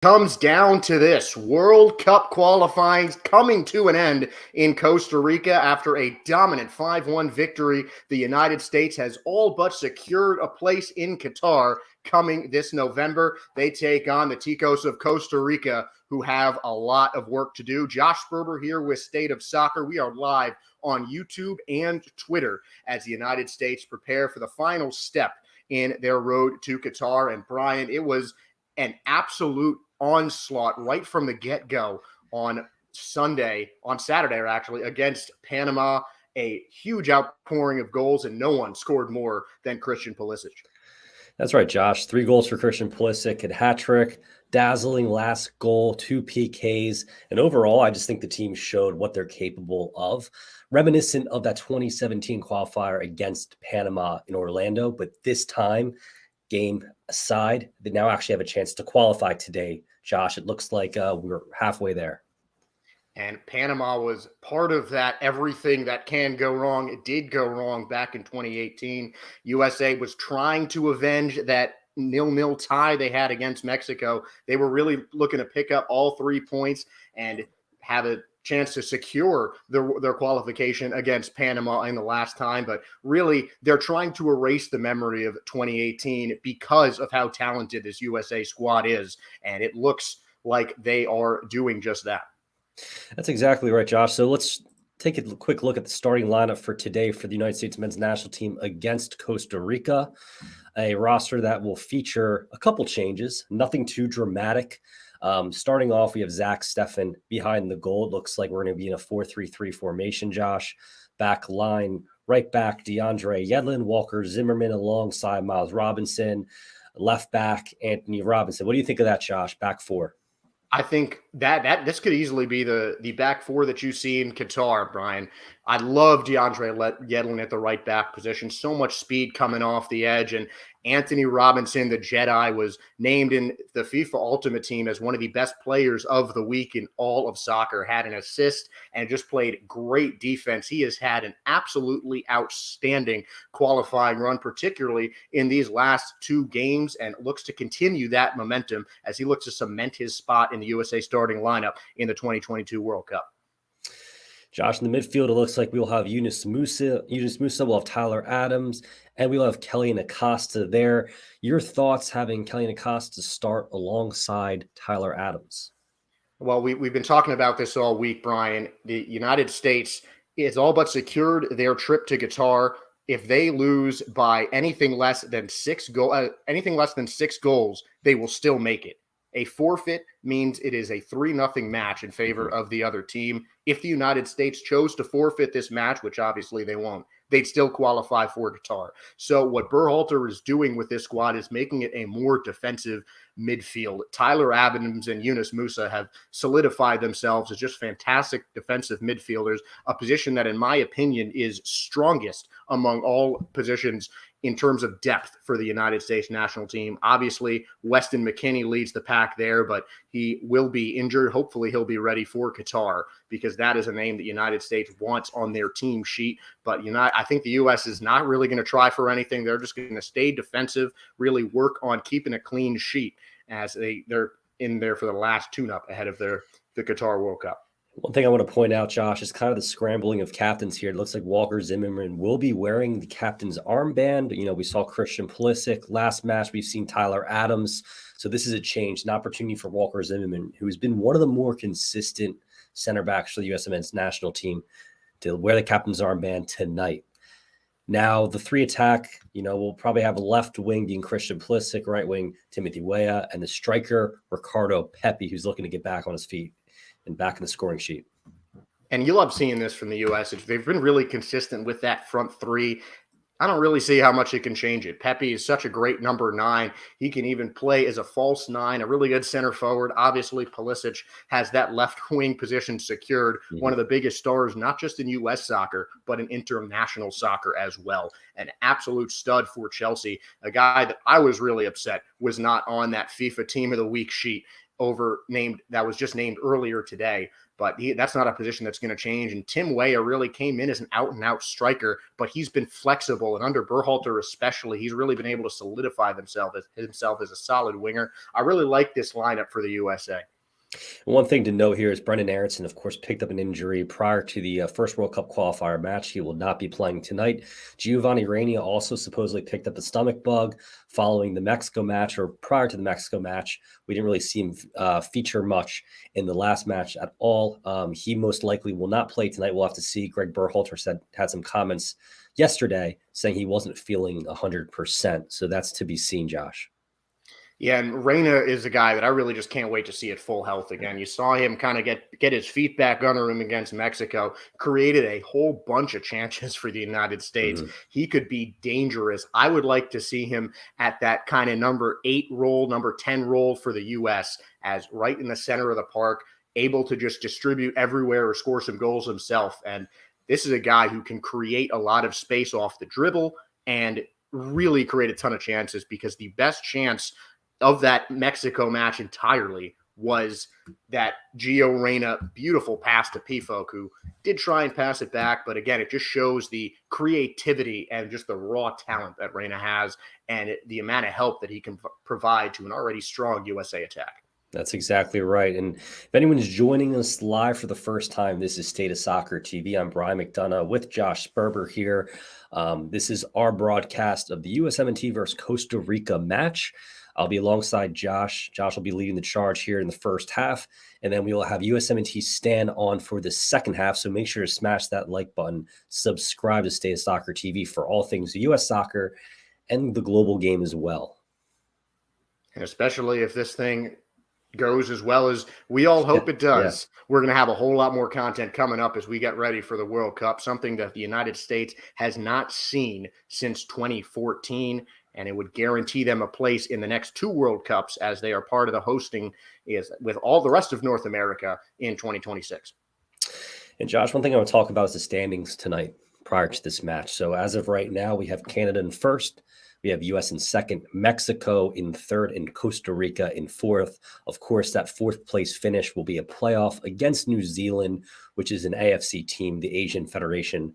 Comes down to this. World Cup qualifying coming to an end in Costa Rica after a dominant 5-1 victory. The United States has all but secured a place in Qatar coming this November. They take on the Ticos of Costa Rica, who have a lot of work to do. Josh Sperber here with State of Soccer. We are live on YouTube and Twitter as the United States prepare for the final step in their road to Qatar. And Brian, it was an absolute onslaught right from the get-go on Saturday, actually, against Panama. A huge outpouring of goals, and no one scored more than Christian Pulisic. That's right, Josh. 3 goals for Christian Pulisic, a hat trick, dazzling last goal, 2 PKs. And overall, I just think the team showed what they're capable of. Reminiscent of that 2017 qualifier against Panama in Orlando, but this time, game aside, they now actually have a chance to qualify today. Josh, it looks like we're halfway there. And Panama was part of that. Everything that can go wrong, it did go wrong back in 2018. USA was trying to avenge that 0-0 tie they had against Mexico. They were really looking to pick up all 3 points and have a chance to secure their qualification against Panama in the last time. But really, they're trying to erase the memory of 2018 because of how talented this USA squad is. And it looks like they are doing just that. That's exactly right, Josh. So let's take a quick look at the starting lineup for today for the United States men's national team against Costa Rica, a roster that will feature a couple changes, nothing too dramatic. Starting off, we have Zach Steffen behind the goal. It looks like we're going to be in a 4-3-3 formation, Josh. Back line, right back, DeAndre Yedlin, Walker Zimmerman alongside Miles Robinson. Left back, Anthony Robinson. What do you think of that, Josh? Back 4. I think that this could easily be the back 4 that you see in Qatar, Brian. I love DeAndre Yedlin at the right back position. So much speed coming off the edge. And Anthony Robinson, the Jedi, was named in the FIFA Ultimate Team as one of the best players of the week in all of soccer. Had an assist and just played great defense. He has had an absolutely outstanding qualifying run, particularly in these last 2 games, and looks to continue that momentum as he looks to cement his spot in the USA starting lineup in the 2022 World Cup. Josh, in the midfield, it looks like we'll have Yunus Musa. We'll have Tyler Adams, and we'll have Kellyn Acosta there. Your thoughts having Kellyn Acosta start alongside Tyler Adams? Well, we've been talking about this all week, Brian. The United States is all but secured their trip to Qatar. If they lose by anything less than 6 goals, they will still make it. A forfeit means it is a 3-0 match in favor of the other team. If the United States chose to forfeit this match, which obviously they won't, they'd still qualify for Qatar. So what Berhalter is doing with this squad is making it a more defensive midfield. Tyler Adams and Yunus Musa have solidified themselves as just fantastic defensive midfielders, a position that, in my opinion, is strongest among all positions in terms of depth for the United States national team. Obviously, Weston McKinney leads the pack there, but he will be injured. Hopefully, he'll be ready for Qatar because that is a name that the United States wants on their team sheet. But I think the U.S. is not really going to try for anything. They're just going to stay defensive, really work on keeping a clean sheet as they're in there for the last tune-up ahead of the Qatar World Cup. One thing I want to point out, Josh, is kind of the scrambling of captains here. It looks like Walker Zimmerman will be wearing the captain's armband. We saw Christian Pulisic last match. We've seen Tyler Adams. So this is a change, an opportunity for Walker Zimmerman, who has been one of the more consistent center backs for the USMNT national team, to wear the captain's armband tonight. Now, the 3 attack, we'll probably have a left wing being Christian Pulisic, right wing Timothy Weah, and the striker, Ricardo Pepi, who's looking to get back on his feet and back in the scoring sheet. And you love seeing this from the U.S. They've been really consistent with that front 3. I don't really see how much it can change it. Pepi is such a great number 9. He can even play as a false 9, a really good center forward. Obviously, Pulisic has that left wing position secured. One of the biggest stars, not just in U.S. soccer, but in international soccer as well. An absolute stud for Chelsea. A guy that I was really upset was not on that FIFA Team of the Week sheet that was just named earlier today. But that's not a position that's going to change. And Tim Weah really came in as an out-and-out striker, but he's been flexible. And under Berhalter especially, he's really been able to solidify himself as a solid winger. I really like this lineup for the USA. One thing to note here is Brendan Aronson, of course, picked up an injury prior to the first World Cup qualifier match. He will not be playing tonight. Giovanni Reyna also supposedly picked up a stomach bug following the Mexico match, or prior to the Mexico match. We didn't really see him feature much in the last match at all. He most likely will not play tonight. We'll have to see. Greg Berhalter had some comments yesterday saying he wasn't feeling 100%. So that's to be seen, Josh. Yeah, and Reyna is a guy that I really just can't wait to see at full health again. You saw him kind of get his feet back under him against Mexico, created a whole bunch of chances for the United States. Mm-hmm. He could be dangerous. I would like to see him at that kind of number 8 role, number 10 role for the U.S. as right in the center of the park, able to just distribute everywhere or score some goals himself. And this is a guy who can create a lot of space off the dribble and really create a ton of chances, because the best chance of that Mexico match entirely was that Gio Reyna beautiful pass to Pifo, who did try and pass it back. But again, it just shows the creativity and just the raw talent that Reyna has, and the amount of help that he can provide to an already strong USA attack. That's exactly right. And if anyone is joining us live for the first time, this is State of Soccer TV. I'm Brian McDonough with Josh Sperber here. This is our broadcast of the USMNT versus Costa Rica match. I'll be alongside Josh. Josh will be leading the charge here in the first half, and then we will have USMNT STAN on for the second half. So make sure to smash that like button, subscribe to State of Soccer TV for all things U.S. soccer and the global game as well. And especially if this thing goes as well as we all hope it does. Yeah. We're going to have a whole lot more content coming up as we get ready for the World Cup, something that the United States has not seen since 2014. And it would guarantee them a place in the next 2 World Cups, as they are part of the hosting is with all the rest of North America in 2026. And Josh, one thing I want to talk about is the standings tonight prior to this match. So as of right now, we have Canada in first, we have US in second, Mexico in third, and Costa Rica in fourth. Of course, that 4th place finish will be a playoff against New Zealand, which is an AFC team, the Asian Federation.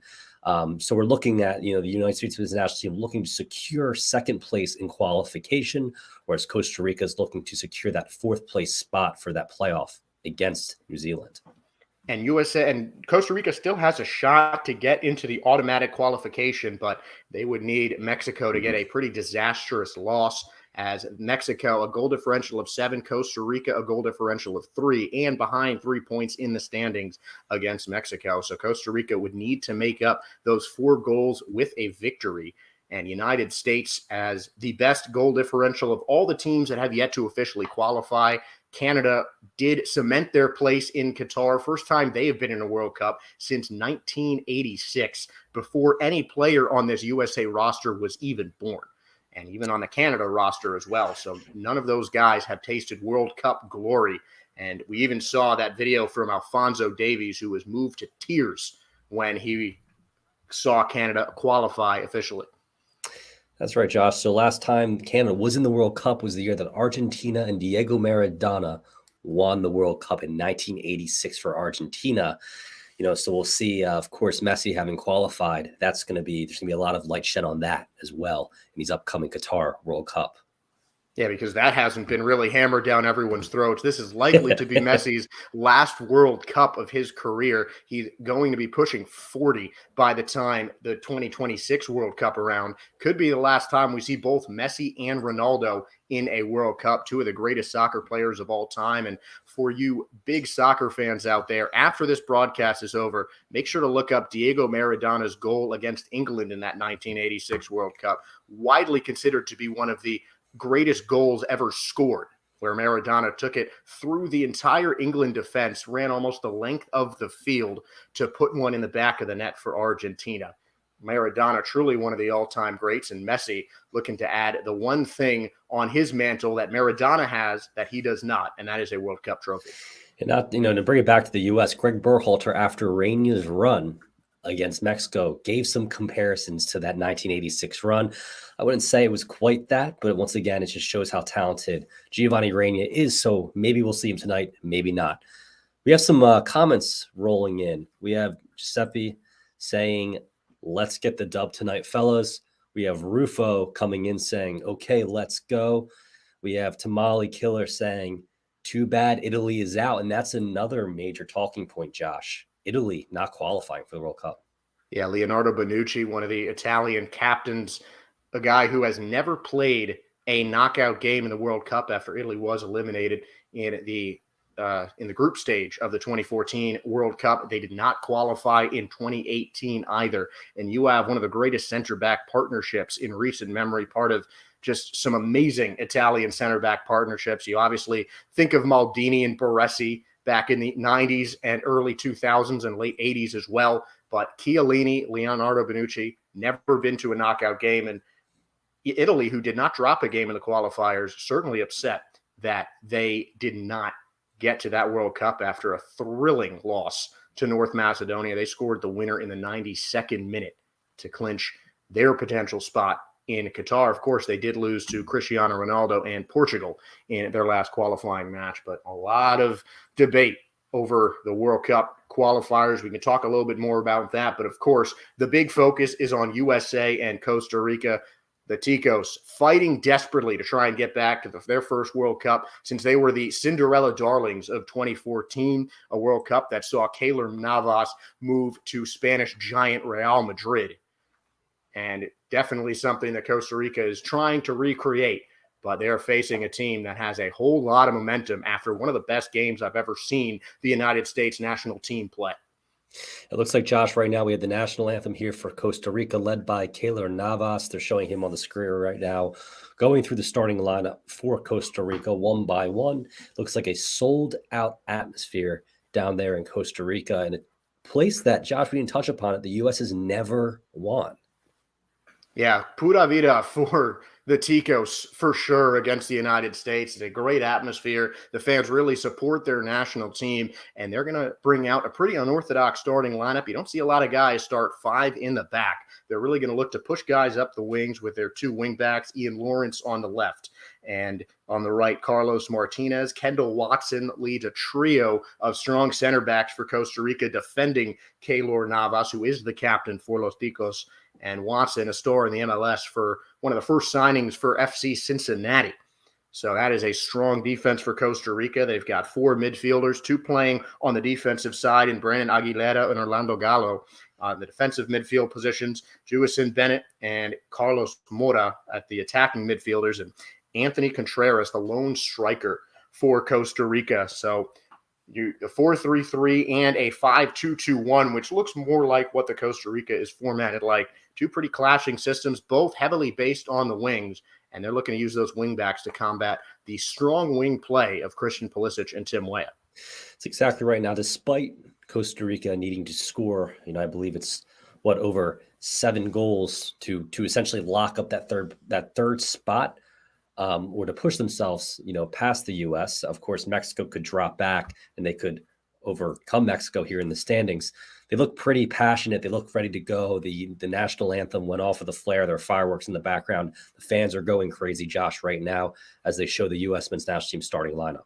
So we're looking at, the United States women's national team looking to secure 2nd place in qualification, whereas Costa Rica is looking to secure that 4th place spot for that playoff against New Zealand. And USA and Costa Rica still has a shot to get into the automatic qualification, but they would need Mexico to get a pretty disastrous loss, as Mexico, a goal differential of 7, Costa Rica, a goal differential of 3, and behind 3 points in the standings against Mexico. So Costa Rica would need to make up those 4 goals with a victory. And United States, as the best goal differential of all the teams that have yet to officially qualify. Canada did cement their place in Qatar. First time they have been in a World Cup since 1986, before any player on this USA roster was even born. And even on the Canada roster as well. So none of those guys have tasted World Cup glory. And we even saw that video from Alphonso Davies, who was moved to tears when he saw Canada qualify officially. That's right, Josh. So last time Canada was in the World Cup was the year that Argentina and Diego Maradona won the World Cup in 1986 for Argentina. So we'll see, of course, Messi having qualified. There's going to be a lot of light shed on that as well in these upcoming Qatar World Cup. Yeah, because that hasn't been really hammered down everyone's throats. This is likely to be Messi's last World Cup of his career. He's going to be pushing 40 by the time the 2026 World Cup around. Could be the last time we see both Messi and Ronaldo in a World Cup, 2 of the greatest soccer players of all time. And for you big soccer fans out there, after this broadcast is over, make sure to look up Diego Maradona's goal against England in that 1986 World Cup, widely considered to be one of the greatest goals ever scored, where Maradona took it through the entire England defense, ran almost the length of the field to put one in the back of the net for Argentina. Maradona, truly one of the all-time greats, and Messi looking to add the one thing on his mantle that Maradona has that he does not, and that is a World Cup trophy. And not, to bring it back to the U.S., Greg Berhalter, after Reyna's run against Mexico, gave some comparisons to that 1986 run. I wouldn't say it was quite that, but once again, it just shows how talented Giovanni Reyna is. So maybe we'll see him tonight, maybe not. We have some comments rolling in. We have Giuseppe saying, let's get the dub tonight, fellas. We have Rufo coming in saying, okay, let's go. We have Tamale Killer saying, too bad Italy is out. And that's another major talking point, Josh. Italy not qualifying for the World Cup. Yeah, Leonardo Bonucci, one of the Italian captains, a guy who has never played a knockout game in the World Cup after Italy was eliminated in the group stage of the 2014 World Cup. They did not qualify in 2018 either. And you have one of the greatest center back partnerships in recent memory, part of just some amazing Italian center back partnerships. You obviously think of Maldini and Baresi back in the 90s and early 2000s and late 80s as well. But Chiellini, Leonardo Bonucci, never been to a knockout game. And Italy, who did not drop a game in the qualifiers, certainly upset that they did not get to that World Cup after a thrilling loss to North Macedonia. They scored the winner in the 92nd minute to clinch their potential spot in Qatar. Of course, they did lose to Cristiano Ronaldo and Portugal in their last qualifying match, but a lot of debate over the World Cup qualifiers. We can talk a little bit more about that, but of course, the big focus is on USA and Costa Rica. The Ticos fighting desperately to try and get back to their first World Cup since they were the Cinderella darlings of 2014, a World Cup that saw Keylor Navas move to Spanish giant Real Madrid. And definitely something that Costa Rica is trying to recreate, but they're facing a team that has a whole lot of momentum after one of the best games I've ever seen the United States national team play. It looks like, Josh, right now we have the national anthem here for Costa Rica led by Keylor Navas. They're showing him on the screen right now, going through the starting lineup for Costa Rica one by one. Looks like a sold-out atmosphere down there in Costa Rica, and a place that, Josh, we didn't touch upon it, the U.S. has never won. Yeah, pura vida for the Ticos for sure against the United States. It's a great atmosphere. The fans really support their national team, and they're going to bring out a pretty unorthodox starting lineup. You don't see a lot of guys start five in the back. They're really going to look to push guys up the wings with their two wing backs, Ian Lawrence on the left, and on the right, Carlos Martinez. Kendall Watson leads a trio of strong center backs for Costa Rica, defending Keylor Navas, who is the captain for Los Ticos. And Watson, a star in the MLS for one of the first signings for FC Cincinnati. So that is a strong defense for Costa Rica. They've got four midfielders, two playing on the defensive side in Brandon Aguilera and Orlando Gallo. The defensive midfield positions, Jewison Bennett and Carlos Mora at the attacking midfielders, and Anthony Contreras, the lone striker for Costa Rica. So a 4-3-3 and a 5-2-2-1, which looks more like what the Costa Rica is formatted like. Two pretty clashing systems, both heavily based on the wings, and they're looking to use those wing backs to combat the strong wing play of Christian Pulisic and Tim Weah. That's exactly right. Now, despite Costa Rica needing to score, I believe it's over 7 goals to essentially lock up that third spot, or to push themselves, past the U.S. Of course, Mexico could drop back and they could overcome Mexico here in the standings. They look pretty passionate. They look ready to go. The national anthem went off with a flare. There are fireworks in the background. The fans are going crazy, Josh, right now as they show the U.S. men's national team starting lineup.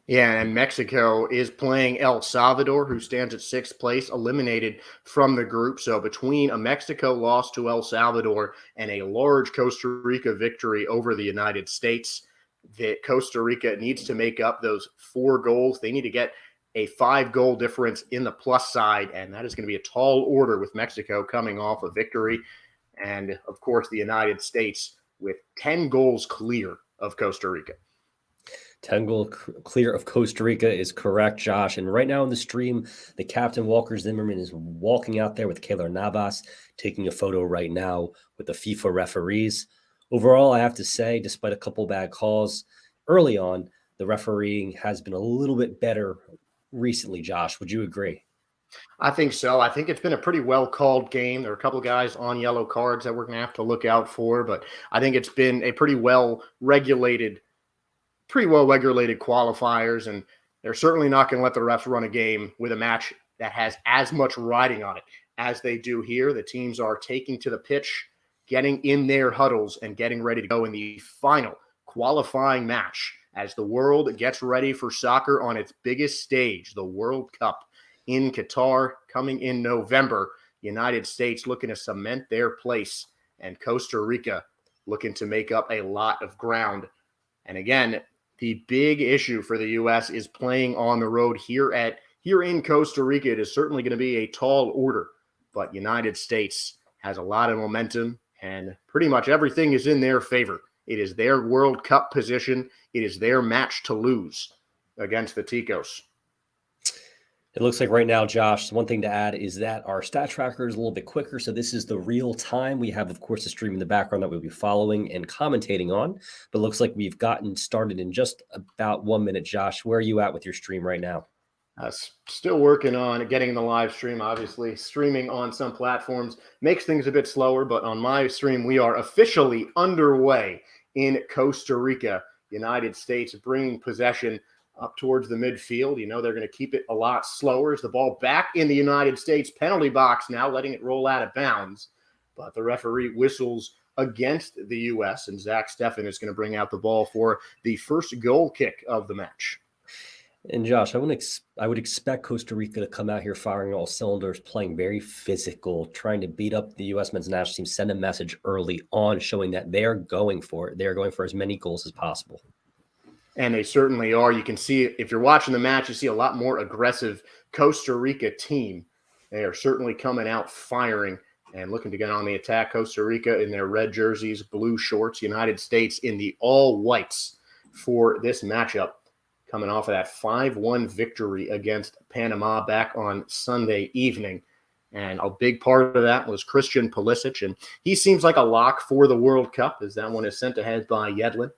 Yeah, and Mexico is playing El Salvador, who stands at 6th place, eliminated from the group. So between a Mexico loss to El Salvador and a large Costa Rica victory over the United States, that Costa Rica needs to make up those 4 goals. They need to get a 5-goal difference in the plus side, and that is going to be a tall order with Mexico coming off a victory. And, of course, the United States with 10 goals clear of Costa Rica. 10 goal clear of Costa Rica is correct, Josh. And right now on the stream, the captain, Walker Zimmerman, is walking out there with Keylor Navas, taking a photo right now with the FIFA referees. Overall, I have to say, despite a couple bad calls early on, the refereeing has been a little bit better recently, Josh. Would you agree? I think so. I think it's been a pretty well-called game. There are a couple of guys on yellow cards that we're going to have to look out for, but I think it's been a pretty well-regulated qualifiers, and they're certainly not going to let the refs run a game with a match that has as much riding on it as they do here. The teams are taking to the pitch, getting in their huddles, and getting ready to go in the final qualifying match as the world gets ready for soccer on its biggest stage, the World Cup in Qatar coming in November. United States looking to cement their place, and Costa Rica looking to make up a lot of ground. And again, the big issue for the U.S. is playing on the road here in Costa Rica. It is certainly going to be a tall order, but United States has a lot of momentum, and pretty much everything is in their favor. It is their World Cup position. It is their match to lose against the Ticos. It looks like right now, Josh, one thing to add is that our stat tracker is a little bit quicker. So this is the real time. We have, of course, a stream in the background that we'll be following and commentating on. But it looks like we've gotten started in just about 1 minute. Josh, where are you at with your stream right now? Still working on getting the live stream. Obviously, streaming on some platforms makes things a bit slower. But on my stream, we are officially underway in Costa Rica. United States bringing possession up towards the midfield. You know, they're going to keep it a lot slower as the ball back in the United States penalty box now, letting it roll out of bounds. But the referee whistles against the U.S., and Zach Steffen is going to bring out the ball for the first goal kick of the match. And Josh, I would expect Costa Rica to come out here firing all cylinders, playing very physical, trying to beat up the U.S. men's national team, send a message early on, showing that they are going for it. They are going for as many goals as possible. And they certainly are. You can see, if you're watching the match, you see a lot more aggressive Costa Rica team. They are certainly coming out firing and looking to get on the attack. Costa Rica in their red jerseys, blue shorts. United States in the all whites for this matchup, coming off of that 5-1 victory against Panama back on Sunday evening. And a big part of that was Christian Pulisic, and he seems like a lock for the World Cup, as that one is sent ahead by Yedlin,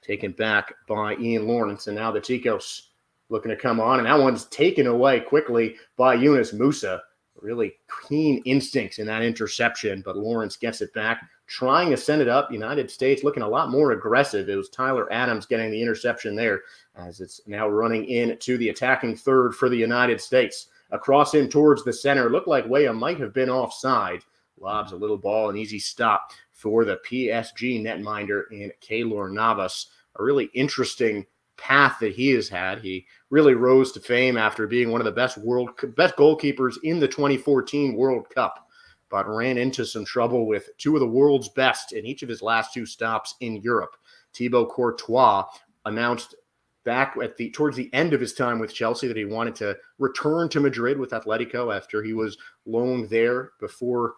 taken back by Ian Lawrence. And now the Ticos looking to come on, and that one's taken away quickly by Yunus Musa. Really keen instincts in that interception, but Lawrence gets it back, trying to send it up. United States looking a lot more aggressive. It was Tyler Adams getting the interception there, as it's now running in to the attacking third for the United States. Across in towards the center. Looked like Weah might have been offside. Lobs a little ball, an easy stop for the PSG netminder in Keylor Navas. A really interesting path that he has had. He really rose to fame after being one of the best goalkeepers in the 2014 World Cup, but ran into some trouble with two of the world's best in each of his last two stops in Europe. Thibaut Courtois announced back towards the end of his time with Chelsea that he wanted to return to Madrid with Atletico after he was loaned there before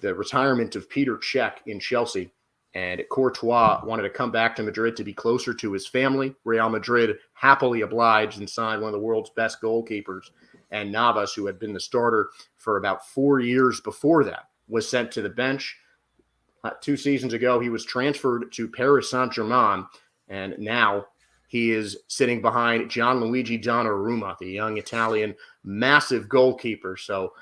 the retirement of Peter Cech in Chelsea. And Courtois wanted to come back to Madrid to be closer to his family. Real Madrid happily obliged and signed one of the world's best goalkeepers. And Navas, who had been the starter for about 4 years before that, was sent to the bench. 2 seasons ago, he was transferred to Paris Saint-Germain, and now he is sitting behind Gianluigi Donnarumma, the young Italian massive goalkeeper. So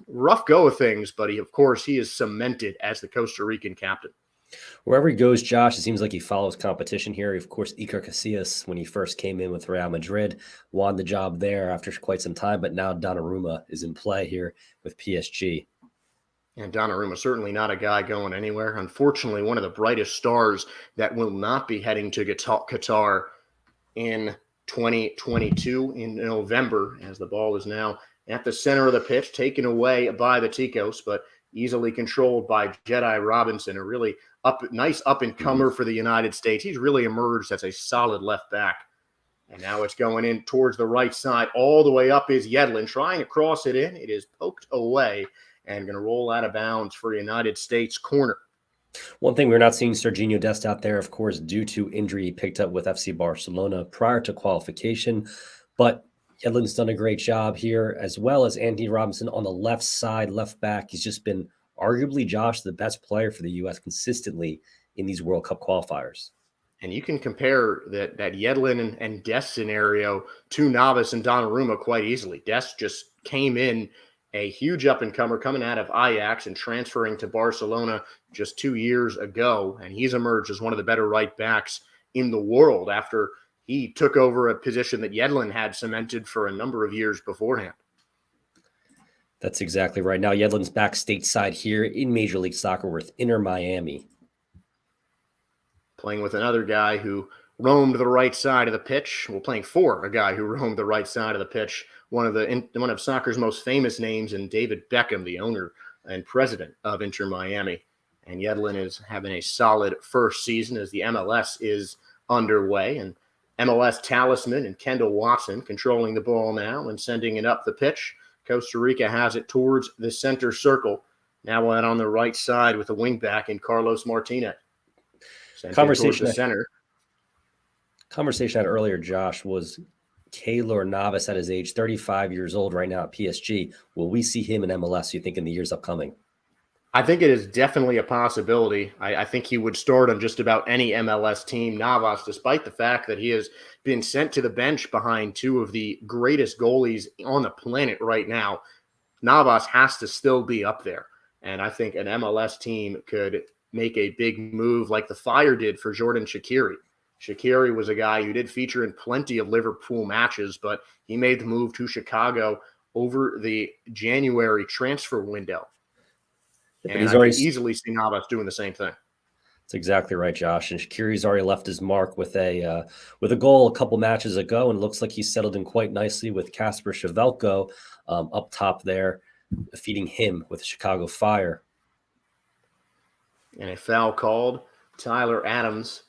rough go of things, but he is cemented as the Costa Rican captain. Wherever he goes, Josh, it seems like he follows competition here. Of course, Iker Casillas, when he first came in with Real Madrid, won the job there after quite some time, but now Donnarumma is in play here with PSG. And Donnarumma, certainly not a guy going anywhere. Unfortunately, one of the brightest stars that will not be heading to Qatar in 2022 in November, as the ball is now at the center of the pitch, taken away by the Ticos, but easily controlled by Jedi Robinson, a really nice up-and-comer for the United States. He's really emerged as a solid left back. And now it's going in towards the right side. All the way up is Yedlin, trying to cross it in. It is poked away and going to roll out of bounds for United States corner. One thing we're not seeing Serginho Dest out there, of course, due to injury he picked up with FC Barcelona prior to qualification. But Yedlin's done a great job here, as well as Andy Robinson on the left side, left back. He's just been arguably, Josh, the best player for the U.S. consistently in these World Cup qualifiers. And you can compare that Yedlin and Dest scenario to Navas and Donnarumma quite easily. Dest just came in a huge up-and-comer coming out of Ajax and transferring to Barcelona just 2 years ago, and he's emerged as one of the better right backs in the world after he took over a position that Yedlin had cemented for a number of years beforehand. That's exactly right. Now Yedlin's back stateside here in Major League Soccer with Inter Miami. Playing with another guy who roamed the right side of the pitch. Well, playing for a guy who roamed the right side of the pitch. One of soccer's most famous names, and David Beckham, the owner and president of Inter Miami. And Yedlin is having a solid first season as the MLS is underway. And MLS talisman and Kendall Watson controlling the ball now and sending it up the pitch. Costa Rica has it towards the center circle. Now out on the right side with the wingback in Carlos Martinez. Conversation the center. Conversation I had earlier, Josh, was Keylor Navas at his age, 35 years old right now at PSG. Will we see him in MLS, you think, in the years upcoming? I think it is definitely a possibility. I think he would start on just about any MLS team. Navas, despite the fact that he has been sent to the bench behind two of the greatest goalies on the planet right now, Navas has to still be up there. And I think an MLS team could make a big move like the Fire did for Jordan Shaqiri. Shaqiri was a guy who did feature in plenty of Liverpool matches, but he made the move to Chicago over the January transfer window. And he's already easily seen Navas doing the same thing. That's exactly right, Josh. And Shaqiri's already left his mark with a goal a couple matches ago, and it looks like he's settled in quite nicely with Kasper Schmelke up top there, feeding him with the Chicago Fire. And a foul called. Tyler Adams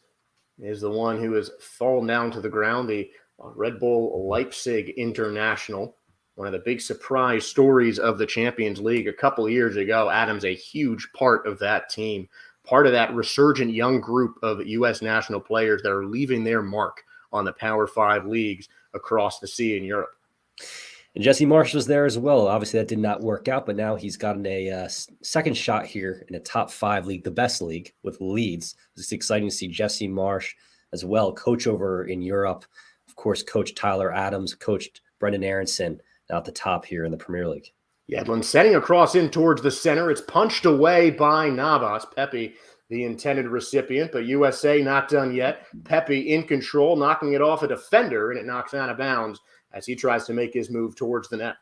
is the one who has fallen down to the ground, the Red Bull Leipzig international. One of the big surprise stories of the Champions League a couple of years ago. Adams, a huge part of that team, part of that resurgent young group of U.S. national players that are leaving their mark on the Power 5 leagues across the sea in Europe. And Jesse Marsch was there as well. Obviously, that did not work out, but now he's gotten a second shot here in a top 5 league, the best league with Leeds. It's exciting to see Jesse Marsch as well, coach over in Europe. Of course, Coach Tyler Adams, coached Brendan Aronson now at the top here in the Premier League. Yedlin setting across in towards the center. It's punched away by Navas. Pepe, the intended recipient, but USA not done yet. Pepe in control, knocking it off a defender, and it knocks out of bounds as he tries to make his move towards the net.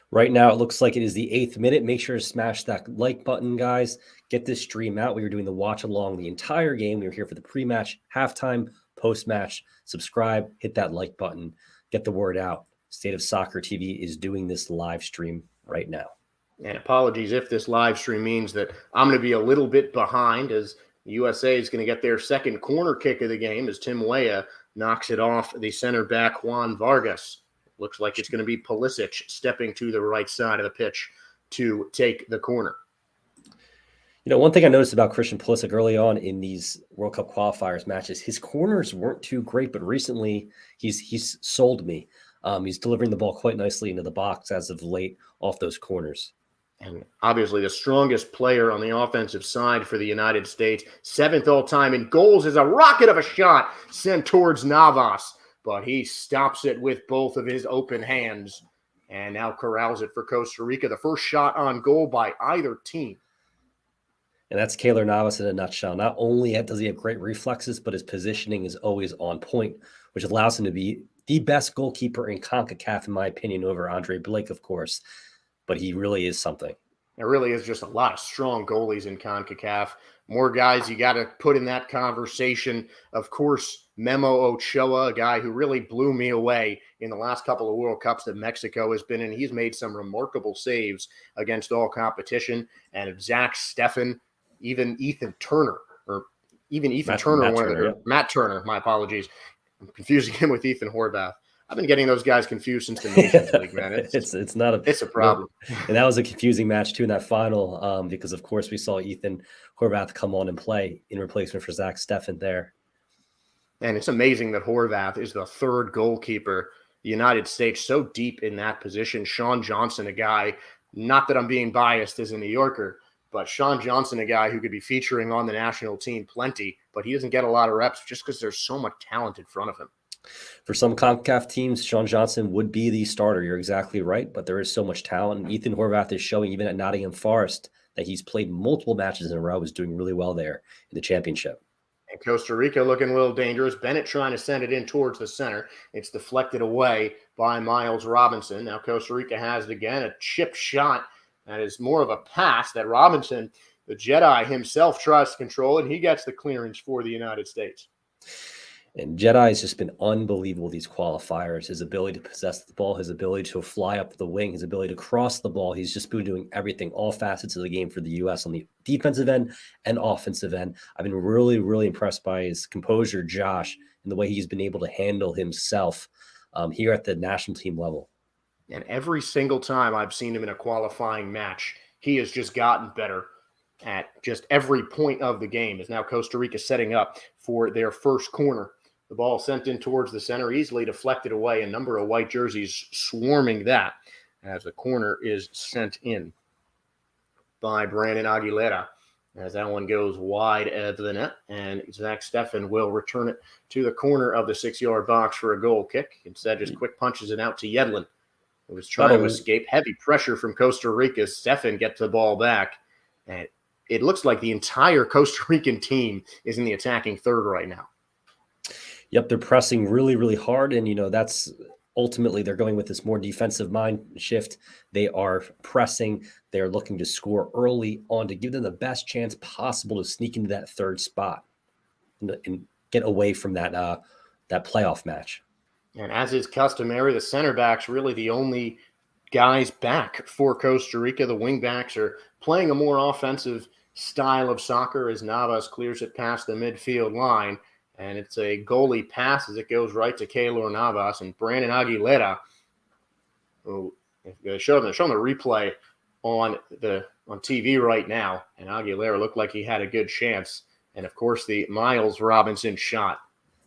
Right now, it looks like it is the 8th minute. Make sure to smash that like button, guys. Get this stream out. We were doing the watch along the entire game. We were here for the pre-match, halftime, post-match. Subscribe, hit that like button, get the word out. State of Soccer TV is doing this live stream right now. And apologies if this live stream means that I'm going to be a little bit behind, as USA is going to get their second corner kick of the game as Tim Weah knocks it off the center back Juan Vargas. Looks like it's going to be Pulisic stepping to the right side of the pitch to take the corner. You know, one thing I noticed about Christian Pulisic early on in these World Cup qualifiers matches, his corners weren't too great, but recently he's sold me. He's delivering the ball quite nicely into the box as of late off those corners. And obviously the strongest player on the offensive side for the United States. 7th all-time in goals is a rocket of a shot sent towards Navas. But he stops it with both of his open hands and now corrals it for Costa Rica. The first shot on goal by either team. And that's Keylor Navas in a nutshell. Not only does he have great reflexes, but his positioning is always on point, which allows him to be the best goalkeeper in CONCACAF, in my opinion, over Andre Blake, of course. But he really is something. There really is just a lot of strong goalies in CONCACAF. More guys you got to put in that conversation. Of course, Memo Ochoa, a guy who really blew me away in the last couple of World Cups that Mexico has been in. He's made some remarkable saves against all competition. And Zach Steffen, even Ethan Turner, Matt Turner, my apologies. I'm confusing him with Ethan Horvath. I've been getting those guys confused since the Nations League, man. It's a problem. And that was a confusing match too in that final, because of course we saw Ethan Horvath come on and play in replacement for Zach Steffen there. And it's amazing that Horvath is the third goalkeeper. The United States so deep in that position. Sean Johnson, a guy, not that I'm being biased as a New Yorker, but Sean Johnson, a guy who could be featuring on the national team plenty, but he doesn't get a lot of reps just because there's so much talent in front of him. For some CONCACAF teams, Sean Johnson would be the starter. You're exactly right, but there is so much talent. And Ethan Horvath is showing, even at Nottingham Forest, that he's played multiple matches in a row, is doing really well there in the championship. And Costa Rica looking a little dangerous. Bennett trying to send it in towards the center. It's deflected away by Miles Robinson. Now Costa Rica has it again, a chip shot that is more of a pass that Robinson, the Jedi himself, tries to control, and he gets the clearance for the United States. And Jedi has just been unbelievable, these qualifiers. His ability to possess the ball, his ability to fly up the wing, his ability to cross the ball. He's just been doing everything, all facets of the game for the U.S. on the defensive end and offensive end. I've been really, really impressed by his composure, Josh, and the way he's been able to handle himself here at the national team level. And every single time I've seen him in a qualifying match, he has just gotten better at just every point of the game. Is now Costa Rica setting up for their first corner. The ball sent in towards the center, easily deflected away. A number of white jerseys swarming that as the corner is sent in by Brandon Aguilera. As that one goes wide of the net, and Zach Steffen will return it to the corner of the 6-yard box for a goal kick. Instead, just quick punches it out to Yedlin, who was trying to escape heavy pressure from Costa Rica. Steffen gets the ball back, and it looks like the entire Costa Rican team is in the attacking third right now. Yep, they're pressing really, really hard. And, that's ultimately they're going with this more defensive mind shift. They are pressing. They're looking to score early on to give them the best chance possible to sneak into that third spot and get away from that playoff match. And as is customary, the center backs really the only guys back for Costa Rica. The wing backs are playing a more offensive style of soccer as Navas clears it past the midfield line. And it's a goalie pass as it goes right to Keylor Navas, and Brandon Aguilera, who they're showing the replay on TV right now, and Aguilera looked like he had a good chance. And of course, the Miles Robinson shot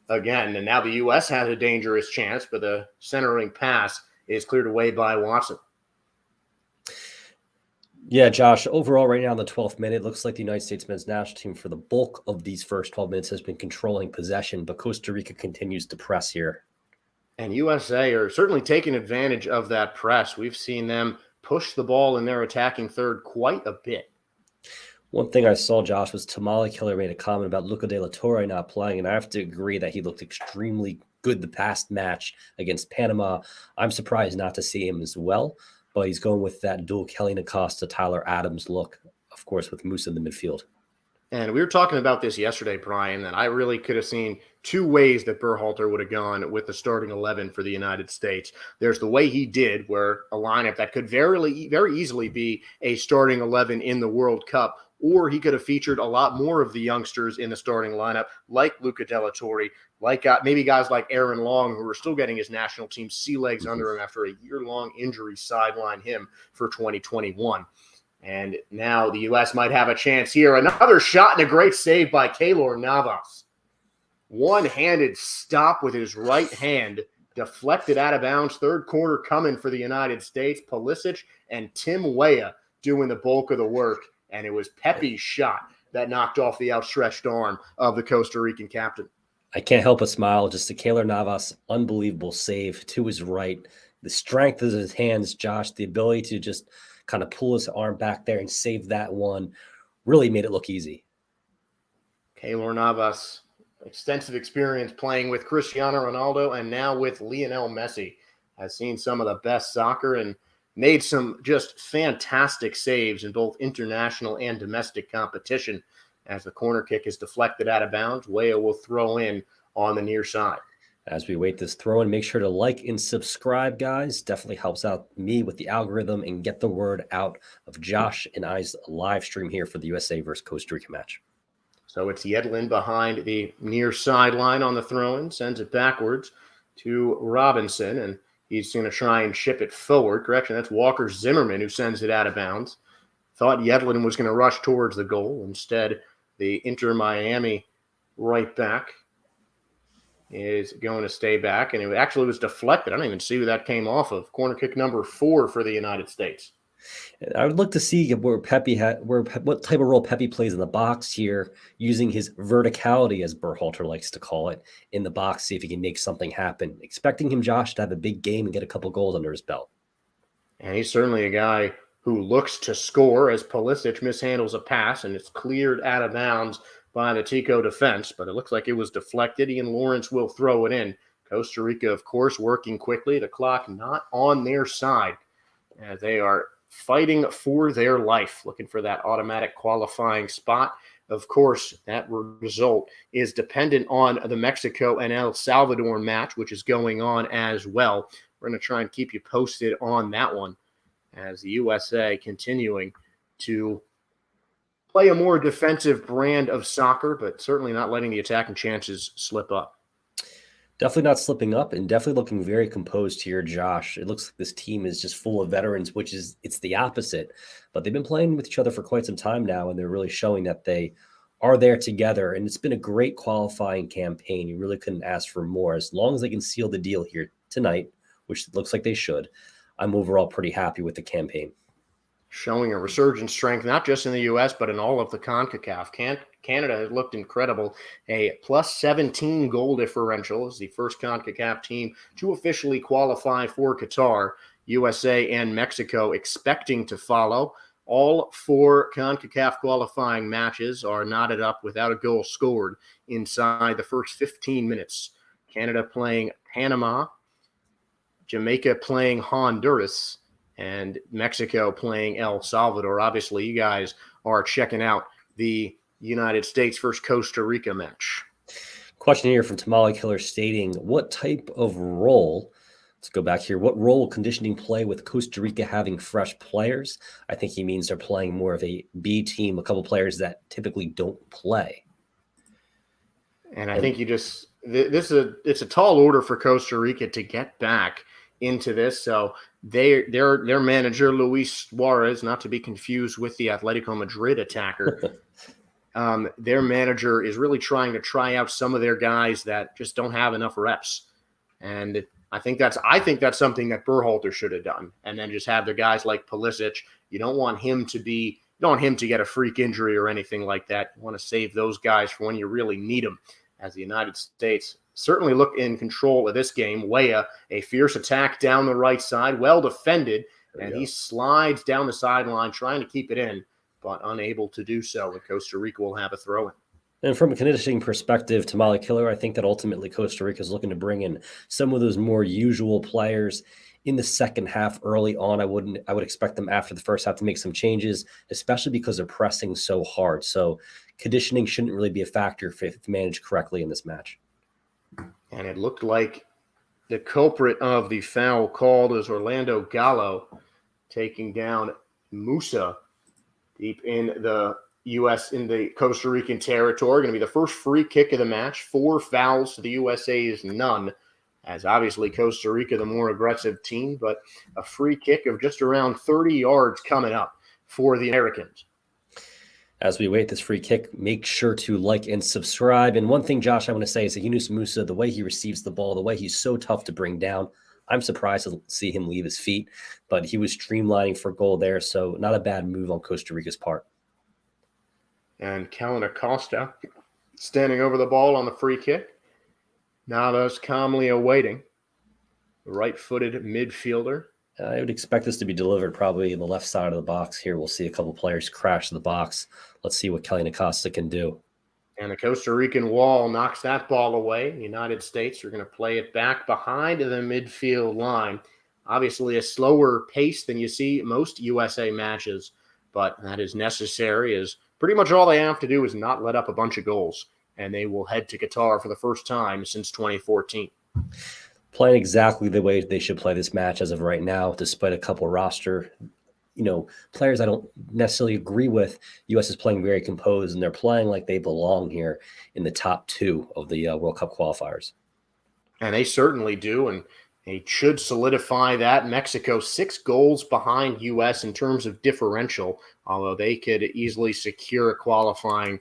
again, and now the U.S. has a dangerous chance, but the centering pass is cleared away by Watson. Yeah, Josh, overall right now in the 12th minute, it looks like the United States men's national team for the bulk of these first 12 minutes has been controlling possession, but Costa Rica continues to press here. And USA are certainly taking advantage of that press. We've seen them push the ball in their attacking third quite a bit. One thing I saw, Josh, was Tamale Killer made a comment about Luca De La Torre not playing, and I have to agree that he looked extremely good the past match against Panama. I'm surprised not to see him as well. But he's going with that dual Kelly Acosta, Tyler Adams look, of course, with Moose in the midfield. And we were talking about this yesterday, Brian, that I really could have seen two ways that Berhalter would have gone with the starting 11 for the United States. There's the way he did, where a lineup that could very easily be a starting 11 in the World Cup, or he could have featured a lot more of the youngsters in the starting lineup, like Luca De La Torre, like maybe guys like Aaron Long, who are still getting his national team sea legs under him after a year-long injury sideline him for 2021. And now the U.S. might have a chance here. Another shot and a great save by Keylor Navas. One-handed stop with his right hand, deflected out of bounds. Third corner coming for the United States. Pulisic and Tim Weah doing the bulk of the work. And it was Pepe's shot that knocked off the outstretched arm of the Costa Rican captain. I can't help but smile. Just the Keylor Navas, unbelievable save to his right. The strength of his hands, Josh, the ability to just kind of pull his arm back there and save that one really made it look easy. Keylor Navas, extensive experience playing with Cristiano Ronaldo and now with Lionel Messi, has seen some of the best soccer and made some just fantastic saves in both international and domestic competition. As the corner kick is deflected out of bounds, Weah will throw in on the near side. As we wait this throw in, make sure to like and subscribe, guys. Definitely helps out me with the algorithm and get the word out of Josh and I's live stream here for the USA versus Costa Rica match. So it's Yedlin behind the near sideline on the throw-in, sends it backwards to Robinson, and he's going to try and ship it forward. Correction, that's Walker Zimmerman who sends it out of bounds. Thought Yedlin was going to rush towards the goal. Instead, the Inter Miami right back is going to stay back, and it actually was deflected. I don't even see who that came off of. Corner kick number 4 for the United States. I would look to see what type of role Pepe plays in the box here, using his verticality, as Berhalter likes to call it, in the box, see if he can make something happen. Expecting him, Josh, to have a big game and get a couple goals under his belt. And he's certainly a guy who looks to score as Pulisic mishandles a pass, and it's cleared out of bounds by the Tico defense, but it looks like it was deflected. Ian Lawrence will throw it in. Costa Rica, of course, working quickly. The clock not on their side as they are fighting for their life, looking for that automatic qualifying spot. Of course, that result is dependent on the Mexico and El Salvador match, which is going on as well. We're going to try and keep you posted on that one as the USA continuing to play a more defensive brand of soccer, but certainly not letting the attacking chances slip up. Definitely not slipping up and definitely looking very composed here, Josh. It looks like this team is just full of veterans, it's the opposite. But they've been playing with each other for quite some time now, and they're really showing that they are there together. And it's been a great qualifying campaign. You really couldn't ask for more. As long as they can seal the deal here tonight, which looks like they should, I'm overall pretty happy with the campaign. Showing a resurgent strength, not just in the U.S., but in all of the CONCACAF. Canada has looked incredible. A plus 17 goal differential is the first CONCACAF team to officially qualify for Qatar. USA and Mexico expecting to follow. All 4 CONCACAF qualifying matches are knotted up without a goal scored inside the first 15 minutes. Canada playing Panama, Jamaica playing Honduras, and Mexico playing El Salvador. Obviously, you guys are checking out the United States versus Costa Rica match. Question here from Tamale Killer stating, what type of role, let's go back here, what role will conditioning play with Costa Rica having fresh players? I think he means they're playing more of a B team, a couple players that typically don't play. And I think it's a tall order for Costa Rica to get back into this. So their manager, Luis Suarez, not to be confused with the Atletico Madrid attacker, their manager is really trying to try out some of their guys that just don't have enough reps. And I think that's something that Berhalter should have done. And then just have the guys like Pulisic. You don't want him to get a freak injury or anything like that. You want to save those guys for when you really need them. As the United States certainly look in control of this game. Weah, a fierce attack down the right side, well defended, and he slides down the sideline trying to keep it in, but unable to do so. And Costa Rica will have a throw-in. And from a conditioning perspective, Tamale Killer, I think that ultimately Costa Rica is looking to bring in some of those more usual players in the second half early on. I would expect them after the first half to make some changes, especially because they're pressing so hard. So conditioning shouldn't really be a factor if managed correctly in this match. And it looked like the culprit of the foul called is Orlando Gallo taking down Musa deep in the Costa Rican territory. Going to be the first free kick of the match. 4 fouls to the USA's none, as obviously Costa Rica the more aggressive team, but a free kick of just around 30 yards coming up for the Americans. As we wait this free kick, make sure to like and subscribe. And one thing, Josh, I want to say is that Yunus Musa, the way he receives the ball, the way he's so tough to bring down, I'm surprised to see him leave his feet, but he was streamlining for goal there, so not a bad move on Costa Rica's part. And Kellen Acosta standing over the ball on the free kick. Navas calmly awaiting. The right-footed midfielder. I would expect this to be delivered probably in the left side of the box here. We'll see a couple players crash the box. Let's see what Kelly Acosta can do. And the Costa Rican wall knocks that ball away. The United States are going to play it back behind the midfield line. Obviously a slower pace than you see most USA matches, but that is necessary, as pretty much all they have to do is not let up a bunch of goals, and they will head to Qatar for the first time since 2014. Playing exactly the way they should play this match as of right now, despite a couple roster, players I don't necessarily agree with. U.S. is playing very composed, and they're playing like they belong here in the top 2 of the World Cup qualifiers. And they certainly do, and they should solidify that. Mexico 6 goals behind U.S. in terms of differential, although they could easily secure a qualifying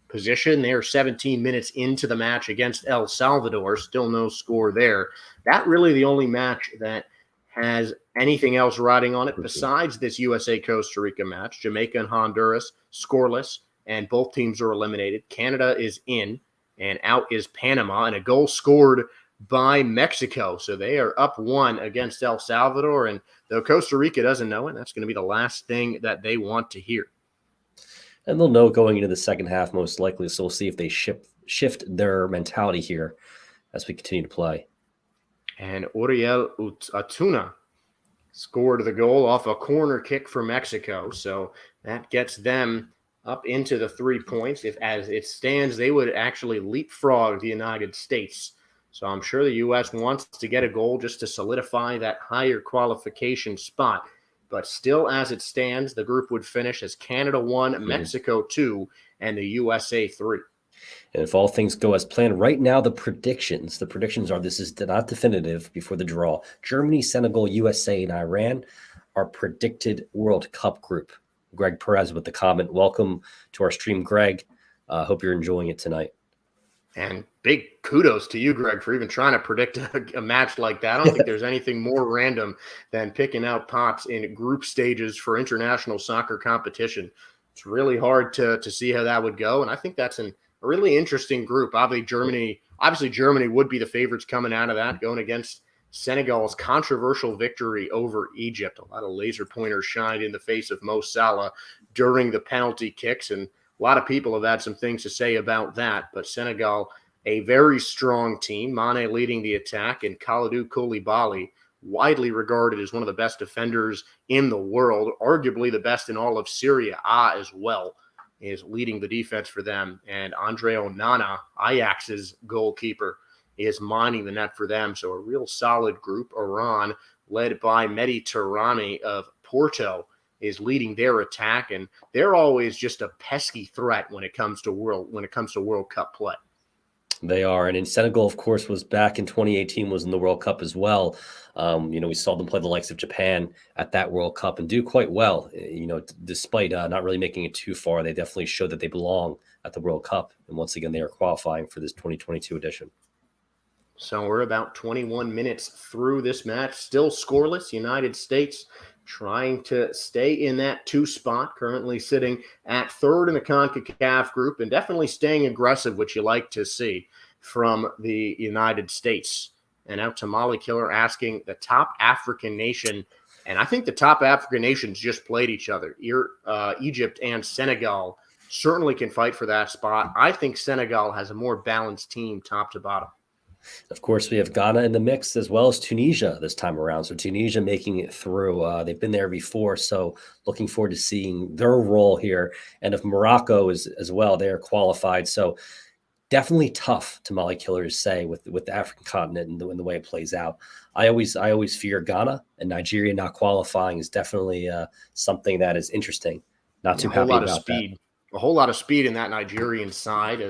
position. They're 17 minutes into the match against El Salvador. Still no score there. That really the only match that has anything else riding on it besides this USA-Costa Rica match. Jamaica and Honduras, scoreless, and both teams are eliminated. Canada is in, and out is Panama, and a goal scored by Mexico. So they are up 1 against El Salvador, and though Costa Rica doesn't know it, that's going to be the last thing that they want to hear. And they'll know going into the second half most likely. So we'll see if they shift their mentality here as we continue to play. And Uriel Atuna scored the goal off a corner kick for Mexico. So that gets them up into the 3 points. If, as it stands, they would actually leapfrog the United States. So I'm sure the U.S. wants to get a goal just to solidify that higher qualification spot. But still, as it stands, the group would finish as Canada 1, Mexico 2, and the USA 3. And if all things go as planned, right now the predictions are, this is not definitive before the draw, Germany, Senegal, USA, and Iran are predicted World Cup group. Greg Perez with the comment. Welcome to our stream, Greg. Hope you're enjoying it tonight. And big kudos to you, Greg, for even trying to predict a match like that. I don't think there's anything more random than picking out pots in group stages for international soccer competition. It's really hard to see how that would go, and I think that's a really interesting group. Obviously, Germany would be the favorites coming out of that, going against Senegal's controversial victory over Egypt. A lot of laser pointers shined in the face of Mo Salah during the penalty kicks, and a lot of people have had some things to say about that. But Senegal, a very strong team, Mane leading the attack, and Kalidou Koulibaly, widely regarded as one of the best defenders in the world, arguably the best in all of Serie A as well, is leading the defense for them. And Andre Onana, Ajax's goalkeeper, is mining the net for them. So a real solid group. Iran, led by Mehdi Taremi of Porto, is leading their attack, and they're always just a pesky threat when it comes to World Cup play. They are. And in Senegal, of course, was back in 2018, was in the World Cup as well. We saw them play the likes of Japan at that World Cup and do quite well. Despite not really making it too far, they definitely showed that they belong at the World Cup. And once again, they are qualifying for this 2022 edition. So we're about 21 minutes through this match, still scoreless. United States trying to stay in that 2 spot, currently sitting at 3rd in the CONCACAF group, and definitely staying aggressive, which you like to see from the United States. And now Tamale Killer asking the top African nation, and I think the top African nations just played each other. Egypt and Senegal certainly can fight for that spot. I think Senegal has a more balanced team top to bottom. Of course, we have Ghana in the mix as well as Tunisia this time around. So Tunisia making it through. They've been there before, so looking forward to seeing their role here. And if Morocco is as well, they are qualified. So definitely tough, Tamale Killers say, with the African continent and the way it plays out. I always fear Ghana, and Nigeria not qualifying is definitely something that is interesting. Not too happy about that. A whole lot of speed in that Nigerian side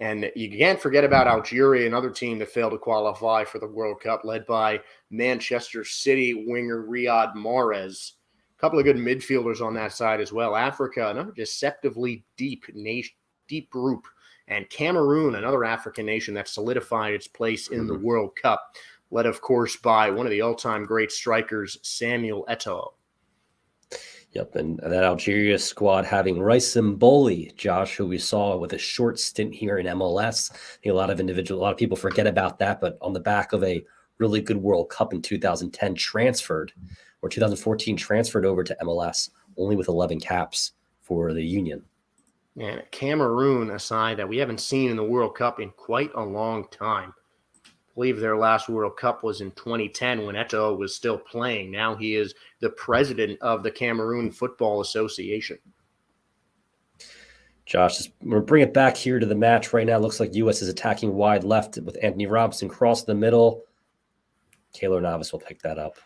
and you can't forget about Algeria, another team that failed to qualify for the World Cup, led by Manchester City winger Riyad Mahrez. A couple of good midfielders on that side as well. Africa, another deceptively deep group. And Cameroon, another African nation that solidified its place in the World Cup, led, of course, by one of the all-time great strikers, Samuel Eto'o. Yep, and that Algeria squad having Raïssa Mboli, Josh, who we saw with a short stint here in MLS. I think a lot of people forget about that, but on the back of a really good World Cup in 2010 2014 transferred over to MLS, only with 11 caps for the Union. And Cameroon, a side that we haven't seen in the World Cup in quite a long time. I believe their last World Cup was in 2010 when Eto'o was still playing. Now he is the president of the Cameroon Football Association. Josh, we'll bring it back here to the match right now. Looks like U.S. is attacking wide left with Anthony Robinson cross the middle. Keylor Navas will pick that up.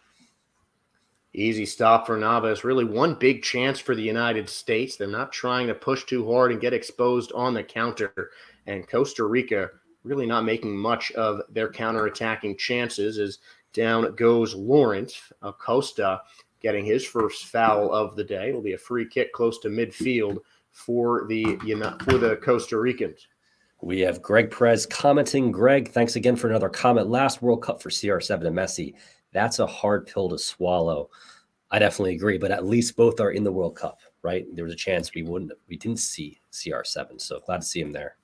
Easy stop for Navas. Really one big chance for the United States. They're not trying to push too hard and get exposed on the counter. And Costa Rica really not making much of their counterattacking chances as down goes Lawrence. Acosta getting his first foul of the day. It'll be a free kick close to midfield for the Costa Ricans. We have Greg Perez commenting. Greg, thanks again for another comment. Last World Cup for CR7 and Messi. That's a hard pill to swallow. I definitely agree, but at least both are in the World Cup, right? There was a chance we didn't see CR7, so glad to see him there.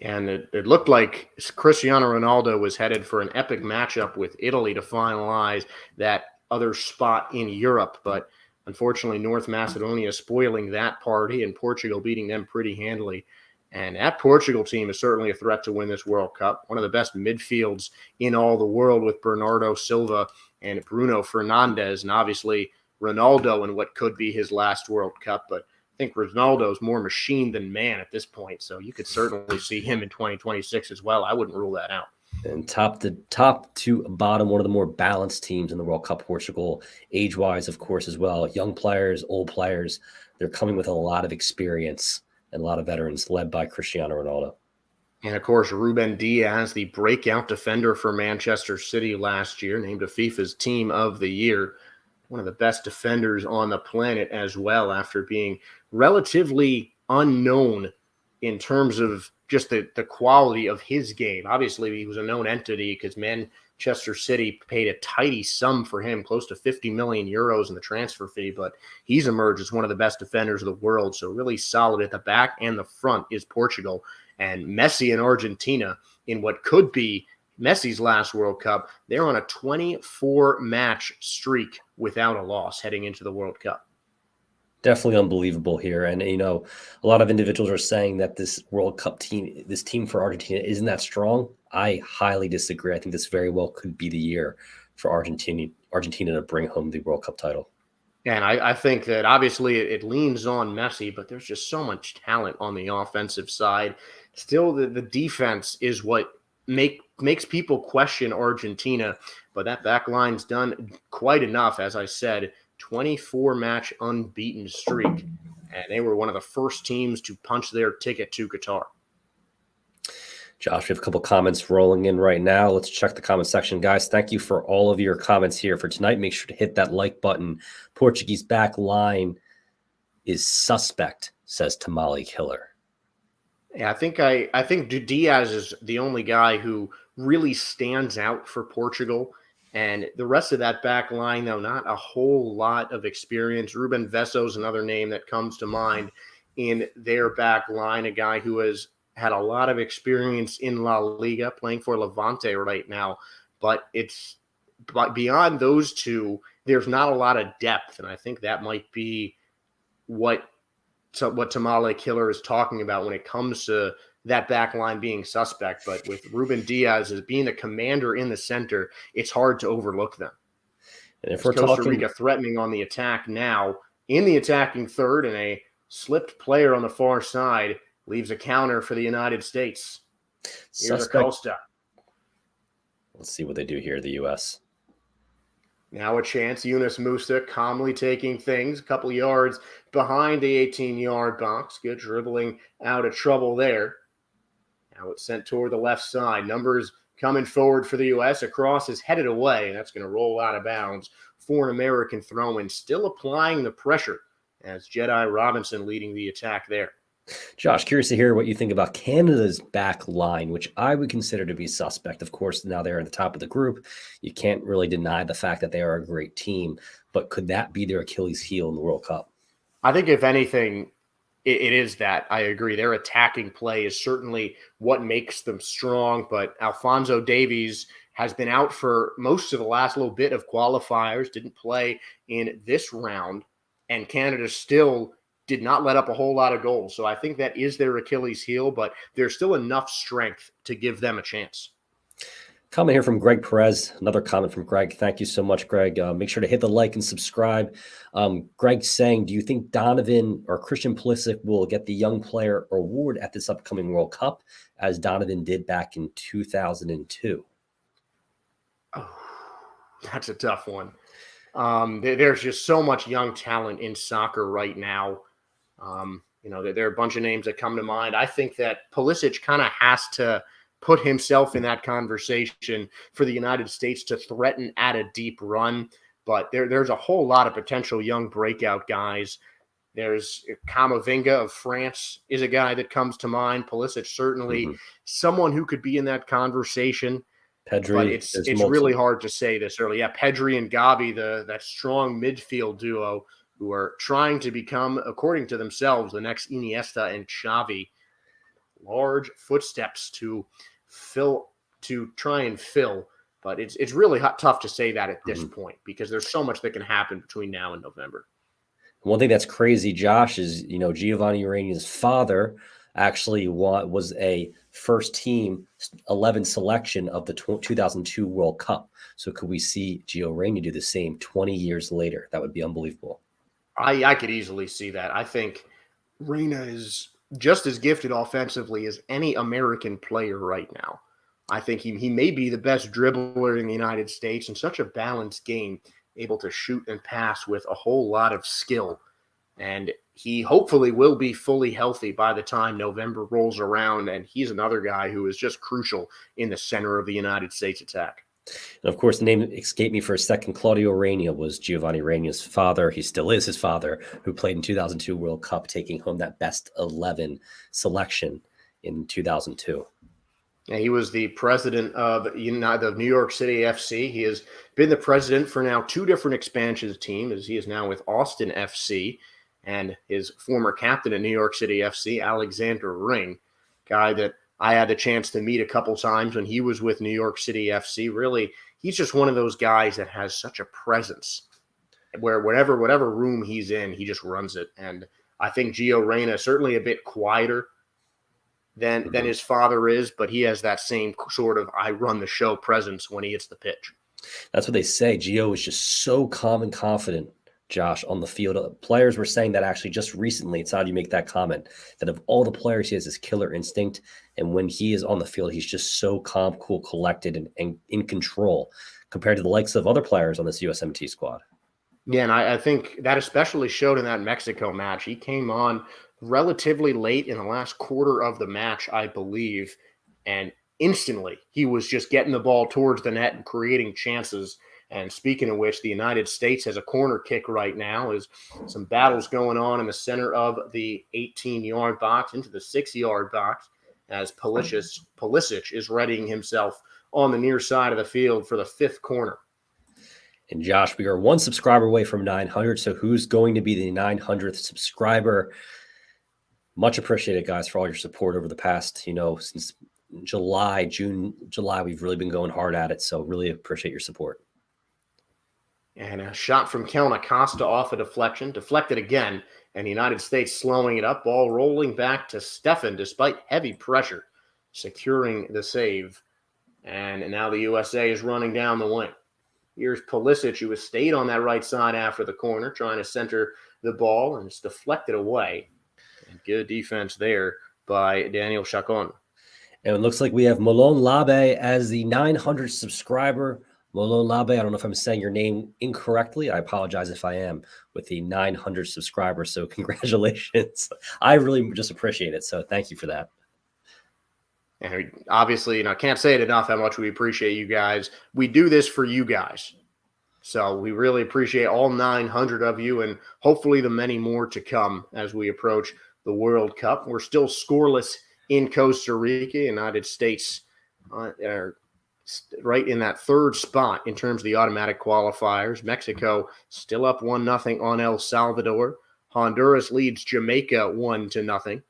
And it looked like Cristiano Ronaldo was headed for an epic matchup with Italy to finalize that other spot in Europe. But Unfortunately, North Macedonia spoiling that party and Portugal beating them pretty handily. And that Portugal team is certainly a threat to win this World Cup. One of the best midfields in all the world with Bernardo Silva and Bruno Fernandes, and obviously Ronaldo in what could be his last World Cup. But I think Ronaldo's more machine than man at this point, so you could certainly see him in 2026 as well. I wouldn't rule that out. And top to bottom, one of the more balanced teams in the World Cup, Portugal, age-wise, of course, as well. Young players, old players, they're coming with a lot of experience and a lot of veterans led by Cristiano Ronaldo. And, of course, Ruben Diaz, the breakout defender for Manchester City last year, named a FIFA's Team of the Year. One of the best defenders on the planet as well, after being relatively unknown in terms of just the quality of his game. Obviously, he was a known entity because Manchester City paid a tidy sum for him, close to 50 million euros in the transfer fee, but he's emerged as one of the best defenders of the world. So really solid at the back and the front is Portugal. And Messi and Argentina, in what could be Messi's last World Cup, they're on a 24-match streak without a loss heading into the World Cup. Definitely unbelievable here. And, a lot of individuals are saying that this World Cup team, this team for Argentina isn't that strong. I highly disagree. I think this very well could be the year for Argentina to bring home the World Cup title. And I think that obviously it leans on Messi, but there's just so much talent on the offensive side. Still, the defense is what makes people question Argentina, but that back line's done quite enough, as I said. 24-match unbeaten streak, and they were one of the first teams to punch their ticket to Qatar. Josh, we have a couple comments rolling in right now. Let's check the comment section. Guys, thank you for all of your comments here for tonight. Make sure to hit that like button. Portuguese back line is suspect, says Tamale Killer. Yeah, I think Diaz is the only guy who really stands out for Portugal. And the rest of that back line, though, not a whole lot of experience. Ruben Vesso's another name that comes to mind in their back line, a guy who has had a lot of experience in La Liga, playing for Levante right now. But beyond those two, there's not a lot of depth, and I think that might be what Tamale Killer is talking about when it comes to that back line being suspect. But with Ruben Diaz as being the commander in the center, it's hard to overlook them. And if Costa Rica threatening on the attack now, in the attacking third, and a slipped player on the far side leaves a counter for the United States. Here's Costa. Let's see what they do here, the U.S. Now a chance. Yunus Musa calmly taking things a couple yards behind the 18-yard box. Good dribbling out of trouble there. Now it's sent toward the left side. Numbers coming forward for the U.S. A cross is headed away, and that's going to roll out of bounds for an American throw-in. Still applying the pressure as Jedi Robinson leading the attack there. Josh, curious to hear what you think about Canada's back line, which I would consider to be suspect. Of course, now they're at the top of the group. You can't really deny the fact that they are a great team, but could that be their Achilles heel in the World Cup? I think if anything, it is that. I agree. Their attacking play is certainly what makes them strong, but Alphonso Davies has been out for most of the last little bit of qualifiers, didn't play in this round, and Canada still did not let up a whole lot of goals. So I think that is their Achilles heel, but there's still enough strength to give them a chance. Comment here from Greg Perez. Another comment from Greg. Thank you so much, Greg. Make sure to hit the like and subscribe. Greg's saying, do you think Donovan or Christian Pulisic will get the Young Player Award at this upcoming World Cup, as Donovan did back in 2002? Oh, that's a tough one. There's just so much young talent in soccer right now. There are a bunch of names that come to mind. I think that Pulisic kind of has to put himself in that conversation for the United States to threaten at a deep run. But there's a whole lot of potential young breakout guys. There's Camavinga of France is a guy that comes to mind. Pulisic certainly someone who could be in that conversation. Pedri, but it's really hard to say this early. Yeah, Pedri and Gavi, that strong midfield duo who are trying to become, according to themselves, the next Iniesta and Xavi. Large footsteps to try and fill, but it's really tough to say that at this point because there's so much that can happen between now and November. One thing that's crazy, Josh, is, Giovanni Urania's father actually was a first team 11 selection of the 2002 World Cup. So could we see Gio Reyna do the same 20 years later? That would be unbelievable. I could easily see that. I think Reyna is just as gifted offensively as any American player right now. I think he may be the best dribbler in the United States, and such a balanced game, able to shoot and pass with a whole lot of skill. And he hopefully will be fully healthy by the time November rolls around. And he's another guy who is just crucial in the center of the United States attack. And of course, the name escaped me for a second. Claudio Reyna was Giovanni Reyna's father. He still is his father, who played in 2002 World Cup, taking home that best 11 selection in 2002. Yeah, he was the president of New York City FC. He has been the president for now 2 different expansion teams, as he is now with Austin FC, and his former captain at New York City FC, Alexander Ring, guy that I had the chance to meet a couple times when he was with New York City FC. Really, he's just one of those guys that has such a presence where whatever room he's in, he just runs it. And I think Gio Reyna is certainly a bit quieter than his father is, but he has that same sort of I run the show presence when he hits the pitch. That's what they say. Gio is just so calm and confident, Josh, on the field. Players were saying that actually just recently. It's how you make that comment, that of all the players, he has this killer instinct. And when he is on the field, he's just so calm, cool, collected, and in control compared to the likes of other players on this USMNT squad. Yeah, and I think that especially showed in that Mexico match. He came on relatively late in the last quarter of the match, I believe, and instantly he was just getting the ball towards the net and creating chances. And speaking of which, the United States has a corner kick right now. There's some battles going on in the center of the 18-yard box into the 6-yard box as Pulisic is readying himself on the near side of the field for the 5th corner. And Josh, we are 1 subscriber away from 900. So who's going to be the 900th subscriber? Much appreciated, guys, for all your support over the past, since June, July, we've really been going hard at it. So really appreciate your support. And a shot from Kellen Acosta off a deflection, deflected again, and the United States slowing it up, ball rolling back to Stefan despite heavy pressure, securing the save. And now the USA is running down the wing. Here's Pulisic, who has stayed on that right side after the corner, trying to center the ball, and it's deflected away. And good defense there by Daniel Chacon. And it looks like we have Malone Labe as the 900th subscriber. Malone Labe, I don't know if I'm saying your name incorrectly. I apologize if I am, with the 900 subscribers. So congratulations. I really just appreciate it. So thank you for that. And obviously, I can't say it enough how much we appreciate you guys. We do this for you guys. So we really appreciate all 900 of you, and hopefully the many more to come as we approach the World Cup. We're still scoreless in Costa Rica. United States are right in that 3rd spot in terms of the automatic qualifiers. Mexico still up 1-0 on El Salvador. Honduras leads Jamaica 1-0.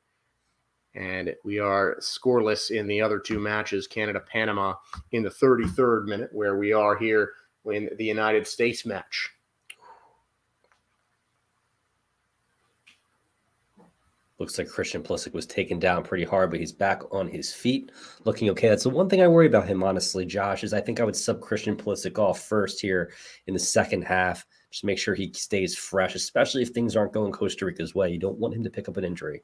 And we are scoreless in the other 2 matches, Canada-Panama in the 33rd minute, where we are here in the United States match. Looks like Christian Pulisic was taken down pretty hard, but he's back on his feet, looking okay. That's the one thing I worry about him, honestly, Josh, is I think I would sub Christian Pulisic off first here in the second half, just make sure he stays fresh, especially if things aren't going Costa Rica's way. You don't want him to pick up an injury.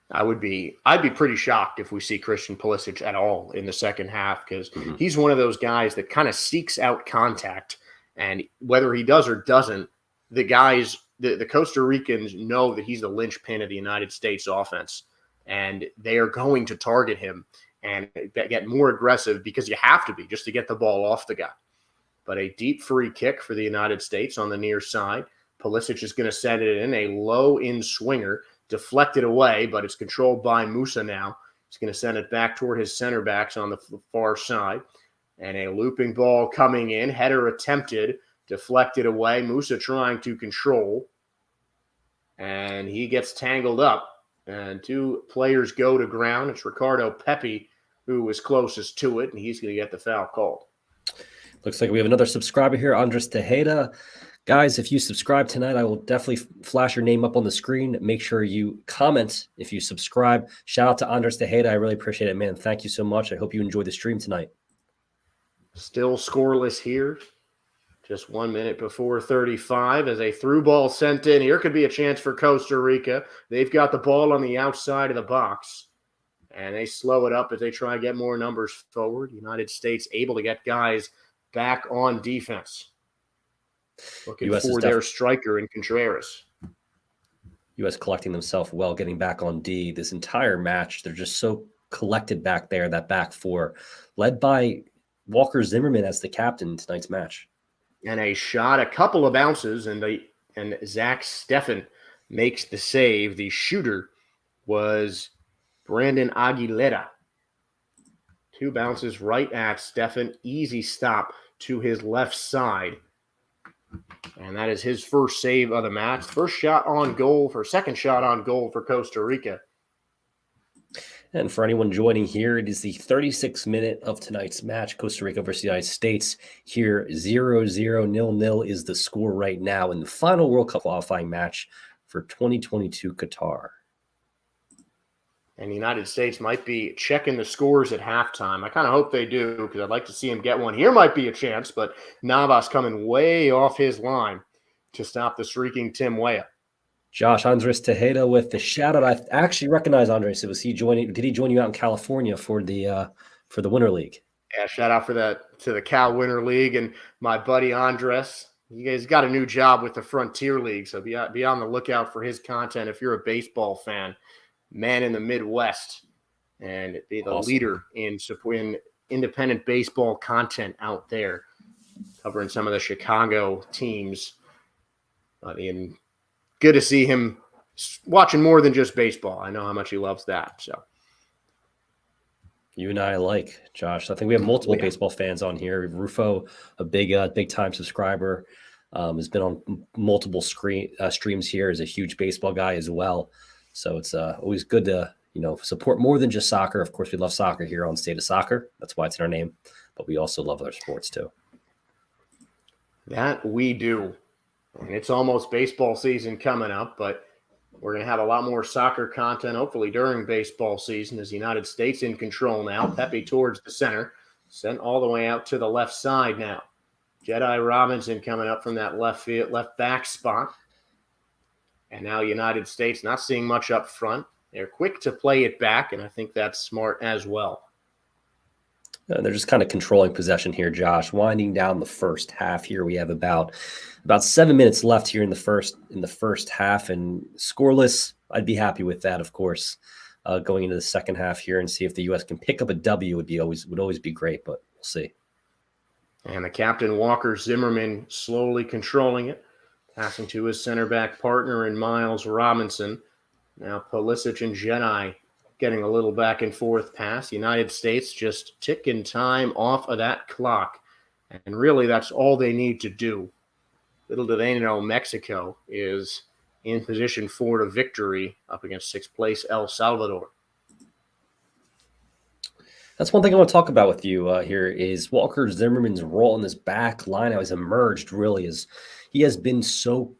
I'd be pretty shocked if we see Christian Pulisic at all in the second half, because he's one of those guys that kind of seeks out contact, and whether he does or doesn't, the Costa Ricans know that he's the linchpin of the United States offense, and they are going to target him and get more aggressive, because you have to be, just to get the ball off the guy. But a deep free kick for the United States on the near side. Pulisic is going to send it in, a low-in swinger, deflected away, but it's controlled by Musa now. He's going to send it back toward his center backs on the far side. And a looping ball coming in, header attempted, deflected away. Musa trying to control. And he gets tangled up. And 2 players go to ground. It's Ricardo Pepi who was closest to it, and he's going to get the foul called. Looks like we have another subscriber here, Andres Tejeda. Guys, if you subscribe tonight, I will definitely flash your name up on the screen. Make sure you comment if you subscribe. Shout out to Andres Tejeda. I really appreciate it, man. Thank you so much. I hope you enjoyed the stream tonight. Still scoreless here. Just 1 minute before 35 as a through ball sent in. Here could be a chance for Costa Rica. They've got the ball on the outside of the box, and they slow it up as they try to get more numbers forward. United States able to get guys back on defense. Looking for their striker in Contreras. U.S. collecting themselves well, getting back on D. This entire match, they're just so collected back there, that back four, led by Walker Zimmerman as the captain in tonight's match. And a shot, a couple of bounces, and Zach Steffen makes the save. The shooter was Brandon Aguilera. 2 bounces right at Steffen. Easy stop to his left side. And that is his first save of the match. Second shot on goal for Costa Rica. And for anyone joining here, it is the 36th minute of tonight's match, Costa Rica versus the United States. Here, 0-0, 0-0 is the score right now in the final World Cup qualifying match for 2022 Qatar. And the United States might be checking the scores at halftime. I kind of hope they do because I'd like to see him get one. Here might be a chance, but Navas coming way off his line to stop the streaking Tim Weah. Josh, Andres Tejeda with the shout out. I actually recognize Andres. Did he join you out in California for the Winter League? Yeah, shout out to the Cal Winter League and my buddy Andres. You guys got a new job with the Frontier League, so be on the lookout for his content if you're a baseball fan. Man in the Midwest, and be the leader in independent baseball content out there, covering some of the Chicago teams. Good to see him watching more than just baseball. I know how much he loves that. So you and I alike, Josh. I think we have multiple baseball fans on here. Rufo, a big time subscriber, has been on multiple streams here. Is a huge baseball guy as well. So it's always good to support more than just soccer. Of course, we love soccer here on State of Soccer. That's why it's in our name. But we also love other sports too. That we do. And it's almost baseball season coming up, but we're going to have a lot more soccer content, hopefully, during baseball season as the United States in control now. Pepe towards the center, sent all the way out to the left side now. Jedi Robinson coming up from that left back spot. And now United States not seeing much up front. They're quick to play it back, and I think that's smart as well. They're just kind of controlling possession here, Josh. Winding down the first half here, we have about 7 minutes left here in the first half, and scoreless. I'd be happy with that, of course. Going into the second half here and see if the U.S. can pick up a W would always be great, but we'll see. And the captain Walker Zimmerman slowly controlling it, passing to his center back partner in Miles Robinson. Now Pulisic and Jedi getting a little back and forth pass. United States just ticking time off of that clock. And really, that's all they need to do. Little do they know, Mexico is in position for the victory up against sixth place El Salvador. That's one thing I want to talk about with you here is Walker Zimmerman's role in this back line has emerged really as he has been so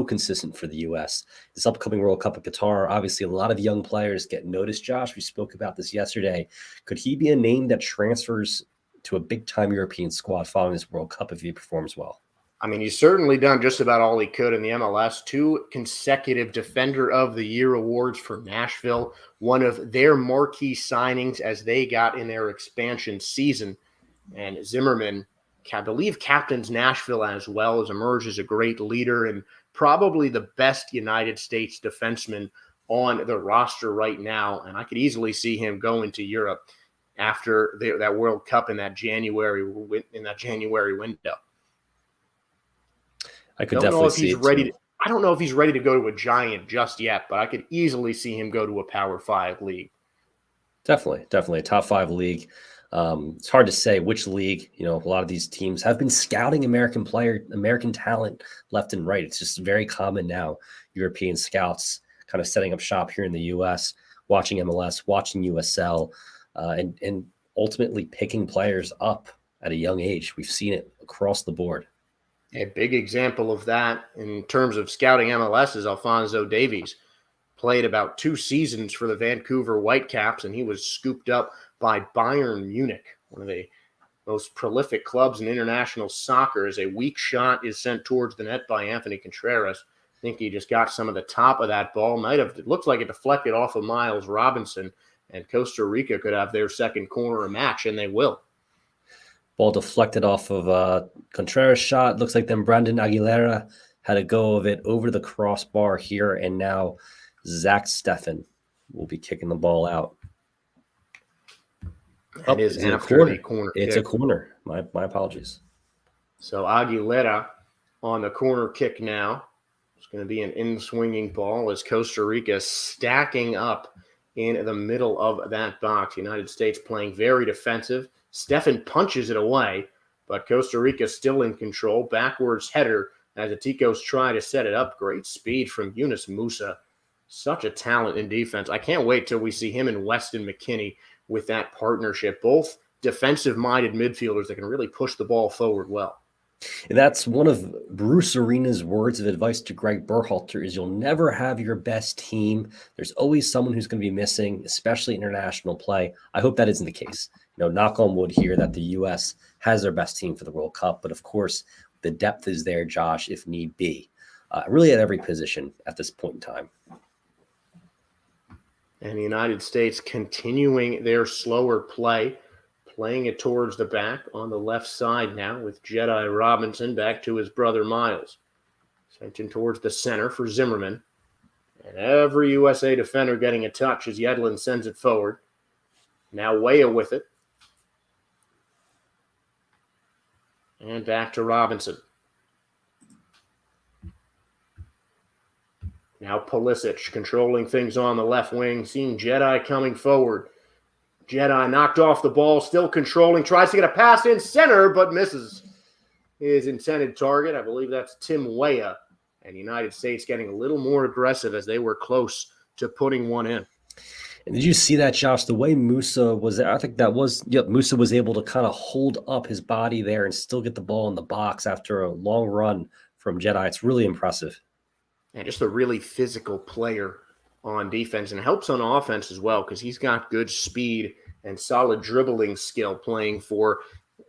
consistent for the U.S. This upcoming World Cup of Qatar, obviously a lot of young players get noticed, Josh. We spoke about this yesterday. Could he be a name that transfers to a big-time European squad following this World Cup if he performs well? I mean, he's certainly done just about all he could in the MLS. 2 consecutive Defender of the Year awards for Nashville, one of their marquee signings as they got in their expansion season. And Zimmerman, I believe, captains Nashville as well, has emerged as a great leader and probably the best United States defenseman on the roster right now. And I could easily see him going to Europe after that World Cup in that January window. I could definitely see it too. I don't know if he's ready to go to a giant just yet, but I could easily see him go to a Power 5 league. Definitely a top 5 league. It's hard to say which league. A lot of these teams have been scouting American talent left and right. It's just very common now. European scouts kind of setting up shop here in the U.S., watching MLS, watching USL, and ultimately picking players up at a young age. We've seen it across the board. A big example of that in terms of scouting MLS is Alphonso Davies. Played about 2 seasons for the Vancouver Whitecaps, and he was scooped up by Bayern Munich, one of the most prolific clubs in international soccer. As a weak shot is sent towards the net by Anthony Contreras. I think he just got some of the top of that ball. It looks like it deflected off of Miles Robinson, and Costa Rica could have their second corner a match, and they will. Ball deflected off of Contreras' shot. Looks like then Brandon Aguilera had a go of it over the crossbar here, and now Zach Steffen will be kicking the ball out. It is after the corner kick. It's a corner. My apologies. So Aguilera on the corner kick now. It's going to be an in-swinging ball as Costa Rica stacking up in the middle of that box. United States playing very defensive. Steffen punches it away, but Costa Rica still in control. Backwards header as the Ticos try to set it up. Great speed from Yunus Musa. Such a talent in defense. I can't wait till we see him and Weston McKinney with that partnership. Both defensive-minded midfielders that can really push the ball forward well. And that's one of Bruce Arena's words of advice to Greg Berhalter is you'll never have your best team. There's always someone who's going to be missing, especially international play. I hope that isn't the case. Knock on wood here that the U.S. has their best team for the World Cup. But, of course, the depth is there, Josh, if need be. Really at every position at this point in time. And the United States continuing their slower play, playing it towards the back on the left side now with Jedi Robinson back to his brother Miles. Sent in towards the center for Zimmerman. And every USA defender getting a touch as Yedlin sends it forward. Now Weah with it. And back to Robinson. Now Pulisic controlling things on the left wing, seeing Jedi coming forward. Jedi knocked off the ball, still controlling, tries to get a pass in center, but misses his intended target. I believe that's Tim Weah. And the United States getting a little more aggressive as they were close to putting one in. And did you see that, Josh? The way Musa was there, I think that was, Musa was able to kind of hold up his body there and still get the ball in the box after a long run from Jedi. It's really impressive. And just a really physical player on defense, and helps on offense as well because he's got good speed and solid dribbling skill playing for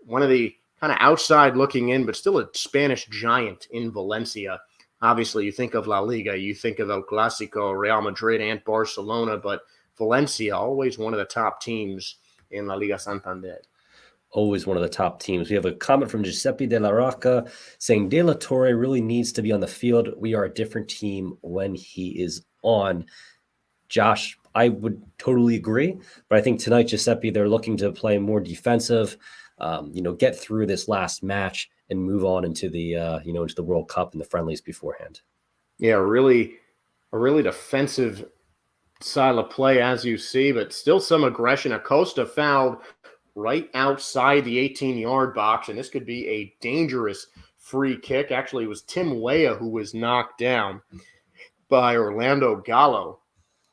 one of the kind of outside looking in, but still a Spanish giant in Valencia. Obviously, you think of La Liga, you think of El Clásico, Real Madrid, and Barcelona, but Valencia, always one of the top teams in La Liga Santander. Always one of the top teams. We have a comment from Giuseppe De La Rocca saying De La Torre really needs to be on the field. We are a different team when he is on. Josh, I would totally agree, but I think tonight, Giuseppe, they're looking to play more defensive, get through this last match and move on into the, into the World Cup and the friendlies beforehand. Yeah, a really defensive style of play, as you see, but still some aggression. Acosta fouled right outside the 18-yard box, and this could be a dangerous free kick. Actually, it was Tim Weah who was knocked down by Orlando Gallo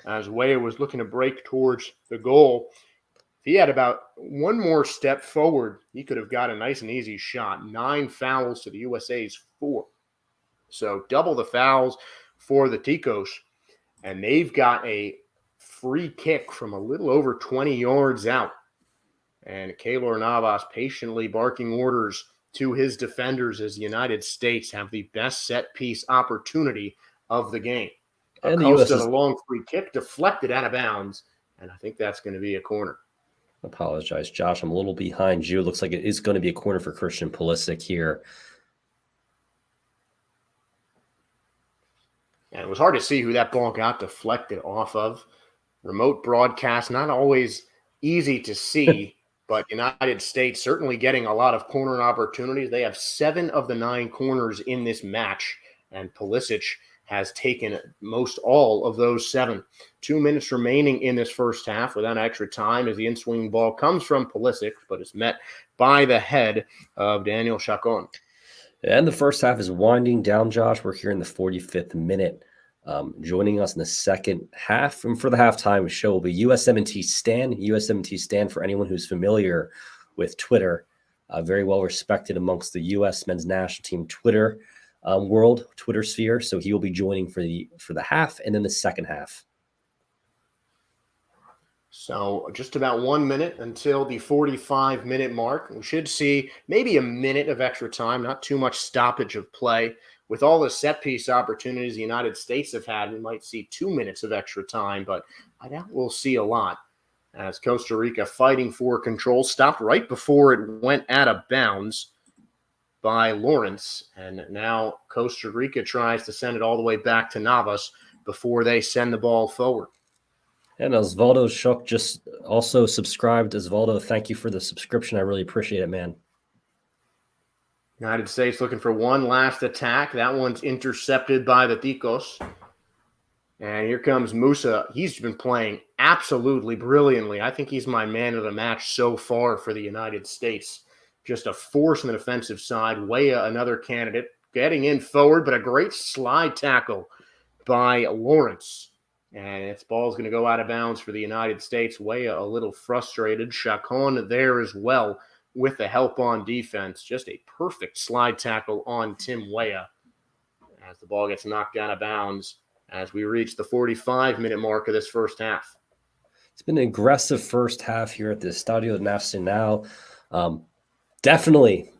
as Weah was looking to break towards the goal. If he had about one more step forward, he could have got a nice and easy shot. 9 fouls to the USA's 4. So double the fouls for the Ticos, and they've got a free kick from a little over 20 yards out. And Keylor Navas patiently barking orders to his defenders as the United States have the best set-piece opportunity of the game. And Acosta, the long free kick, deflected out of bounds, and I think that's going to be a corner. Apologize, Josh. I'm a little behind you. It looks like it is going to be a corner for Christian Pulisic here. And it was hard to see who that ball got deflected off of. Remote broadcast, not always easy to see, but United States certainly getting a lot of corner opportunities. They have 7 of the 9 corners in this match, and Pulisic has taken most all of those 7. 2 minutes remaining in this first half without extra time as the in-swing ball comes from Pulisic, but is met by the head of Daniel Chacon. And the first half is winding down, Josh. We're here in the 45th minute. Joining us in the second half, and for the halftime show will be USMNT STAN. USMNT STAN, for anyone who's familiar with Twitter, very well respected amongst the U.S. men's national team Twitter world, Twitter sphere. So he will be joining for the half and then the second half. So just about 1 minute until the 45-minute mark. We should see maybe a minute of extra time, not too much stoppage of play. With all the set piece opportunities the United States have had, we might see 2 minutes of extra time, but I doubt we'll see a lot. As Costa Rica fighting for control, stopped right before it went out of bounds by Lawrence. And now Costa Rica tries to send it all the way back to Navas before they send the ball forward. And Osvaldo Schuck just also subscribed. Osvaldo, thank you for the subscription. I really appreciate it, man. United States looking for one last attack. That one's intercepted by the Ticos. And here comes Musa. He's been playing absolutely brilliantly. I think he's my man of the match so far for the United States. Just a force on the defensive side. Weah, another candidate, getting in forward, but a great slide tackle by Lawrence. And its ball is going to go out of bounds for the United States. Weah a little frustrated. Chacon there as well with the help on defense. Just a perfect slide tackle on Tim Weah as the ball gets knocked out of bounds as we reach the 45-minute mark of this first half. It's been an aggressive first half here at the Estadio Nacional. Definitely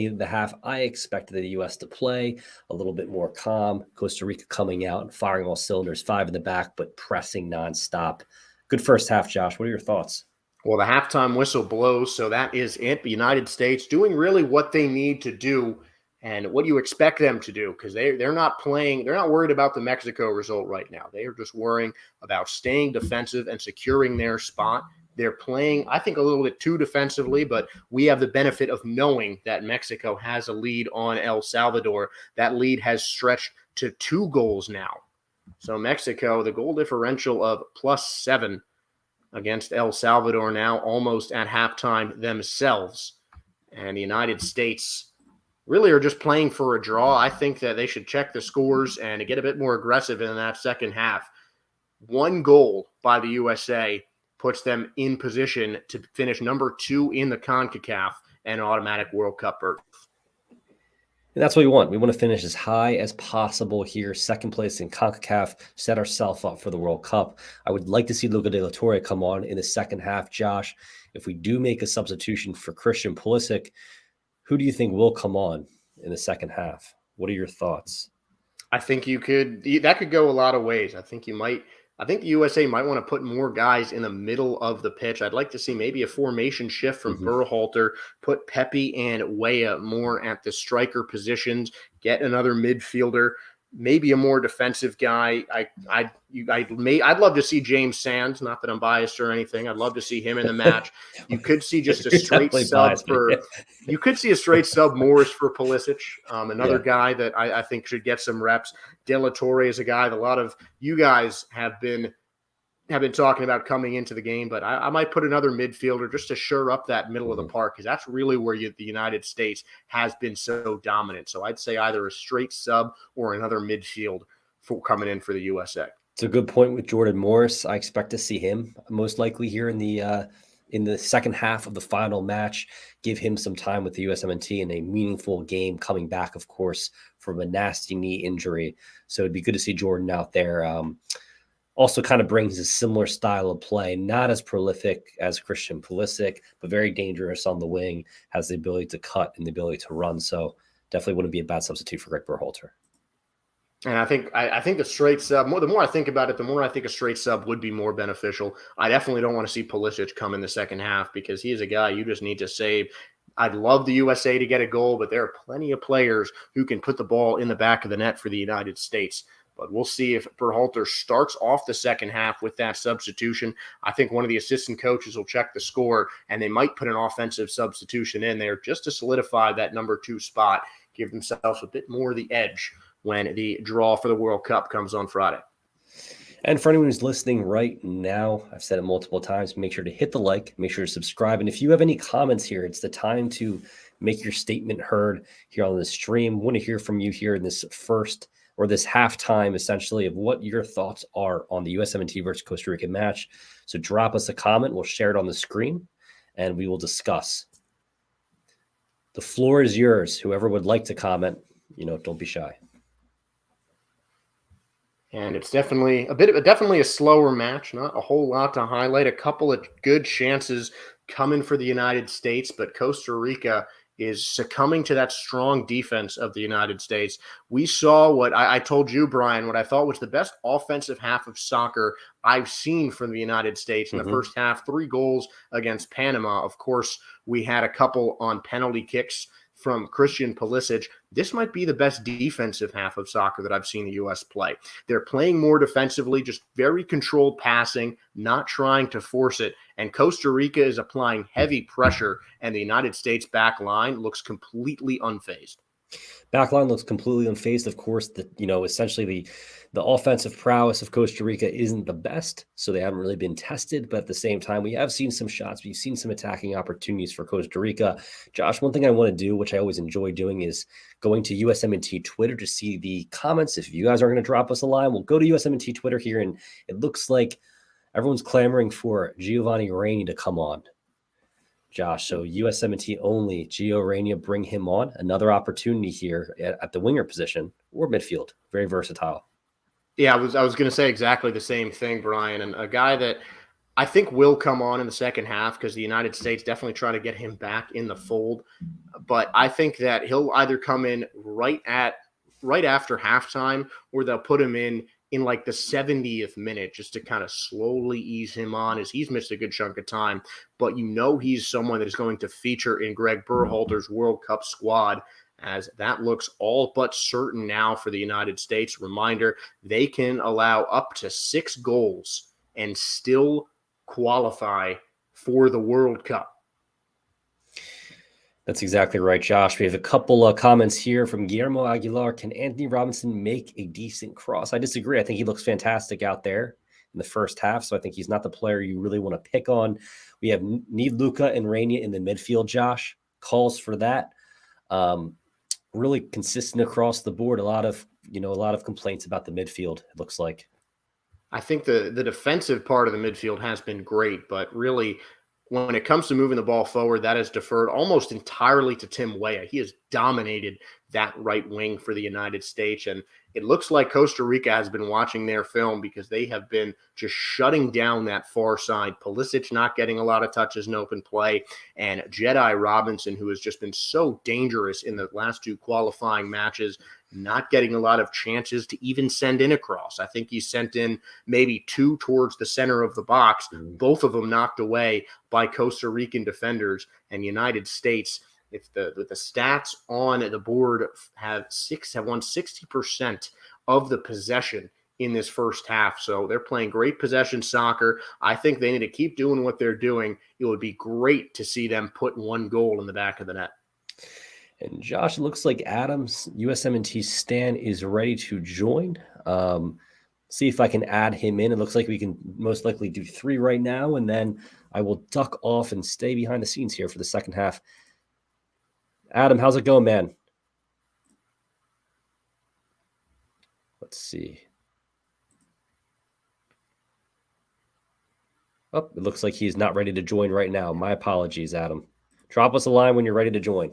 the half I expected the U.S. to play, a little bit more calm. Costa Rica coming out and firing all cylinders, 5 in the back, but pressing nonstop. Good first half, Josh. What are your thoughts? Well, the halftime whistle blows, so that is it. The United States doing really what they need to do and what you expect them to do, because they're not playing. They're not worried about the Mexico result right now. They are just worrying about staying defensive and securing their spot. They're playing, I think, a little bit too defensively, but we have the benefit of knowing that Mexico has a lead on El Salvador. That lead has stretched to 2 goals now. So Mexico, the goal differential of +7 against El Salvador now, almost at halftime themselves. And the United States really are just playing for a draw. I think that they should check the scores and get a bit more aggressive in that second half. 1 goal by the USA puts them in position to finish number 2 in the CONCACAF and automatic World Cup berth. And that's what we want. We want to finish as high as possible here, second place in CONCACAF, set ourselves up for the World Cup. I would like to see Luca de la Torre come on in the second half. Josh, if we do make a substitution for Christian Pulisic, who do you think will come on in the second half? What are your thoughts? I think that could go a lot of ways. I think the USA might want to put more guys in the middle of the pitch. I'd like to see maybe a formation shift from Berhalter, put Pepe and Weah more at the striker positions, get another midfielder, maybe a more defensive guy. I'd love to see James Sands. Not that I'm biased or anything. I'd love to see him in the match. You could see just a straight sub you could see a straight sub Morris for Pulisic. Another guy that I think should get some reps. De La Torre is a guy that a lot of you guys have been talking about coming into the game, but I might put another midfielder just to shore up that middle of the park, because that's really where the United States has been so dominant. So I'd say either a straight sub or another midfield for coming in for the USA. It's a good point with Jordan Morris. I expect to see him most likely here in the second half of the final match, give him some time with the USMNT in a meaningful game, coming back, of course, from a nasty knee injury. So it'd be good to see Jordan out there. Also kind of brings a similar style of play, not as prolific as Christian Pulisic, but very dangerous on the wing, has the ability to cut and the ability to run. So definitely wouldn't be a bad substitute for Greg Berhalter. And I think the straight sub, the more I think about it, the more I think a straight sub would be more beneficial. I definitely don't want to see Pulisic come in the second half, because he is a guy you just need to save. I'd love the USA to get a goal, but there are plenty of players who can put the ball in the back of the net for the United States. But we'll see if Berhalter starts off the second half with that substitution. I think one of the assistant coaches will check the score, and they might put an offensive substitution in there just to solidify that number 2 spot, give themselves a bit more of the edge when the draw for the World Cup comes on Friday. And for anyone who's listening right now, I've said it multiple times, make sure to hit the like, make sure to subscribe. And if you have any comments here, it's the time to make your statement heard here on the stream. I want to hear from you here in this this halftime, essentially, of what your thoughts are on the USMNT versus Costa Rica match. So drop us a comment. We'll share it on the screen, and we will discuss. The floor is yours. Whoever would like to comment, don't be shy. And it's definitely definitely a slower match. Not a whole lot to highlight. A couple of good chances coming for the United States, but Costa Rica is succumbing to that strong defense of the United States. We saw what I told you, Brian, what I thought was the best offensive half of soccer I've seen from the United States in the first half. 3 goals against Panama. Of course, we had a couple on penalty kicks from Christian Pulisic. This might be the best defensive half of soccer that I've seen the U.S. play. They're playing more defensively, just very controlled passing, not trying to force it. And Costa Rica is applying heavy pressure, and the United States back line looks completely unfazed. Backline looks completely unfazed. Of course, essentially the offensive prowess of Costa Rica isn't the best, so they haven't really been tested. But at the same time, we have seen some shots. We've seen some attacking opportunities for Costa Rica. Josh, one thing I want to do, which I always enjoy doing, is going to USMNT Twitter to see the comments. If you guys are going to drop us a line, we'll go to USMNT Twitter here, and it looks like everyone's clamoring for Giovanni Reyna to come on. Josh, so USMNT only, Gio Reyna, bring him on. Another opportunity here at the winger position or midfield. Very versatile. Yeah, I was going to say exactly the same thing, Brian. And a guy that I think will come on in the second half because the United States definitely try to get him back in the fold. But I think that he'll either come in right after halftime, or they'll put him in like the 70th minute just to kind of slowly ease him on, as he's missed a good chunk of time. But he's someone that is going to feature in Greg Berhalter's World Cup squad, as that looks all but certain now for the United States. Reminder, they can allow up to 6 goals and still qualify for the World Cup. That's exactly right, Josh. We have a couple of comments here from Guillermo Aguilar. Can Anthony Robinson make a decent cross? I disagree. I think he looks fantastic out there in the first half, so I think he's not the player you really want to pick on. We need Luka and Reyna in the midfield, Josh. Calls for that. Really consistent across the board. A lot of complaints about the midfield, it looks like. I think the defensive part of the midfield has been great, but really when it comes to moving the ball forward, that is deferred almost entirely to Tim Weah. He has dominated that right wing for the United States, and it looks like Costa Rica has been watching their film because they have been just shutting down that far side. Pulisic not getting a lot of touches in open play, and Jedi Robinson, who has just been so dangerous in the last 2 qualifying matches, not getting a lot of chances to even send in a cross. I think he sent in maybe 2 towards the center of the box, both of them knocked away by Costa Rican defenders. And United States, if the stats on the board have won 60% of the possession in this first half. So they're playing great possession soccer. I think they need to keep doing what they're doing. It would be great to see them put 1 goal in the back of the net. And Josh, it looks like Adams, USMNT STAN, is ready to join. See if I can add him in. It looks like we can most likely do 3 right now, and then I will duck off and stay behind the scenes here for the second half. Adam, how's it going, man? Let's see. Oh, it looks like he's not ready to join right now. My apologies, Adam. Drop us a line when you're ready to join.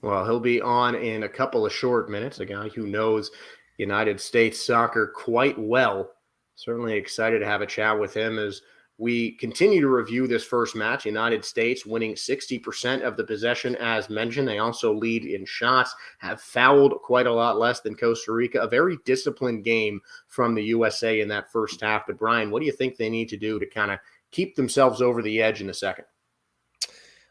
Well, he'll be on in a couple of short minutes, a guy who knows United States soccer quite well. Certainly excited to have a chat with him as we continue to review this first match. United States winning 60% of the possession, as mentioned. They also lead in shots, have fouled quite a lot less than Costa Rica. A very disciplined game from the USA in that first half. But, Brian, what do you think they need to do to kind of keep themselves over the edge in the second?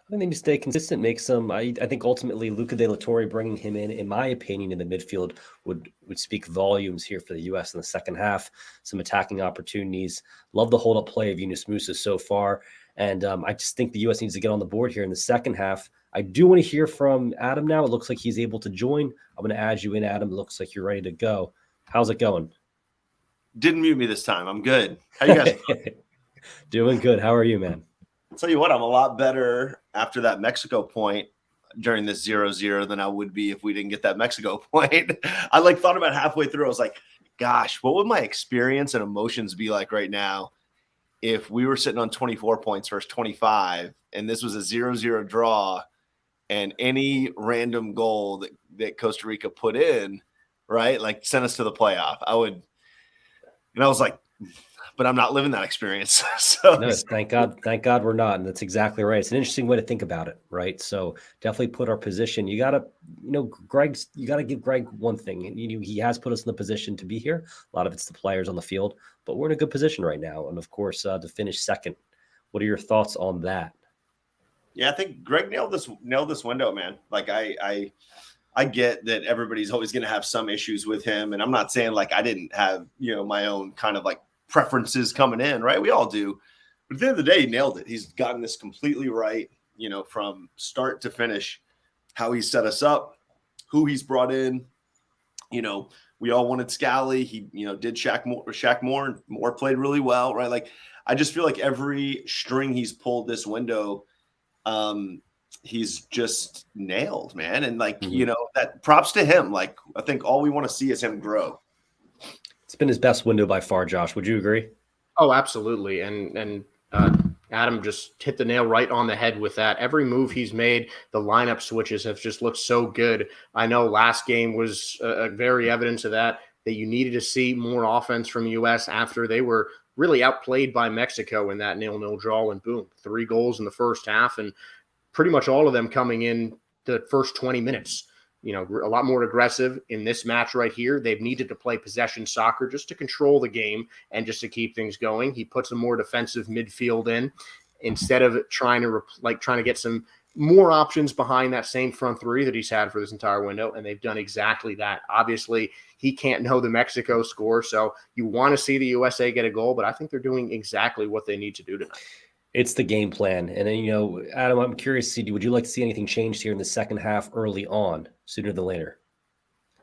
I think they need to stay consistent, make some. I think ultimately Luca De La Torre bringing him in my opinion, in the midfield would speak volumes here for the U.S. in the second half. Some attacking opportunities. Love the hold-up play of Yunus Musa so far. And I just think the U.S. needs to get on the board here in the second half. I do want to hear from Adam now. It looks like he's able to join. I'm going to add you in, Adam. It looks like you're ready to go. How's it going? Didn't mute me this time. I'm good. How you guys doing? Doing good. How are you, man? I'll tell you what, I'm a lot better after that Mexico point during this 0-0 than I would be if we didn't get that Mexico point. I thought about halfway through. I was like, gosh, what would my experience and emotions be like right now if we were sitting on 24 points versus 25 and this was a 0-0 draw and any random goal that Costa Rica put in, right, like sent us to the playoff. I was like, but I'm not living that experience. So No, thank God we're not. And that's exactly right. It's an interesting way to think about it, right? So definitely put our position. You got to give Greg one thing. He has put us in the position to be here. A lot of it's the players on the field, but we're in a good position right now. And of course, to finish second. What are your thoughts on that? Yeah, I think Greg nailed this window, man. Like I get that everybody's always going to have some issues with him. And I'm not saying like I didn't have, my own kind of like preferences coming in, right? We all do. But at the end of the day, he nailed it. He's gotten this completely right, from start to finish, how he set us up, who he's brought in. We all wanted Scally. He, did Shaq Moore, and Moore played really well, right? Like, I just feel like every string he's pulled this window, he's just nailed, man. And like, that props to him. Like, I think all we want to see is him grow. It's been his best window by far, Josh. Would you agree? Oh, absolutely. And Adam just hit the nail right on the head with that. Every move he's made, the lineup switches have just looked so good. I know last game was very evidence of that you needed to see more offense from U.S. after they were really outplayed by Mexico in that 0-0 draw, and boom, 3 goals in the first half, and pretty much all of them coming in the first 20 minutes. A lot more aggressive in this match right here. They've needed to play possession soccer just to control the game and just to keep things going. He puts a more defensive midfield in instead of trying to get some more options behind that same front three that he's had for this entire window, and they've done exactly that. Obviously, he can't know the Mexico score, so you want to see the USA get a goal, but I think they're doing exactly what they need to do tonight. It's the game plan. And then, Adam, I'm curious to see, would you like to see anything changed here in the second half early on, sooner than later?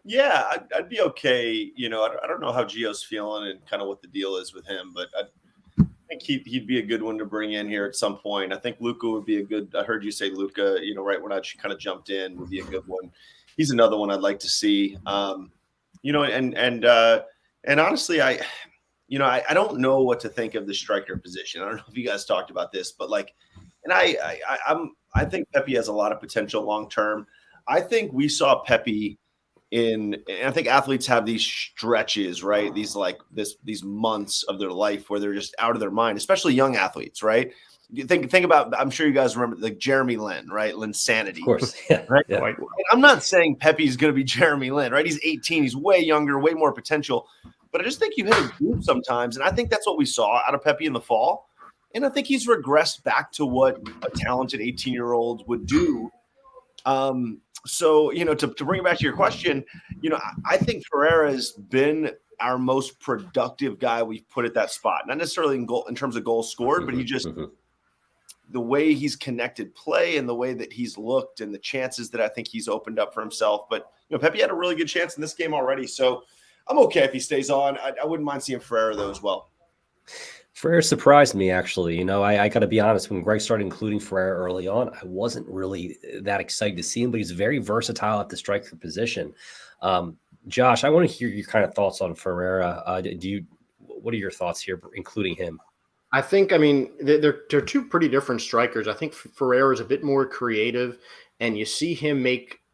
Yeah, I'd be okay. I don't know how Gio's feeling and kind of what the deal is with him, but I think he'd be a good one to bring in here at some point. I think Luka would be a good – I heard you say Luka, right when I kind of jumped in, would be a good one. He's another one I'd like to see. And honestly, I don't know what to think of the striker position. I don't know if you guys talked about this, but I think Pepe has a lot of potential long term. I think we saw Pepe and I think athletes have these stretches, right? These months of their life where they're just out of their mind, especially young athletes, right? You think about, I'm sure you guys remember like Jeremy Lin, right? Linsanity. Of course. Yeah. Right. Yeah. I'm not saying Pepe's going to be Jeremy Lin, right? He's 18. He's way younger, way more potential. But I just think you hit a groove sometimes. And I think that's what we saw out of Pepe in the fall. And I think he's regressed back to what a talented 18-year-old would do. So, to bring it back to your question, I think Ferreira's been our most productive guy we've put at that spot. Not necessarily in terms of goals scored, but he just the way he's connected play and the way that he's looked and the chances that I think he's opened up for himself. But, Pepe had a really good chance in this game already. So I'm okay if he stays on. I wouldn't mind seeing Ferreira, though, as well. Ferreira surprised me, actually. I got to be honest, when Greg started including Ferreira early on, I wasn't really that excited to see him, but he's very versatile at the striker position. Josh, I want to hear your kind of thoughts on Ferreira. What are your thoughts here, including him? I think, they're two pretty different strikers. I think Ferreira is a bit more creative, and you see him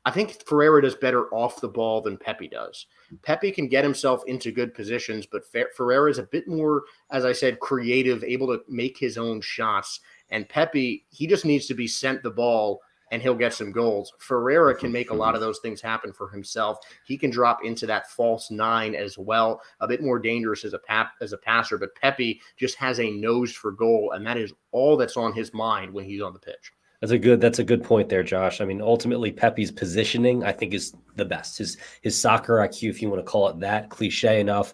I think Ferreira does better off the ball than Pepe does. Pepe can get himself into good positions, but Ferreira is a bit more, as I said, creative, able to make his own shots. And Pepe, he just needs to be sent the ball and he'll get some goals. Ferreira can make a lot of those things happen for himself. He can drop into that false 9 as well, a bit more dangerous as a passer. But Pepe just has a nose for goal, and that is all that's on his mind when he's on the pitch. That's a good point there, Josh. Ultimately, Pepe's positioning, I think, is the best. His soccer IQ, if you want to call it that, cliche enough,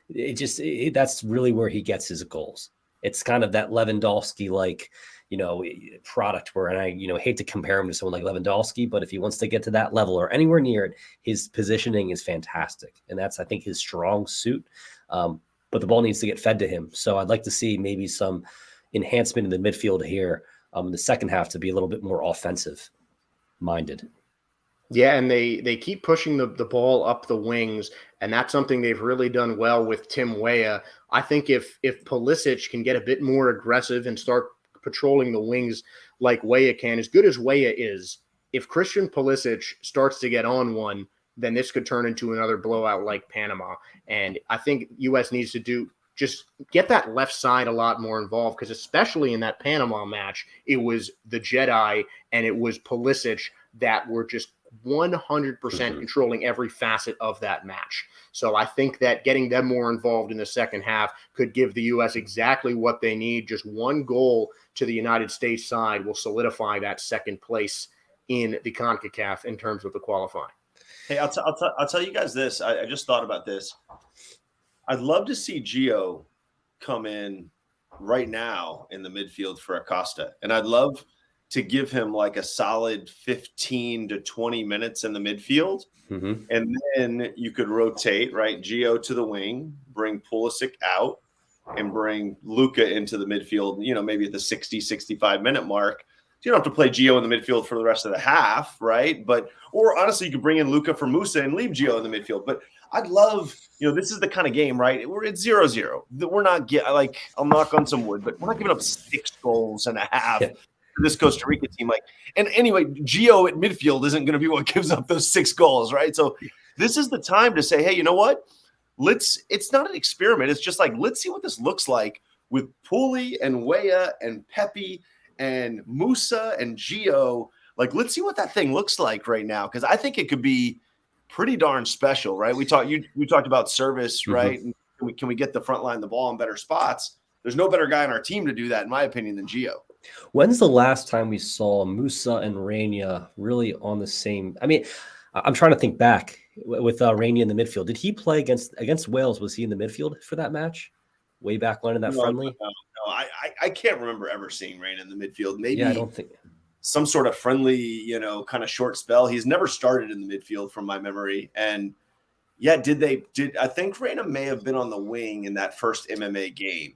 that's really where he gets his goals. It's kind of that Lewandowski-like, product where, and I, hate to compare him to someone like Lewandowski, but if he wants to get to that level or anywhere near it, his positioning is fantastic. And that's, I think, his strong suit. But the ball needs to get fed to him. So I'd like to see maybe some enhancement in the midfield here. In the second half to be a little bit more offensive minded. Yeah, and they keep pushing the ball up the wings, and that's something they've really done well with Tim Weah. I think if Pulisic can get a bit more aggressive and start patrolling the wings like Weah can, as good as Weah is, if Christian Pulisic starts to get on one, then this could turn into another blowout like Panama. And I think U.S. needs to just get that left side a lot more involved, because especially in that Panama match, it was the Jedi and it was Pulisic that were just 100% controlling every facet of that match. So I think that getting them more involved in the second half could give the U.S. exactly what they need. Just one goal to the United States side will solidify that second place in the CONCACAF in terms of the qualifying. Hey, I'll tell you guys this. I just thought about this. I'd love to see Gio come in right now in the midfield for Acosta. And I'd love to give him like a solid 15 to 20 minutes in the midfield. And then you could rotate, right? Gio to the wing, bring Pulisic out, and bring Luka into the midfield, maybe at the 60, 65-minute mark. You don't have to play Gio in the midfield for the rest of the half, right? Or honestly, you could bring in Luka for Musa and leave Gio in the midfield. But I'd love, this is the kind of game, right? We're at 0-0. We're not I'll knock on some wood, but we're not giving up 6 goals and a half to this Costa Rica team. And anyway, Gio at midfield isn't going to be what gives up those 6 goals, right? So this is the time to say, hey, you know what? It's not an experiment. It's just let's see what this looks like with Puli and Weah and Pepe and Musa and Gio. Let's see what that thing looks like right now, because I think it could be pretty darn special, right? We talked about service, right? And can we get the front line the ball in better spots? There's no better guy on our team to do that, in my opinion, than Gio. When's the last time we saw Musa and Rania really on the same? I mean, I'm trying to think back with Rania in the midfield. Did he play against Wales? Was he in the midfield for that match way back when in that friendly? No, I can't remember ever seeing Rania in the midfield. Maybe I don't think some sort of friendly, kind of short spell. He's never started in the midfield from my memory. And I think Rania may have been on the wing in that first MMA game.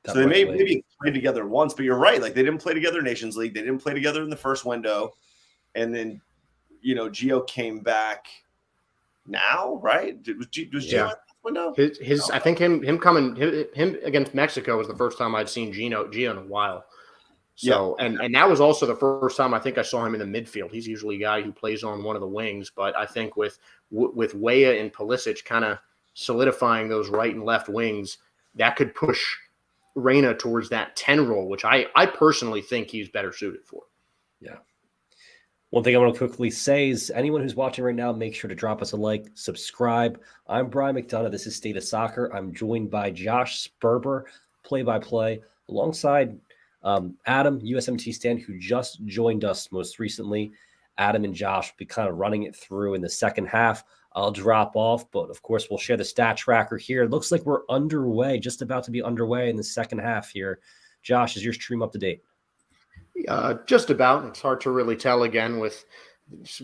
So they maybe played together once, but you're right. They didn't play together in Nations League. They didn't play together in the first window. And then, Gio came back now, right? Was Gio at this window? I think him against Mexico was the first time I'd seen Gio in a while. So, and that was also the first time I think I saw him in the midfield. He's usually a guy who plays on one of the wings, but I think with Weah and Pulisic kind of solidifying those right and left wings, that could push Reyna towards that 10 role, which I personally think he's better suited for. Yeah. One thing I want to quickly say is anyone who's watching right now, make sure to drop us a like, subscribe. I'm Brian McDonough. This is State of Soccer. I'm joined by Josh Sperber, play-by-play, alongside Adam, USMNT STAN, who just joined us most recently. Adam and Josh will be kind of running it through in the second half. I'll drop off, but of course, we'll share the stat tracker here. It looks like we're underway, just about to be underway in the second half here. Josh, is your stream up to date? Just about. It's hard to really tell again with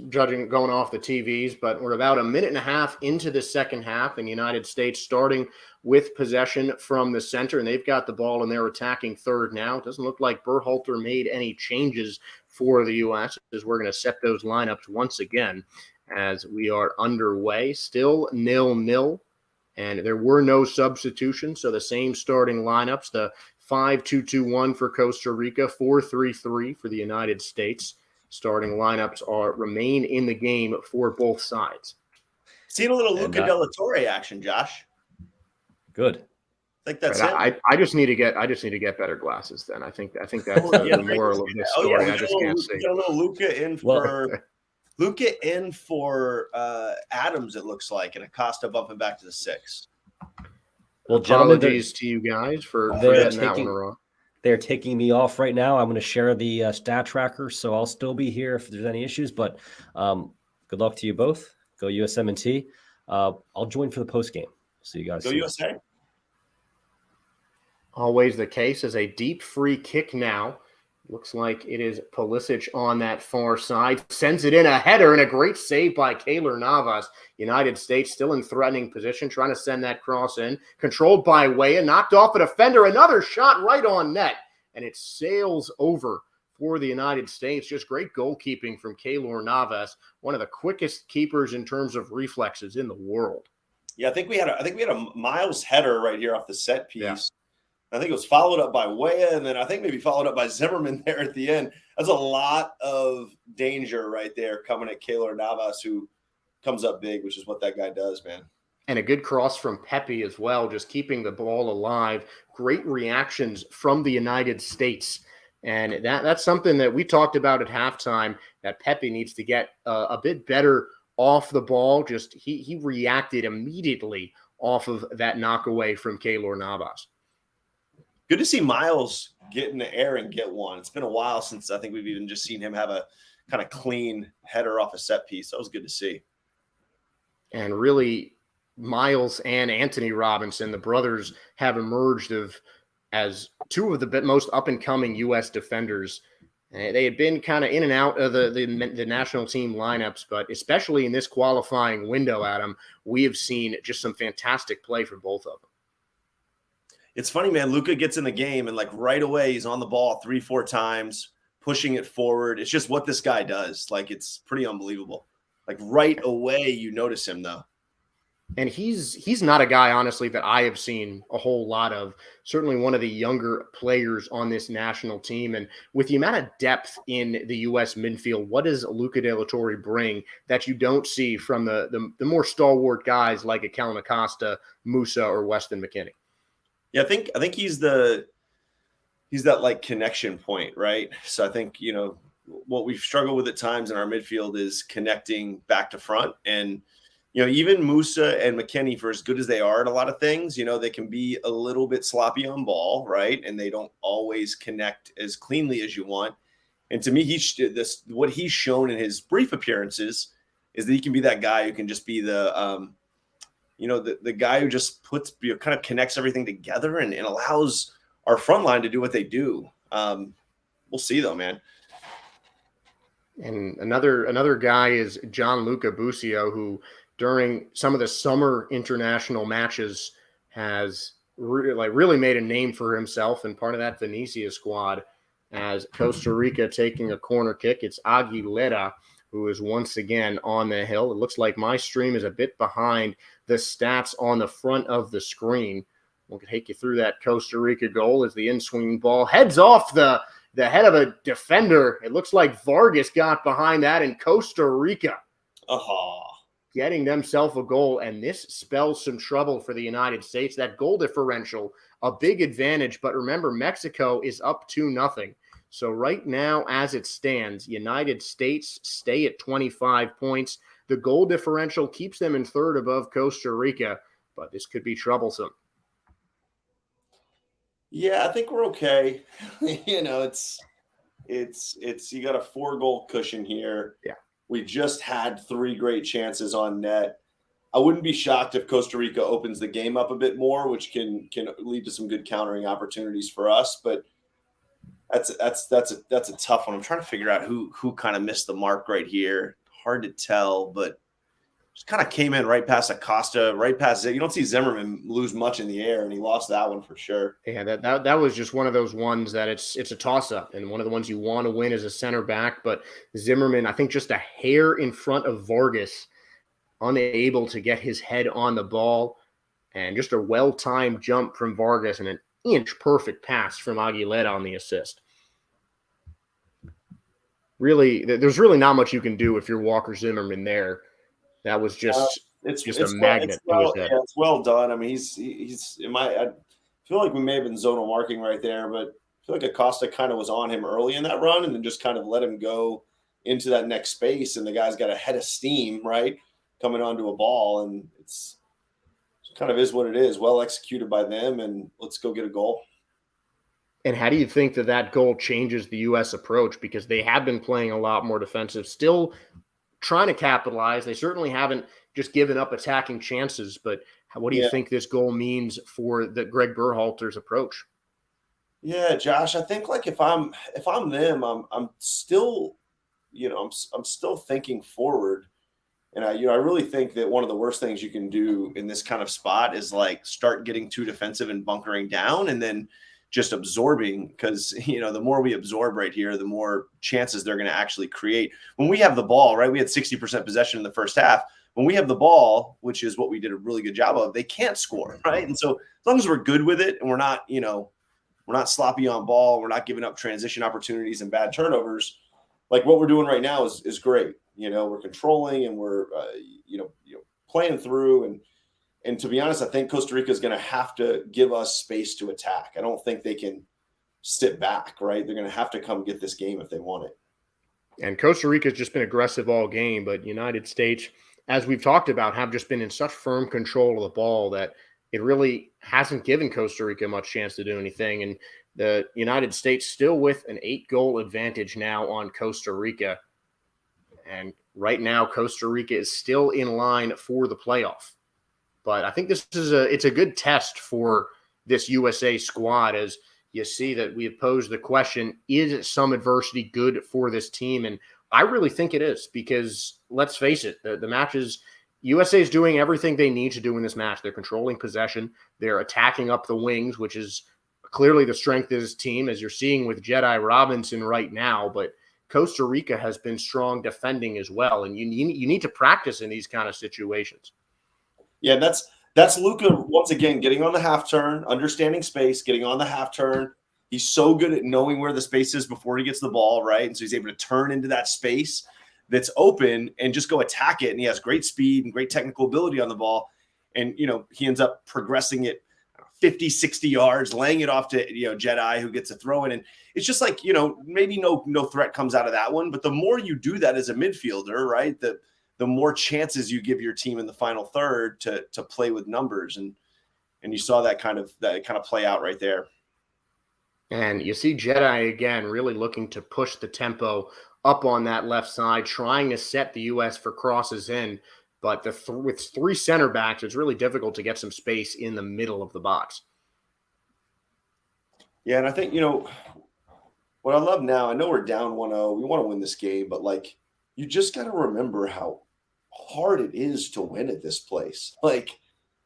judging going off the TVs, but we're about a minute and a half into the second half, and the United States starting with possession from the center, and they've got the ball and they're attacking third now. It doesn't look like Berhalter made any changes for the U.S. as we're going to set those lineups once again as we are underway. Still 0-0, and there were no substitutions, so the same starting lineups, the 5-2-2-1 for Costa Rica, 4-3-3 for the United States. Starting lineups remain in the game for both sides. Seen a little Luca de la Torre action, Josh. Good. I think that's it. I just need to get better glasses. Then I think that's the moral of this story. I just can't see. Luca in for Adams. It looks like, and Acosta bumping back to the 6. Well, gentlemen, apologies to you guys for getting that one wrong. They're taking me off right now. I'm going to share the stat tracker, so I'll still be here if there's any issues. But good luck to you both. Go USMNT. I'll join for the post game. See you guys. Go USA. Always the case as a deep free kick now. Looks like it is Pulisic on that far side. Sends it in, a header, and a great save by Keylor Navas. United States still in threatening position, trying to send that cross in. Controlled by Weah, knocked off a defender. Another shot right on net, and it sails over for the United States. Just great goalkeeping from Keylor Navas, one of the quickest keepers in terms of reflexes in the world. Yeah, I think we had a Miles header right here off the set piece. Yeah. I think it was followed up by Weah, and then I think maybe followed up by Zimmerman there at the end. That's a lot of danger right there coming at Keylor Navas, who comes up big, which is what that guy does, man. And a good cross from Pepe as well, just keeping the ball alive. Great reactions from the United States. And that's something that we talked about at halftime, that Pepe needs to get a bit better off the ball. Just he reacted immediately off of that knockaway from Keylor Navas. Good to see Miles get in the air and get one. It's been a while since I think we've even just seen him have a kind of clean header off a set piece. That was good to see. And really, Miles and Anthony Robinson, the brothers, have emerged as two of the most up-and-coming U.S. defenders. They had been kind of in and out of the national team lineups, but especially in this qualifying window, Adam, we have seen just some fantastic play from both of them. It's funny, man. Luka gets in the game, and like right away, he's on the ball 3-4 times, pushing it forward. It's just what this guy does. Like, it's pretty unbelievable. Like right away, you notice him, though. And he's not a guy, honestly, that I have seen a whole lot of. Certainly one of the younger players on this national team. And with the amount of depth in the U.S. midfield, what does Luca De La Torre bring that you don't see from the more stalwart guys like a Kellyn Acosta, Musa, or Weston McKinney? Yeah, I think he's that like connection point, right? So I think, what we've struggled with at times in our midfield is connecting back to front. And even Musa and McKinney, for as good as they are at a lot of things, they can be a little bit sloppy on ball, right? And they don't always connect as cleanly as you want. And to me, what he's shown in his brief appearances is that he can be that guy who can just be the guy who just kind of connects everything together and allows our front line to do what they do. We'll see, though, man. And another guy is Gianluca Busio, who during some of the summer international matches has really made a name for himself, and part of that Venezia squad. As Costa Rica taking a corner kick, it's Aguilera who is once again on the hill. It looks like my stream is a bit behind the stats on the front of the screen. We'll take you through that Costa Rica goal as the in-swinging ball heads off the head of a defender. It looks like Vargas got behind that, in Costa Rica getting themselves a goal, and this spells some trouble for the United States. That goal differential, a big advantage, but remember, Mexico is up 2-0. So right now, as it stands, United States stay at 25 points. The goal differential keeps them in third above Costa Rica, but this could be troublesome. Yeah, I think we're okay. It's you got a 4-goal cushion here. Yeah. We just had 3 great chances on net. I wouldn't be shocked if Costa Rica opens the game up a bit more, which can lead to some good countering opportunities for us. But that's a tough one. I'm trying to figure out who kind of missed the mark right here. Hard to tell, but just kind of came in right past Acosta, right past it. You don't see Zimmerman lose much in the air, and he lost that one for sure. Yeah, that was just one of those ones that it's a toss-up, and one of the ones you want to win as a center back. But Zimmerman, I think, just a hair in front of Vargas, unable to get his head on the ball, and just a well-timed jump from Vargas and an inch-perfect pass from Aguilera on the assist. Really, there's really not much you can do if you're Walker Zimmerman there. That was just a magnet. It's well done. I mean, he's I feel like we may have been zonal marking right there, but I feel like Acosta kind of was on him early in that run and then just kind of let him go into that next space. And the guy's got a head of steam, right, coming onto a ball. And it kind of is what it is. Well executed by them, and let's go get a goal. And how do you think that goal changes the U.S. approach? Because they have been playing a lot more defensive, still trying to capitalize. They certainly haven't just given up attacking chances, but what do you think this goal means for the Greg Berhalter's approach? Yeah, Josh, I think like if I'm them, I'm still, I'm still thinking forward. And I really think that one of the worst things you can do in this kind of spot is like start getting too defensive and bunkering down and then just absorbing, because, the more we absorb right here, the more chances they're going to actually create. When we have the ball, right, we had 60% possession in the first half. When we have the ball, which is what we did a really good job of, they can't score, right? And so as long as we're good with it and we're not, we're not sloppy on ball, we're not giving up transition opportunities and bad turnovers. Like what we're doing right now is great. We're controlling and we're playing through, and to be honest, I think Costa Rica is going to have to give us space to attack. I don't think they can sit back, right? They're going to have to come get this game if they want it. And Costa Rica has just been aggressive all game, but United States, as we've talked about, have just been in such firm control of the ball that it really hasn't given Costa Rica much chance to do anything. And the United States still with an 8-goal advantage now on Costa Rica. And right now, Costa Rica is still in line for the playoff. But I think it's a good test for this USA squad, as you see that we have posed the question, is some adversity good for this team? And I really think it is, because let's face it, the matches, USA is doing everything they need to do in this match. They're controlling possession. They're attacking up the wings, which is clearly the strength of this team, as you're seeing with Jedi Robinson right now. But Costa Rica has been strong defending as well. And you need to practice in these kind of situations. Yeah, that's Luka once again getting on the half turn, understanding space, getting on the half turn. He's so good at knowing where the space is before he gets the ball, right? And so he's able to turn into that space that's open and just go attack it. And he has great speed and great technical ability on the ball. And, he ends up progressing it 50, 60 yards, laying it off to, Jedi, who gets a throw in. And it's just like, maybe no threat comes out of that one. But the more you do that as a midfielder, right, the more chances you give your team in the final third to play with numbers. And you saw that kind of play out right there. And you see Jedi again really looking to push the tempo up on that left side, trying to set the U.S. for crosses in. But with 3 center backs, it's really difficult to get some space in the middle of the box. Yeah, and I think, what I love now, I know we're down 1-0. We want to win this game, but, you just got to remember how hard it is to win at this place.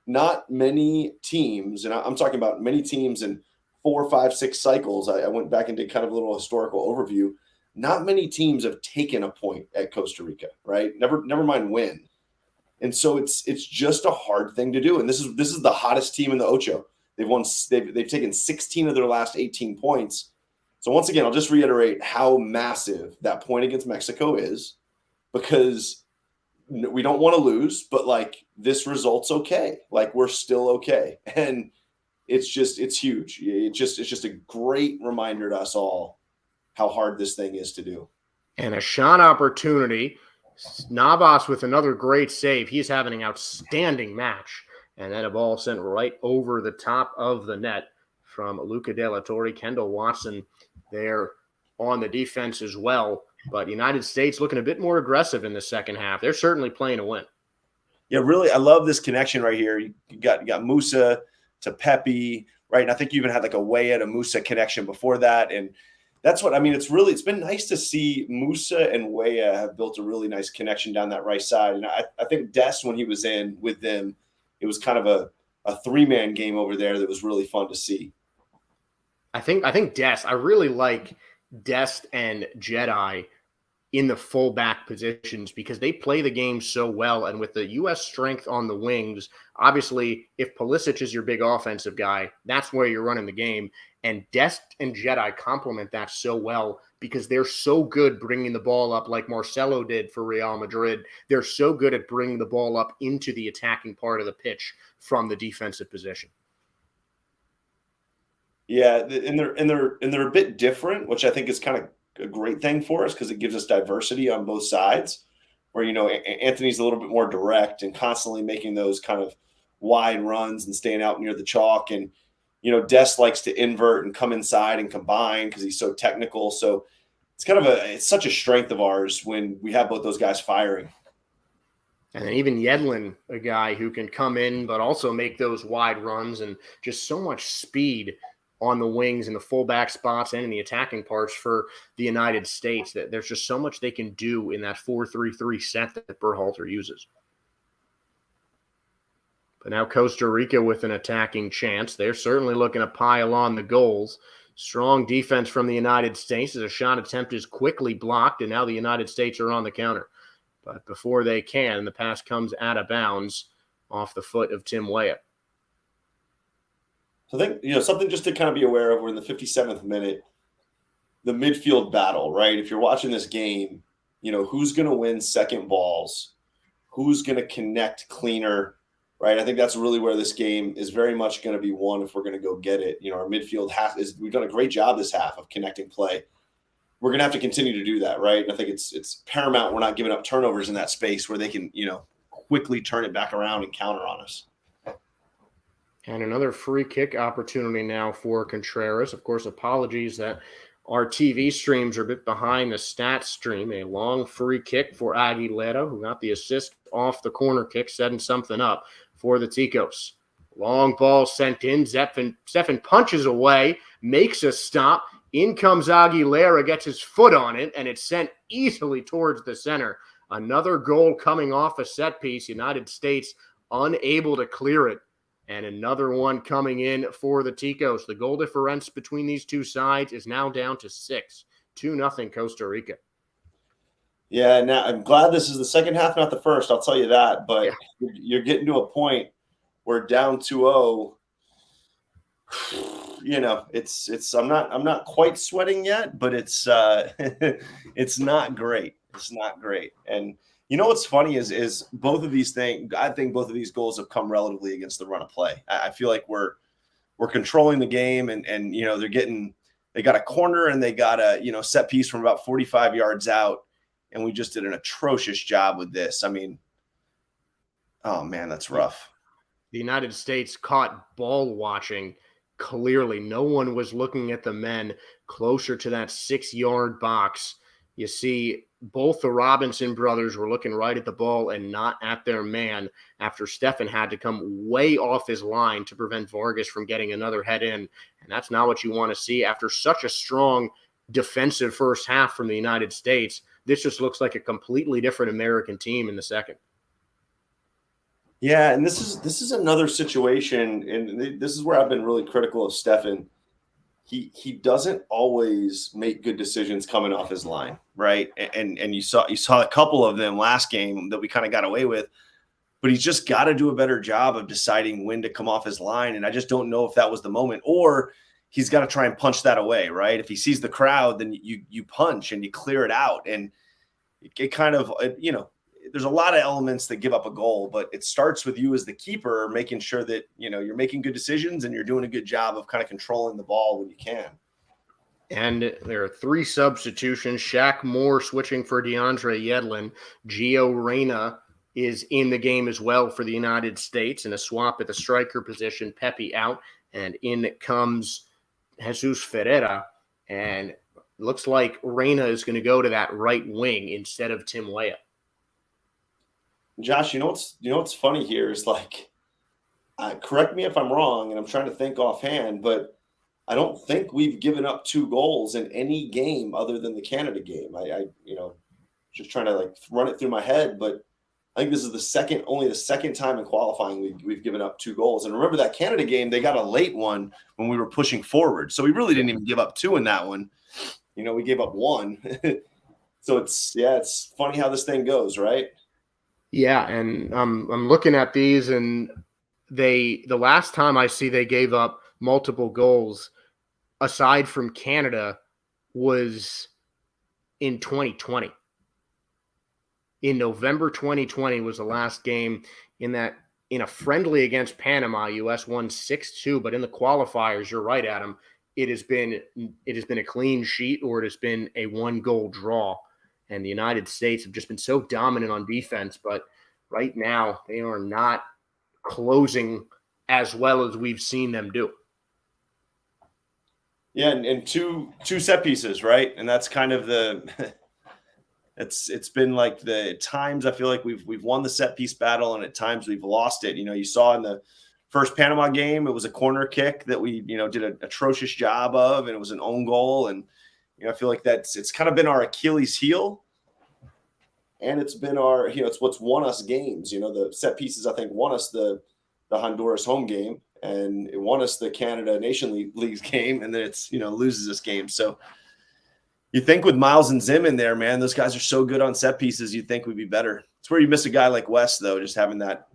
Not many teams, and I'm talking about many teams in 4, 5, 6 cycles. I went back and did kind of a little historical overview. Not many teams have taken a point at Costa Rica, right? Never mind win. And so it's just a hard thing to do. And this is the hottest team in the Ocho. They've taken 16 of their last 18 points. So once again, I'll just reiterate how massive that point against Mexico is, because we don't want to lose, but this result's okay. We're still okay. And it's huge. It's just a great reminder to us all how hard this thing is to do. And a shot opportunity. Navas with another great save. He's having an outstanding match. And then a ball sent right over the top of the net from Luca De La Torre. Kendall Watson there on the defense as well. But United States looking a bit more aggressive in the second half. They're certainly playing to win. Yeah, really, I love this connection right here. You got Musa to Pepe, right? And I think you even had a Weah to Musa connection before that. And that's what, it's been nice to see Musa and Weah have built a really nice connection down that right side. And I think Dest, when he was in with them, it was kind of a 3-man game over there that was really fun to see. I think Dest, I really like Dest and Jedi in the fullback positions, because they play the game so well. And with the U.S. strength on the wings, obviously, if Pulisic is your big offensive guy, that's where you're running the game. And Dest and Jedi complement that so well, because they're so good bringing the ball up, like Marcelo did for Real Madrid. They're so good at bringing the ball up into the attacking part of the pitch from the defensive position. Yeah, and they're a bit different, which I think is kind of a great thing for us, because it gives us diversity on both sides, where, Anthony's a little bit more direct and constantly making those kind of wide runs and staying out near the chalk. And, Dest likes to invert and come inside and combine because he's so technical. So it's such a strength of ours when we have both those guys firing. And then even Yedlin, a guy who can come in but also make those wide runs, and just so much speed on the wings and the fullback spots and in the attacking parts for the United States, that there's just so much they can do in that 4-3-3 set that Berhalter uses. But now Costa Rica with an attacking chance. They're certainly looking to pile on the goals. Strong defense from the United States as a shot attempt is quickly blocked, and now the United States are on the counter. But before they can, the pass comes out of bounds off the foot of Tim Weah. So I think, something just to kind of be aware of. We're in the 57th minute, the midfield battle, right? If you're watching this game, who's going to win second balls? Who's going to connect cleaner, right? I think that's really where this game is very much going to be won if we're going to go get it. Our midfield we've done a great job this half of connecting play. We're going to have to continue to do that, right? And I think it's paramount we're not giving up turnovers in that space where they can, quickly turn it back around and counter on us. And another free kick opportunity now for Contreras. Of course, apologies that our TV streams are a bit behind the stats stream. A long free kick for Aguilera, who got the assist off the corner kick, setting something up for the Ticos. Long ball sent in. Stefan punches away, makes a stop. In comes Aguilera, gets his foot on it, and it's sent easily towards the center. Another goal coming off a set piece. United States unable to clear it. And another one coming in for the Ticos. The goal difference between these two sides is now down to 6. 2-0 Costa Rica. Yeah, now I'm glad this is the second half, not the first. I'll tell you that. But You're getting to a point where down 2-0. It's I'm not quite sweating yet, but it's it's not great. It's not great. And what's funny is both of these things. I think both of these goals have come relatively against the run of play. I feel like we're controlling the game, and they got a corner and they got a set piece from about 45 yards out, and we just did an atrocious job with this. I mean, oh man, that's rough. The United States caught ball watching. Clearly, no one was looking at the men closer to that 6-yard box. You see, both the Robinson brothers were looking right at the ball and not at their man after Stefan had to come way off his line to prevent Vargas from getting another head in. And that's not what you want to see after such a strong defensive first half from the United States. This just looks like a completely different American team in the second. Yeah, and this is another situation, and this is where I've been really critical of Stefan. He doesn't always make good decisions coming off his line, right? And you saw a couple of them last game that we kind of got away with, but he's just got to do a better job of deciding when to come off his line. And I just don't know if that was the moment, or he's got to try and punch that away, right? If he sees the crowd, then you punch and you clear it out, and it kind of there's a lot of elements that give up a goal, but it starts with you as the keeper, making sure that, you're making good decisions and you're doing a good job of kind of controlling the ball when you can. And there are 3 substitutions. Shaq Moore switching for DeAndre Yedlin. Gio Reyna is in the game as well for the United States in a swap at the striker position. Pepe out, and in comes Jesus Ferreira. And looks like Reyna is going to go to that right wing instead of Tim Weah. Josh, what's funny here is correct me if I'm wrong, and I'm trying to think offhand, but I don't think we've given up 2 goals in any game other than the Canada game. I just trying to run it through my head, but I think this is only the second time in qualifying we've given up 2 goals. And remember that Canada game, they got a late one when we were pushing forward, so we really didn't even give up 2 in that one. We gave up 1. So it's funny how this thing goes, right? Yeah, and I'm looking at these, and the last time I see they gave up multiple goals, aside from Canada, was in 2020. In November 2020 was the last game in a friendly against Panama. US won 6-2, but in the qualifiers, you're right, Adam. It has been a clean sheet, or it has been a 1-goal draw. And the United States have just been so dominant on defense, but right now they are not closing as well as we've seen them do. Yeah, and two set pieces, right? And that's kind of it's been like the times I feel like we've won the set piece battle, and at times we've lost it. You saw in the first Panama game, it was a corner kick that we did an atrocious job of, and it was an own goal. And I feel like it's kind of been our Achilles heel, and it's been our, it's what's won us games. The set pieces, I think, won us the Honduras home game, and it won us the Canada Nation Leagues game, and then it's, loses us games. So you think with Miles and Zim in there, man, those guys are so good on set pieces, you'd think we'd be better. It's where you miss a guy like West, though, just having that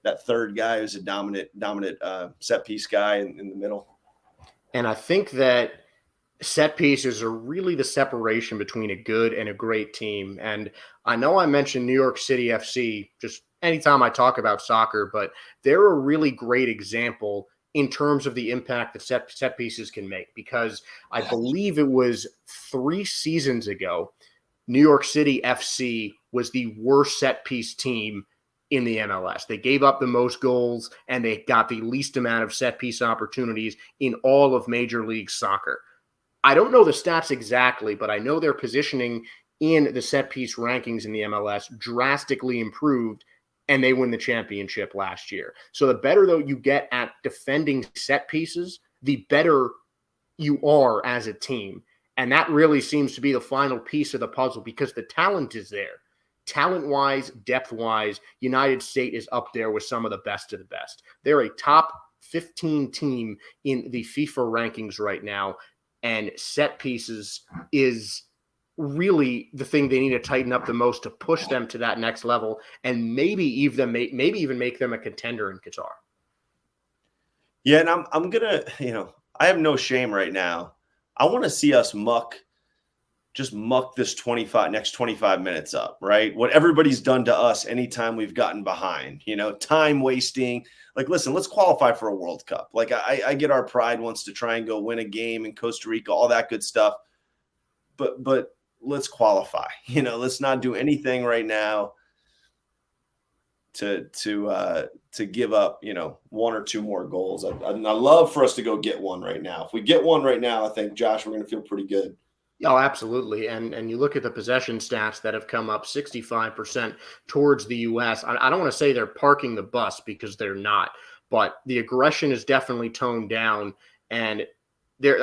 that third guy who's a dominant set piece guy in the middle. And I think that set pieces are really the separation between a good and a great team. And I know I mentioned New York City FC just anytime I talk about soccer, but they're a really great example in terms of the impact that set pieces can make, because I believe it was 3 seasons ago, New York City FC was the worst set piece team in the MLS. They gave up the most goals and they got the least amount of set piece opportunities in all of Major League Soccer. I don't know the stats exactly, but I know their positioning in the set piece rankings in the MLS drastically improved, and they win the championship last year. So the better, though, you get at defending set pieces, the better you are as a team. And that really seems to be the final piece of the puzzle, because the talent is there. Talent-wise, depth-wise, United States is up there with some of the best of the best. They're a top 15 team in the FIFA rankings right now, and set pieces is really the thing they need to tighten up the most to push them to that next level, and maybe even make them a contender in Qatar. Yeah, and I'm gonna, I have no shame right now. I want to see us muck this next 25 minutes up, right? What everybody's done to us anytime we've gotten behind, time wasting. Like, listen, let's qualify for a World Cup. Like, I get our pride wants to try and go win a game in Costa Rica, all that good stuff. But let's qualify. Let's not do anything right now to give up, 1 or 2 more goals. I love for us to go get one right now. If we get one right now, I think, Josh, we're going to feel pretty good. Oh, absolutely. And you look at the possession stats that have come up 65% towards the U.S. I don't want to say they're parking the bus, because they're not, but the aggression is definitely toned down, and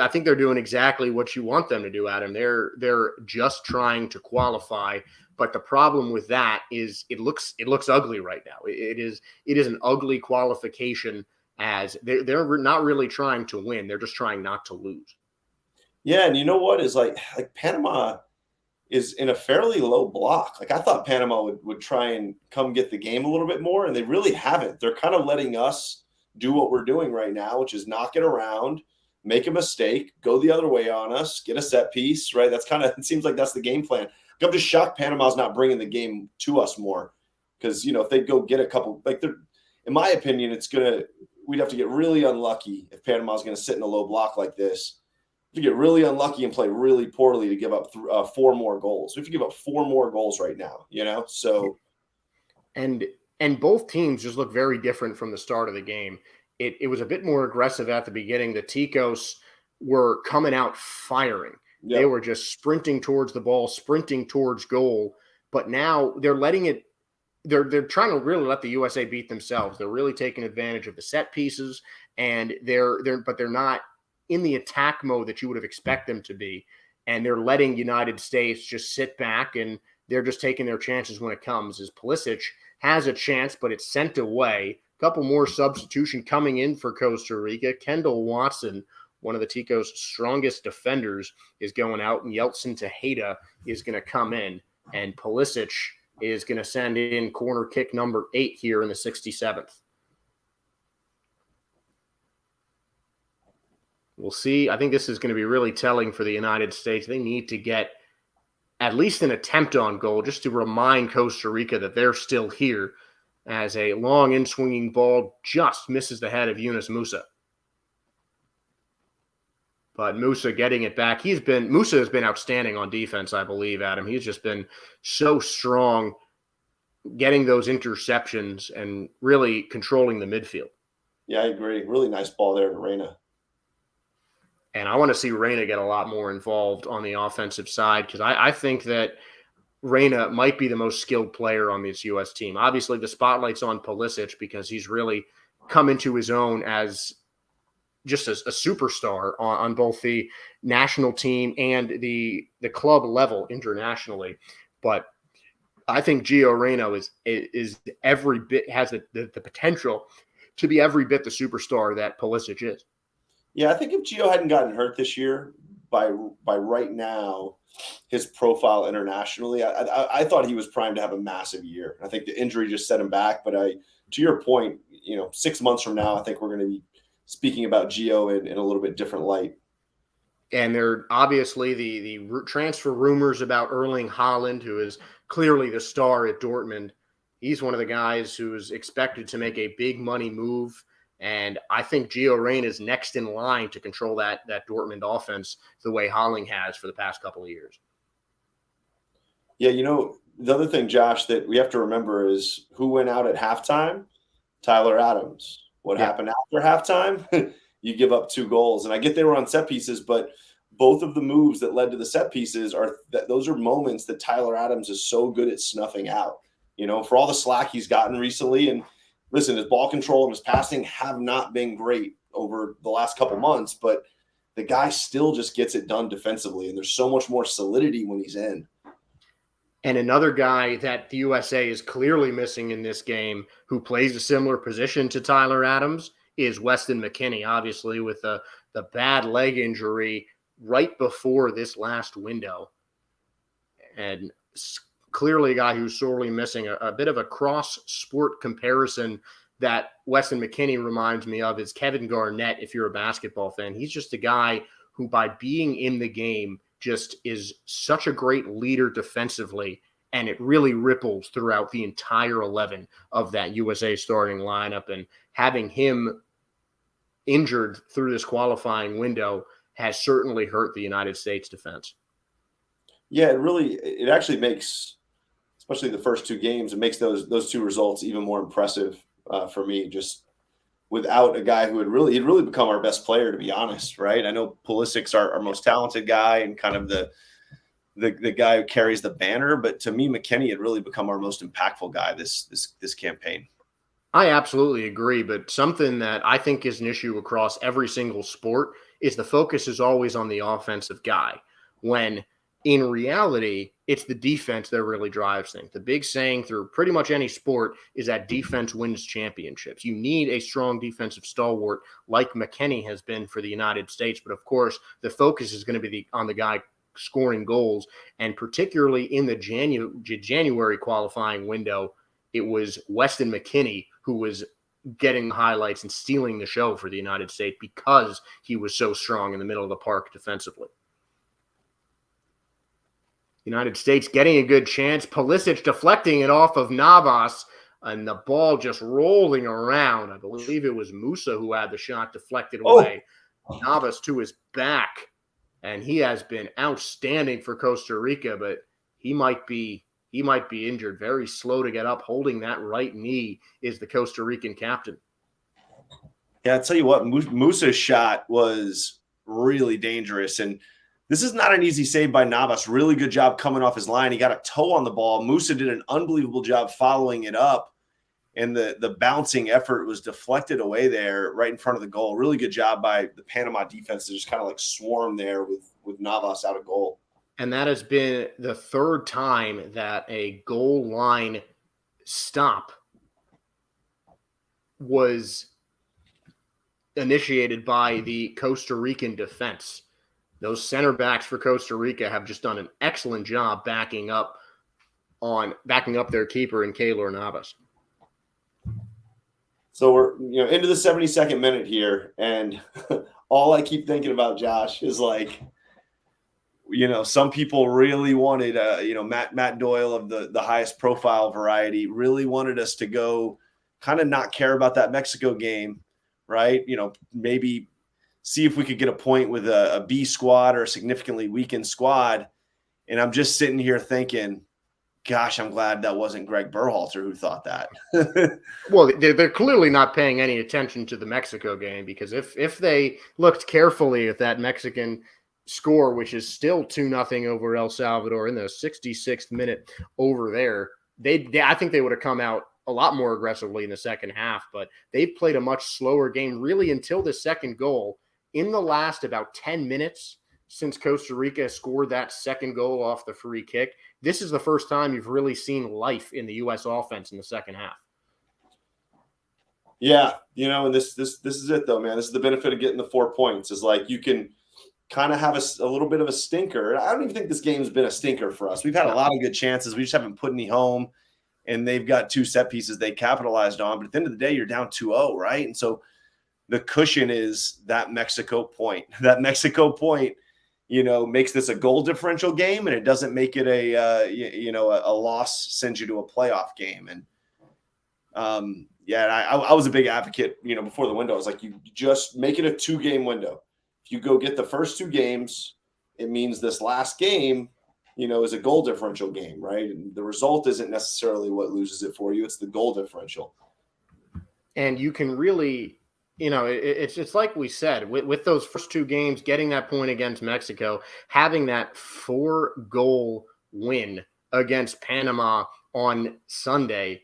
I think they're doing exactly what you want them to do, Adam. They're just trying to qualify, but the problem with that is it looks ugly right now. It is an ugly qualification, as they're not really trying to win. They're just trying not to lose. Yeah, and you know what is like Panama is in a fairly low block. Like, I thought Panama would try and come get the game a little bit more, and they really haven't. They're kind of letting us do what we're doing right now, which is knock it around, make a mistake, go the other way on us, get a set piece, right? It seems like that's the game plan. I'm just shocked Panama's not bringing the game to us more, because, if they go get a couple, like, in my opinion, we'd have to get really unlucky if Panama's going to sit in a low block like this. To get really unlucky and play really poorly to give up 4 more goals. We have to give up 4 more goals right now, So, and both teams just look very different from the start of the game. It was a bit more aggressive at the beginning. The Ticos were coming out firing. Yep. They were just sprinting towards the ball, sprinting towards goal. But now they're letting it. They're trying to really let the USA beat themselves. They're really taking advantage of the set pieces, and they're not in the attack mode that you would have expected them to be. And they're letting United States just sit back, and they're just taking their chances when it comes. As Pulisic has a chance, but it's sent away. A couple more substitution coming in for Costa Rica. Kendall Watson, one of the Ticos' strongest defenders, is going out, and Yeltsin Tejeda is going to come in. And Pulisic is going to send in corner kick number 8 here in the 67th. We'll see. I think this is going to be really telling for the United States. They need to get at least an attempt on goal just to remind Costa Rica that they're still here, as a long in-swinging ball just misses the head of Yunus Musa. But Musa getting it back. Musa has been outstanding on defense, I believe, Adam. He's just been so strong getting those interceptions and really controlling the midfield. Yeah, I agree. Really nice ball there to Reyna. And I want to see Reyna get a lot more involved on the offensive side, because I think that Reyna might be the most skilled player on this U.S. team. Obviously, the spotlight's on Pulisic, because he's really come into his own as just a superstar on both the national team and the club level internationally. But I think Gio Reyna is every bit, has the potential to be every bit the superstar that Pulisic is. Yeah, I think if Gio hadn't gotten hurt this year, by right now, his profile internationally, I thought he was primed to have a massive year. I think the injury just set him back, but to your point, 6 months from now, I think we're going to be speaking about Gio in a little bit different light. And there obviously the transfer rumors about Erling Haaland, who is clearly the star at Dortmund. He's one of the guys who is expected to make a big money move. And I think Gio Reyna is next in line to control that Dortmund offense the way Haaland has for the past couple of years. Yeah, the other thing, Josh, that we have to remember is who went out at halftime? Tyler Adams. What happened after halftime? You give up 2 goals. And I get they were on set pieces, but both of the moves that led to the set pieces those are moments that Tyler Adams is so good at snuffing out. For all the slack he's gotten recently. And listen, his ball control and his passing have not been great over the last couple months, but the guy still just gets it done defensively. And there's so much more solidity when he's in. And another guy that the USA is clearly missing in this game who plays a similar position to Tyler Adams is Weston McKinney, obviously with the bad leg injury right before this last window. And clearly a guy who's sorely missing. A bit of a cross-sport comparison that Weston McKinney reminds me of is Kevin Garnett, if you're a basketball fan. He's just a guy who, by being in the game, just is such a great leader defensively, and it really ripples throughout the entire 11 of that USA starting lineup. And having him injured through this qualifying window has certainly hurt the United States defense. Yeah, it actually makes, especially the first 2 games, it makes those 2 results even more impressive for me. Just without a guy who he'd really become our best player, to be honest, right? I know Pulisic's our most talented guy and kind of the guy who carries the banner, but to me, McKinney had really become our most impactful guy this campaign. I absolutely agree, but something that I think is an issue across every single sport is the focus is always on the offensive guy, when in reality, it's the defense that really drives things. The big saying through pretty much any sport is that defense wins championships. You need a strong defensive stalwart like McKinney has been for the United States, but of course, the focus is going to be on the guy scoring goals, and particularly in the January qualifying window, it was Weston McKinney who was getting the highlights and stealing the show for the United States because he was so strong in the middle of the park defensively. United States getting a good chance. Pulisic deflecting it off of Navas, and the ball just rolling around. I believe it was Musa who had the shot deflected away. Navas to his back, and he has been outstanding for Costa Rica, but he might be injured. Very slow to get up. Holding that right knee is the Costa Rican captain. Yeah, I'll tell you what, Musa's shot was really dangerous, and this is not an easy save by Navas. Really good job coming off his line. He got a toe on the ball. Musa did an unbelievable job following it up, and the bouncing effort was deflected away there right in front of the goal. Really good job by the Panama defense to just kind of like swarm there with Navas out of goal. And that has been the 3rd time that a goal line stop was initiated by the Costa Rican defense. Those center backs for Costa Rica have just done an excellent job backing up their keeper in Keylor Navas. So we're into the 72nd minute here, and all I keep thinking about, Josh, is like, some people really wanted, Matt Doyle of the highest profile variety really wanted us to go kind of not care about that Mexico game, right? Maybe see if we could get a point with a B squad or a significantly weakened squad. And I'm just sitting here thinking, gosh, I'm glad that wasn't Greg Berhalter who thought that. Well, they're clearly not paying any attention to the Mexico game, because if they looked carefully at that Mexican score, which is still 2-0 over El Salvador in the 66th minute over there, I think they would have come out a lot more aggressively in the second half, but they've played a much slower game really until the second goal. In the last about 10 minutes since Costa Rica scored that second goal off the free kick, this is the first time you've really seen life in the U.S. offense in the second half. Yeah, and this is it though, man. This is the benefit of getting the 4 points, is like you can kind of have a little bit of a stinker. I don't even think this game's been a stinker for us. We've had a lot of good chances. We just haven't put any home. and they've got 2 set pieces they capitalized on. But at the end of the day, you're down 2-0, right? And so the cushion is that Mexico point. That Mexico point, makes this a goal differential game, and it doesn't make it a loss sends you to a playoff game. And I was a big advocate, before the window. I was like, you just make it a 2-game window. If you go get the first 2 games, it means this last game, is a goal differential game, right? And the result isn't necessarily what loses it for you. It's the goal differential. And you can really, it's like we said, with those first 2 games, getting that point against Mexico, having that 4-goal win against Panama on Sunday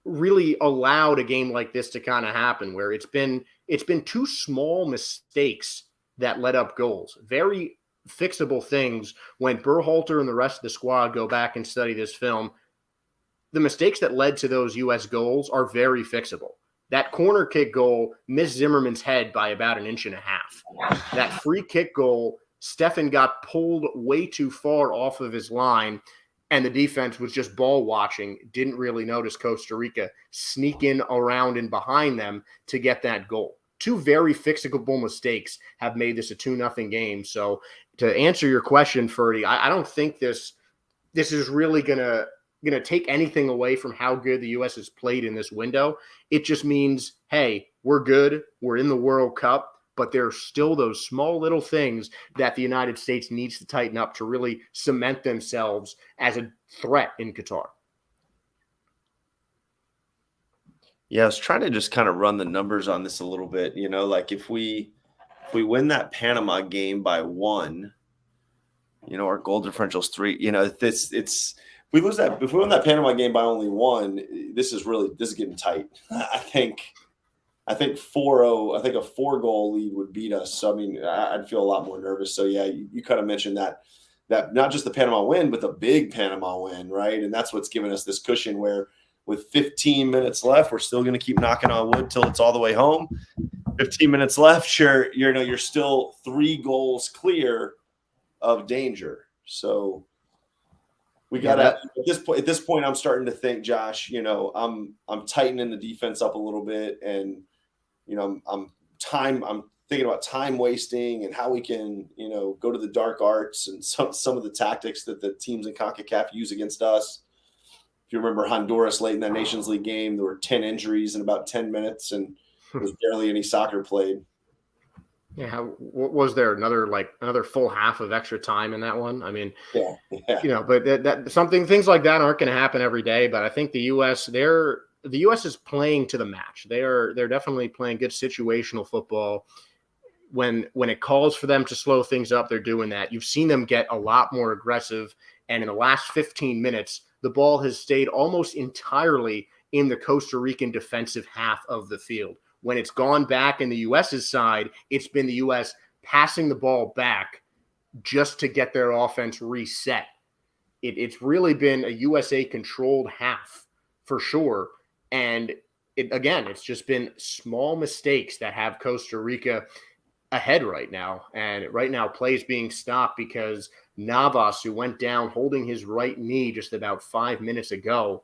really allowed a game like this to kind of happen, where it's been 2 small mistakes that led up goals. Very fixable things. When Berhalter and the rest of the squad go back and study this film, the mistakes that led to those U.S. goals are very fixable. That corner kick goal missed Zimmerman's head by about 1.5 inches. That free kick goal, Stefan got pulled way too far off of his line, and the defense was just ball watching, didn't really notice Costa Rica sneak in around and behind them to get that goal. 2 very fixable mistakes have made this a 2-0 game. So to answer your question, Ferdy, I don't think this is really gonna take anything away from how good the U.S. has played in this window. It just means, hey, we're good. We're in the World Cup, but there are still those small little things that the United States needs to tighten up to really cement themselves as a threat in Qatar. Yeah, I was trying to just kind of run the numbers on this a little bit. Like if we win that Panama game by 1, our goal differential is 3. If we win that Panama game by only 1, this is getting tight. I think 4-0. I think a 4-goal lead would beat us. So I mean, I'd feel a lot more nervous. So yeah, you kind of mentioned that not just the Panama win, but the big Panama win, right? And that's what's given us this cushion where, with 15 minutes left, we're still going to keep knocking on wood till it's all the way home. 15 minutes left, you're still 3 goals clear of danger. So we got to at this point. I'm starting to think, Josh. I'm tightening the defense up a little bit, and I'm thinking about time wasting and how we can go to the dark arts and some of the tactics that the teams in CONCACAF use against us. If you remember Honduras late in that Nations League game, there were 10 injuries in about 10 minutes, and there was barely any soccer played. Yeah, was there another full half of extra time in that one? I mean, yeah. But things like that aren't going to happen every day. But I think the U.S. is playing to the match. They're definitely playing good situational football. When it calls for them to slow things up, they're doing that. You've seen them get a lot more aggressive, and in the last 15 minutes, the ball has stayed almost entirely in the Costa Rican defensive half of the field. When it's gone back in the U.S.'s side, it's been the U.S. passing the ball back just to get their offense reset. It's really been a USA-controlled half for sure. And it's just been small mistakes that have Costa Rica ahead right now. And right now, play's being stopped because Navas, who went down holding his right knee just about 5 minutes ago,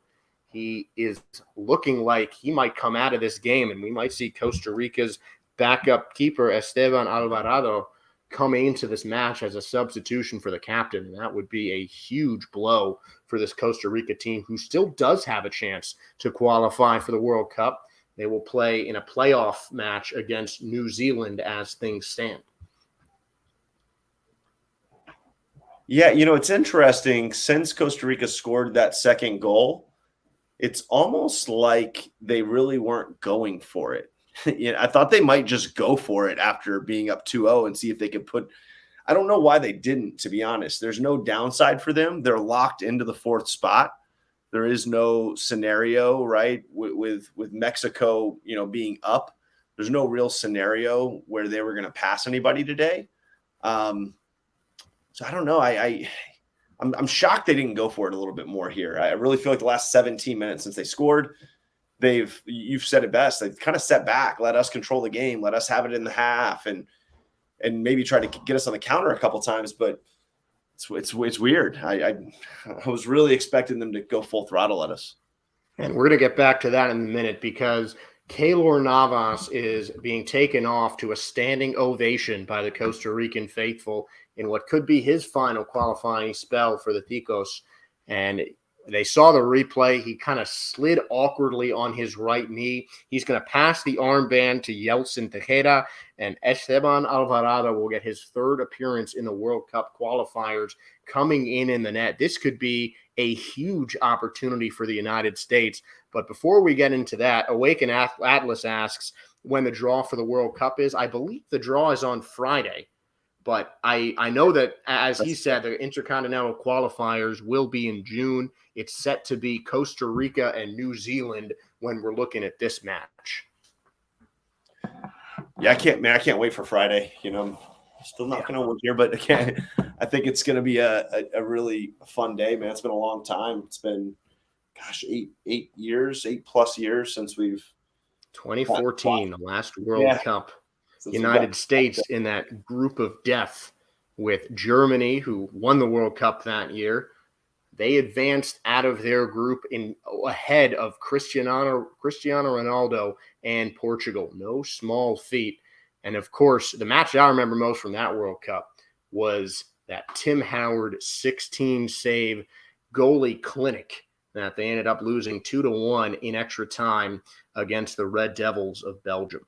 he is looking like he might come out of this game, and we might see Costa Rica's backup keeper, Esteban Alvarado, come into this match as a substitution for the captain. And that would be a huge blow for this Costa Rica team, who still does have a chance to qualify for the World Cup. They will play in a playoff match against New Zealand as things stand. Yeah, it's interesting. Since Costa Rica scored that second goal, it's almost like they really weren't going for it. I thought they might just go for it after being up 2-0 and see if they could put – I don't know why they didn't, to be honest. There's no downside for them. They're locked into the 4th spot. There is no scenario, right, with Mexico, being up. There's no real scenario where they were going to pass anybody today. So I don't know. I'm shocked they didn't go for it a little bit more here. I really feel like the last 17 minutes since they scored, you've said it best. They've kind of set back, let us control the game, let us have it in the half, and maybe try to get us on the counter a couple times. But it's weird. I was really expecting them to go full throttle at us. And we're going to get back to that in a minute because Keylor Navas is being taken off to a standing ovation by the Costa Rican faithful in what could be his final qualifying spell for the Ticos. And they saw the replay. He kind of slid awkwardly on his right knee. He's going to pass the armband to Yeltsin Tejeda, and Esteban Alvarado will get his third appearance in the World Cup qualifiers coming in the net. This could be a huge opportunity for the United States. But before we get into that, Awaken Atlas asks when the draw for the World Cup is. I believe the draw is on Friday. But I know that, as he said, the Intercontinental qualifiers will be in June. It's set to be Costa Rica and New Zealand when we're looking at this match. Yeah, I can't wait for Friday. I'm still not going to work here, but I think it's going to be a really fun day, man. It's been a long time. It's been, 8+ years since we've 2014, the last World Cup. United States in that group of death with Germany, who won the World Cup that year. They advanced out of their group ahead of Cristiano Ronaldo and Portugal. No small feat. And of course, the match I remember most from that World Cup was that Tim Howard 16-save goalie clinic that they ended up losing 2-1 in extra time against the Red Devils of Belgium.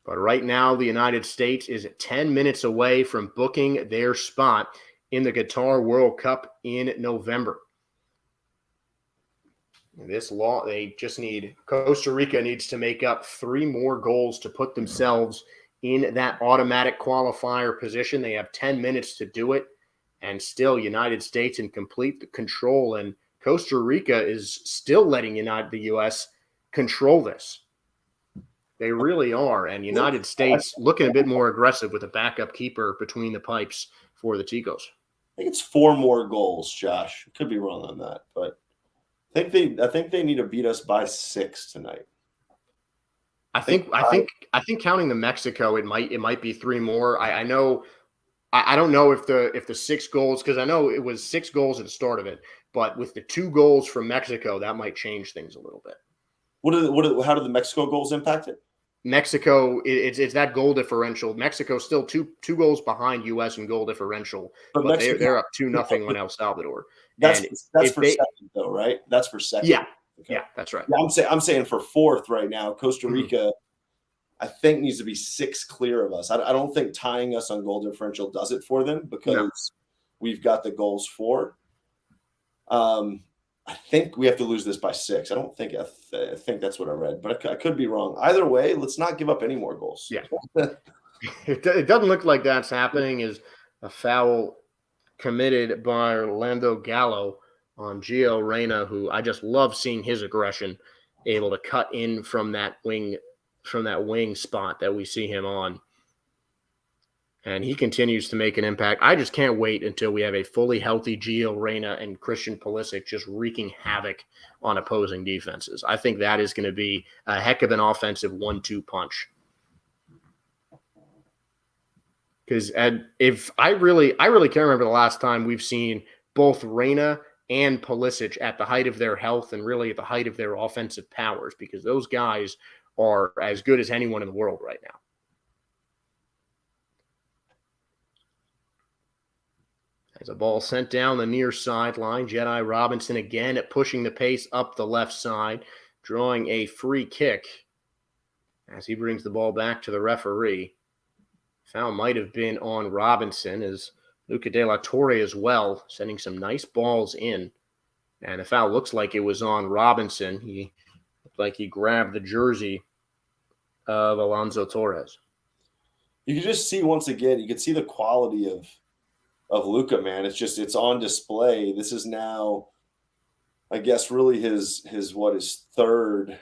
But right now, the United States is 10 minutes away from booking their spot in the Qatar World Cup in November. Costa Rica needs to make up 3 more goals to put themselves in that automatic qualifier position. They have 10 minutes to do it, and still United States in complete control. And Costa Rica is still letting the U.S. control this. They really are. And United States looking a bit more aggressive with a backup keeper between the pipes for the Ticos. I think it's 4 more goals, Josh. Could be wrong on that, but I think they need to beat us by 6 tonight. I think counting the Mexico, it might be 3 more. I know. I don't know if the 6 goals, because I know it was 6 goals at the start of it, but with the 2 goals from Mexico, that might change things a little bit. How do the Mexico goals impact it? Mexico, it's that goal differential. Mexico still two goals behind U.S. in goal differential, but they're up 2-0 on El Salvador. That's for second, though, right? That's for second. Yeah, okay. Yeah, that's right. Yeah, I'm saying for 4th right now. Costa Rica, I think, needs to be 6 clear of us. I don't think tying us on goal differential does it for them because we've got the goals for. I think we have to lose this by 6. I think that's what I read, but I could be wrong. Either way, let's not give up any more goals. Yeah. It doesn't look like that's happening. Is a foul committed by Orlando Gallo on Gio Reyna, who I just love seeing his aggression, able to cut in from that wing spot that we see him on. And he continues to make an impact. I just can't wait until we have a fully healthy Gio Reyna and Christian Pulisic just wreaking havoc on opposing defenses. I think that is going to be a heck of an offensive 1-2 punch. Because if I really can't remember the last time we've seen both Reyna and Pulisic at the height of their health and really at the height of their offensive powers, because those guys are as good as anyone in the world right now. As a ball sent down the near sideline, Jedi Robinson again at pushing the pace up the left side, drawing a free kick as he brings the ball back to the referee. Foul might have been on Robinson as Luca De La Torre as well, sending some nice balls in. And the foul looks like it was on Robinson. He looked like he grabbed the jersey of Alonso Torres. You can just see once again, you can see the quality of Luca, man. It's on display. This is now, I guess, really his third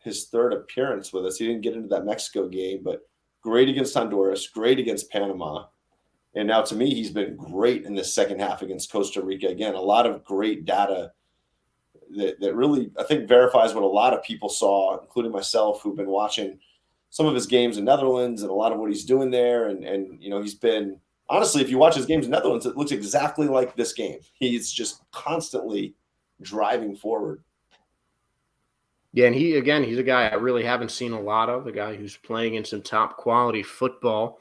appearance with us. He didn't get into that Mexico game, but great against Honduras, great against Panama. And now to me, he's been great in the second half against Costa Rica. Again, a lot of great data that really, I think, verifies what a lot of people saw, including myself, who've been watching some of his games in Netherlands and a lot of what he's doing there. And he's been, honestly, if you watch his games in Netherlands, it looks exactly like this game. He's just constantly driving forward. Yeah, and he's a guy I really haven't seen a lot of, a guy who's playing in some top quality football,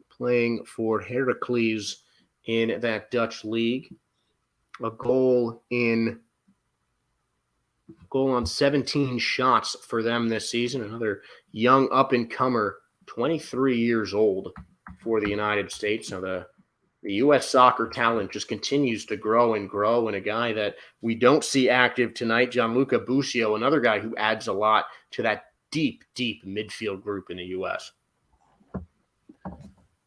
playing for Heracles in that Dutch league. A goal on 17 shots for them this season. Another young up-and-comer, 23 years old for the United States. So the U.S. soccer talent just continues to grow and grow, and a guy that we don't see active tonight, Gianluca Busio, another guy who adds a lot to that deep, deep midfield group in the U.S. And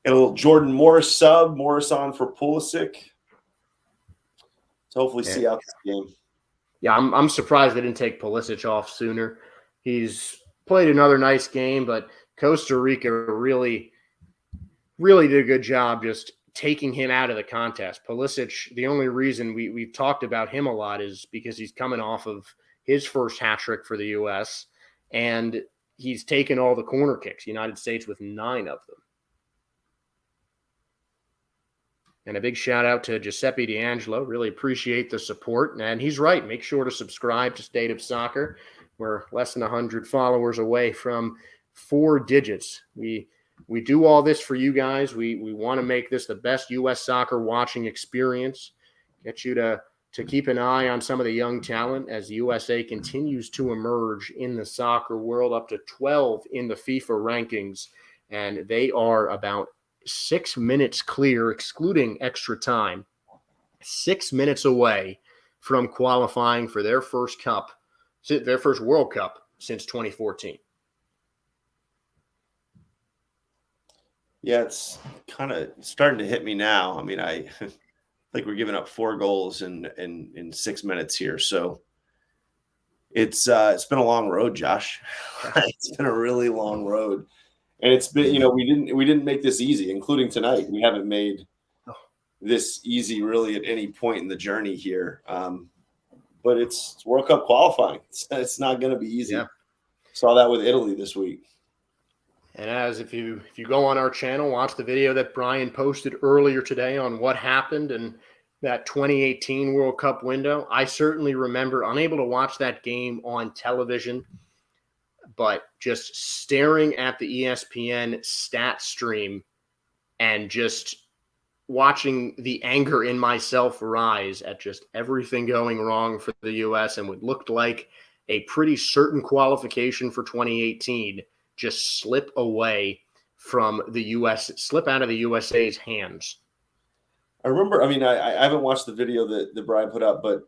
a little Jordan Morris sub, Morris on for Pulisic. So hopefully see out this game. Yeah, I'm surprised they didn't take Pulisic off sooner. He's played another nice game, but Costa Rica really did a good job just taking him out of the contest. Pulisic, the only reason we've talked about him a lot is because he's coming off of his first hat trick for the U.S., and he's taken all the corner kicks, United States with 9 of them. And a big shout out to Giuseppe D'Angelo. Really appreciate the support. And he's right. Make sure to subscribe to State of Soccer. We're less than 100 followers away from 4 digits. We do all this for you guys. We want to make this the best U.S. soccer watching experience. Get you to keep an eye on some of the young talent as the USA continues to emerge in the soccer world, up to 12 in the FIFA rankings. And they are about 6 minutes clear, excluding extra time, 6 minutes away from qualifying for their first World Cup since 2014. Yeah, it's kind of starting to hit me now. I mean, I think we're giving up 4 goals in 6 minutes here. So it's been a long road, Josh. It's been a really long road. And it's been, we didn't make this easy, including tonight. We haven't made this easy really at any point in the journey here. But it's World Cup qualifying. It's not going to be easy. Yeah. Saw that with Italy this week. And as if you go on our channel, watch the video that Brian posted earlier today on what happened in that 2018 World Cup window. I certainly remember unable to watch that game on television, but just staring at the ESPN stat stream and just watching the anger in myself rise at just everything going wrong for the U.S. and what looked like a pretty certain qualification for 2018 just slip away from the U.S., slip out of the USA's hands. I remember, I mean, I haven't watched the video that Brian put up, but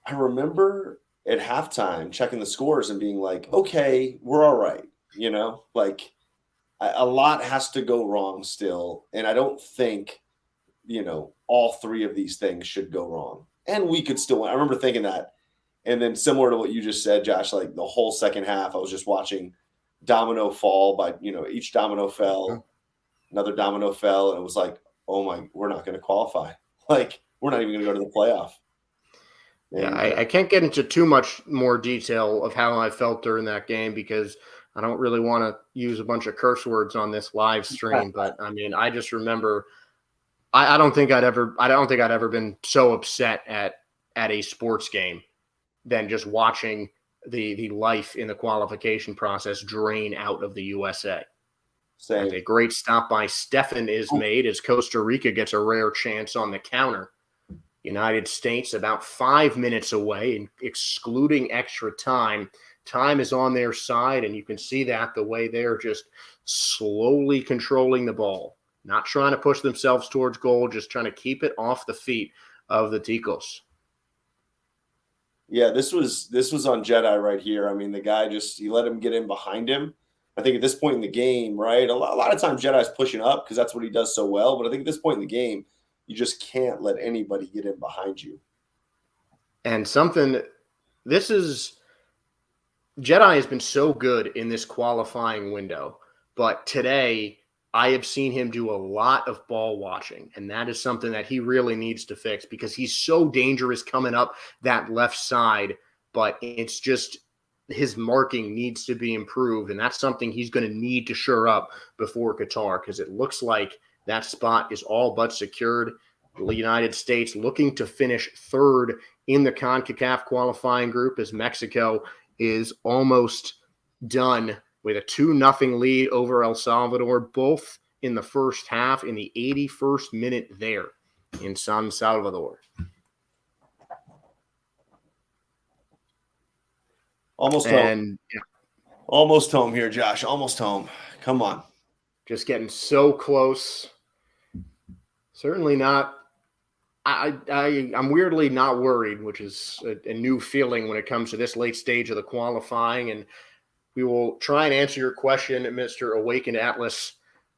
I remember at halftime checking the scores and being like, okay, we're all right. Like a lot has to go wrong still. And I don't think, all 3 of these things should go wrong. And we could still win. I remember thinking that. And then similar to what you just said, Josh, like the whole second half, I was just watching domino fall by, each domino fell, another domino fell. And it was like, oh my, we're not going to qualify. Like, we're not even going to go to the playoff. Yeah, I can't get into too much more detail of how I felt during that game because I don't really want to use a bunch of curse words on this live stream. But I mean, I just remember I don't think I'd ever been so upset at a sports game than just watching the life in the qualification process drain out of the USA. And a great stop by Stefan is made as Costa Rica gets a rare chance on the counter. United States about 5 minutes away, and excluding extra time. Time is on their side, and you can see that the way they're just slowly controlling the ball, not trying to push themselves towards goal, just trying to keep it off the feet of the Ticos. Yeah, this was on Jedi right here. I mean, the guy he let him get in behind him. I think at this point in the game, right, a lot of times Jedi's pushing up because that's what he does so well. But I think at this point in the game, you just can't let anybody get in behind you. And Jedi has been so good in this qualifying window, but today I have seen him do a lot of ball watching, and that is something that he really needs to fix because he's so dangerous coming up that left side, but it's just his marking needs to be improved, and that's something he's going to need to shore up before Qatar because it looks like that spot is all but secured. The United States looking to finish 3rd in the CONCACAF qualifying group, as Mexico is almost done with a 2-0 lead over El Salvador, both in the first half in the 81st minute there in San Salvador. Almost home. Almost home here, Josh. Almost home. Come on. Just getting so close. Certainly not. I'm weirdly not worried, which is a new feeling when it comes to this late stage of the qualifying. And we will try and answer your question, Mr. Awakened Atlas,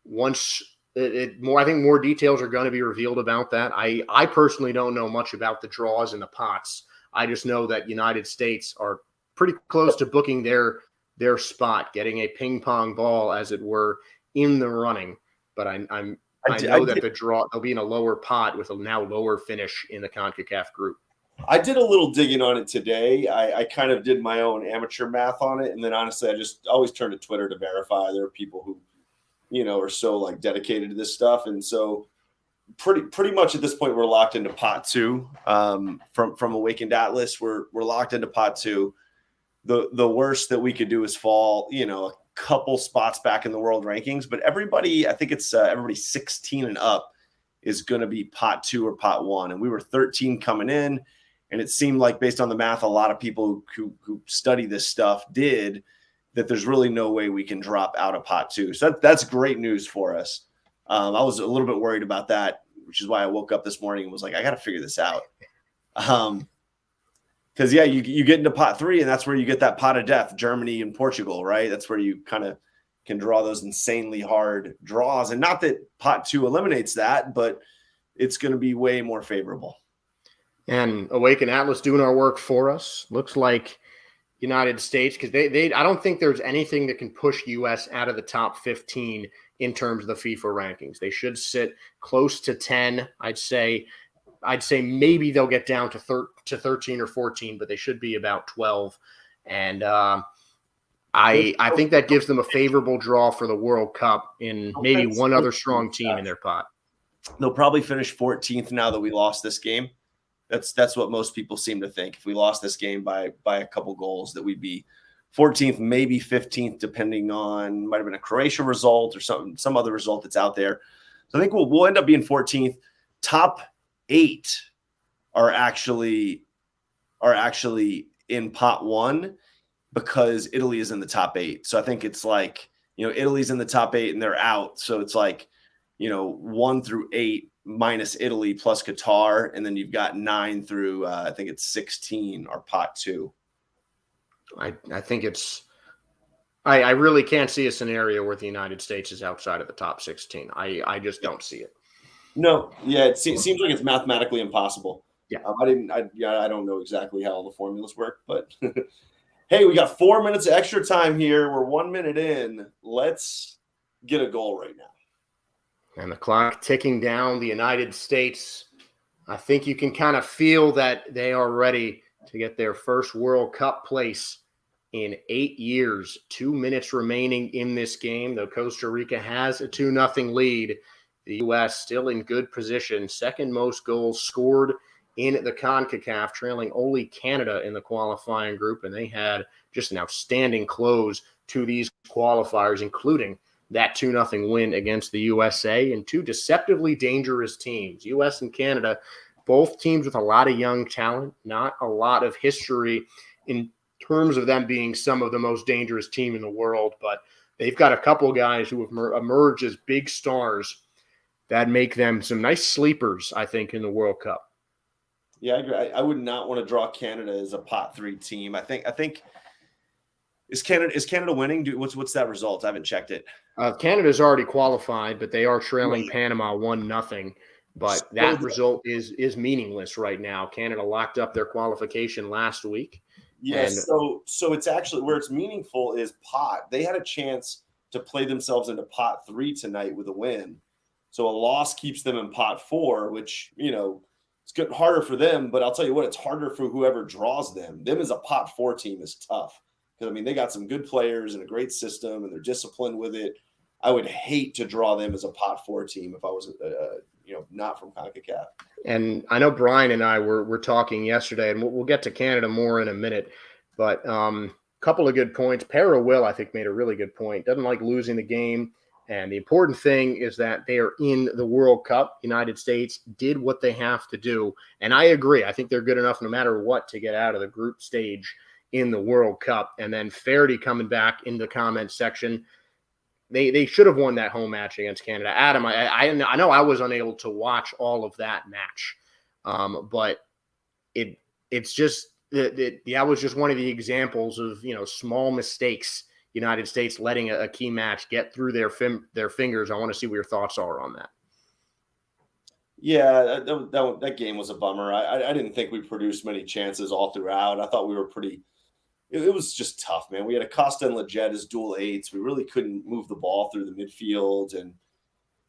once I think more details are going to be revealed about that. I personally don't know much about the draws and the pots. I just know that United States are pretty close to booking their spot, getting a ping pong ball, as it were, in the running. But I know that the draw, they'll be in a lower pot with a now lower finish in the CONCACAF group. I did a little digging on it today. I kind of did my own amateur math on it. And then honestly, I just always turn to Twitter to verify. There are people who, are so like dedicated to this stuff. And so pretty much at this point, we're locked into pot 2 from Awakened Atlas. We're locked into pot 2. The worst that we could do is fall, a couple spots back in the world rankings, but everybody, I think it's everybody 16 and up is going to be pot 2 or pot 1. And we were 13 coming in. And it seemed like, based on the math, a lot of people who study this stuff did, that there's really no way we can drop out of pot 2. So that's great news for us. I was a little bit worried about that, which is why I woke up this morning and was like, I got to figure this out. Because, you get into pot 3, and that's where you get that pot of death, Germany and Portugal, right? That's where you kind of can draw those insanely hard draws. And not that pot 2 eliminates that, but it's going to be way more favorable. And Awaken Atlas doing our work for us. Looks like United States, because they I don't think there's anything that can push U.S. out of the top 15 in terms of the FIFA rankings. They should sit close to 10. I'd say maybe they'll get down to 13 or 14, but they should be about 12. And I think that gives them a favorable draw for the World Cup in maybe one other strong team in their pot. They'll probably finish 14th now that we lost this game. That's what most people seem to think. If we lost this game by a couple goals, that we'd be 14th, maybe 15th, depending on, might have been a Croatia result or some other result that's out there. So I think we'll end up being 14th. Top 8 are actually in pot 1 because Italy is in the top 8. So I think it's like, Italy's in the top 8 and they're out. So it's like, 1 through 8 minus Italy plus Qatar. And then you've got 9 through, I think it's 16 are pot 2. I think I really can't see a scenario where the United States is outside of the top 16. I just don't see it. No. Yeah. It seems like it's mathematically impossible. Yeah. I don't know exactly how all the formulas work, but hey, we got 4 minutes of extra time here. We're 1 minute in. Let's get a goal right now. And the clock ticking down. The United States, I think you can kind of feel that they are ready to get their first World Cup place in 8 years. 2 minutes remaining in this game, though Costa Rica has a 2-0 lead. The U.S. still in good position. Second most goals scored in the CONCACAF, trailing only Canada in the qualifying group. And they had just an outstanding close to these qualifiers, including that 2-0 win against the USA, and 2 deceptively dangerous teams. U.S. and Canada, both teams with a lot of young talent, not a lot of history in terms of them being some of the most dangerous team in the world, but they've got a couple guys who have emerged as big stars that make them some nice sleepers, I think, in the World Cup. Yeah, I agree. I would not want to draw Canada as a pot 3 team. I think is Canada winning? What's that result? I haven't checked it. Canada's already qualified, but they are trailing Panama 1-0. But that result is meaningless right now. Canada locked up their qualification last week. Yes, so it's actually where it's meaningful is pot. They had a chance to play themselves into pot 3 tonight with a win. So a loss keeps them in pot 4, which, it's getting harder for them. But I'll tell you what, it's harder for whoever draws them. Them as a pot 4 team is tough. Because, they got some good players and a great system, and they're disciplined with it. I would hate to draw them as a pot 4 team if I was not from CONCACAF. And I know Brian and I were talking yesterday, and we'll get to Canada more in a minute, but couple of good points. Para Will, I think, made a really good point. Doesn't like losing the game. And the important thing is that they are in the World Cup. United States did what they have to do. And I agree. I think they're good enough no matter what to get out of the group stage in the World Cup. And then Faraday coming back in the comments section. They should have won that home match against Canada. Adam, I know I was unable to watch all of that match. But it's just that was just one of the examples of, small mistakes. United States letting a key match get through their fingers. I want to see what your thoughts are on that. Yeah, that game was a bummer. I didn't think we produced many chances all throughout. I thought we were pretty – it was just tough, man. We had a Costa and Leggett as dual eights. We really couldn't move the ball through the midfield. And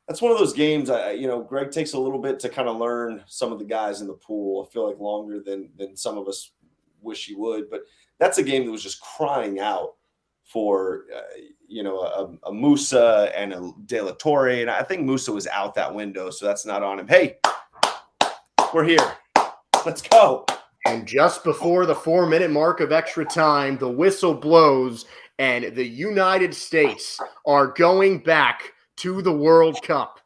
that's one of those games, Greg takes a little bit to kind of learn some of the guys in the pool. I feel like longer than some of us wish he would. But that's a game that was just crying out for a Musa and a De La Torre. And I think Musa was out that window, so that's not on him. Hey, we're here. Let's go. And just before the 4-minute mark of extra time, the whistle blows, and the United States are going back to the World Cup.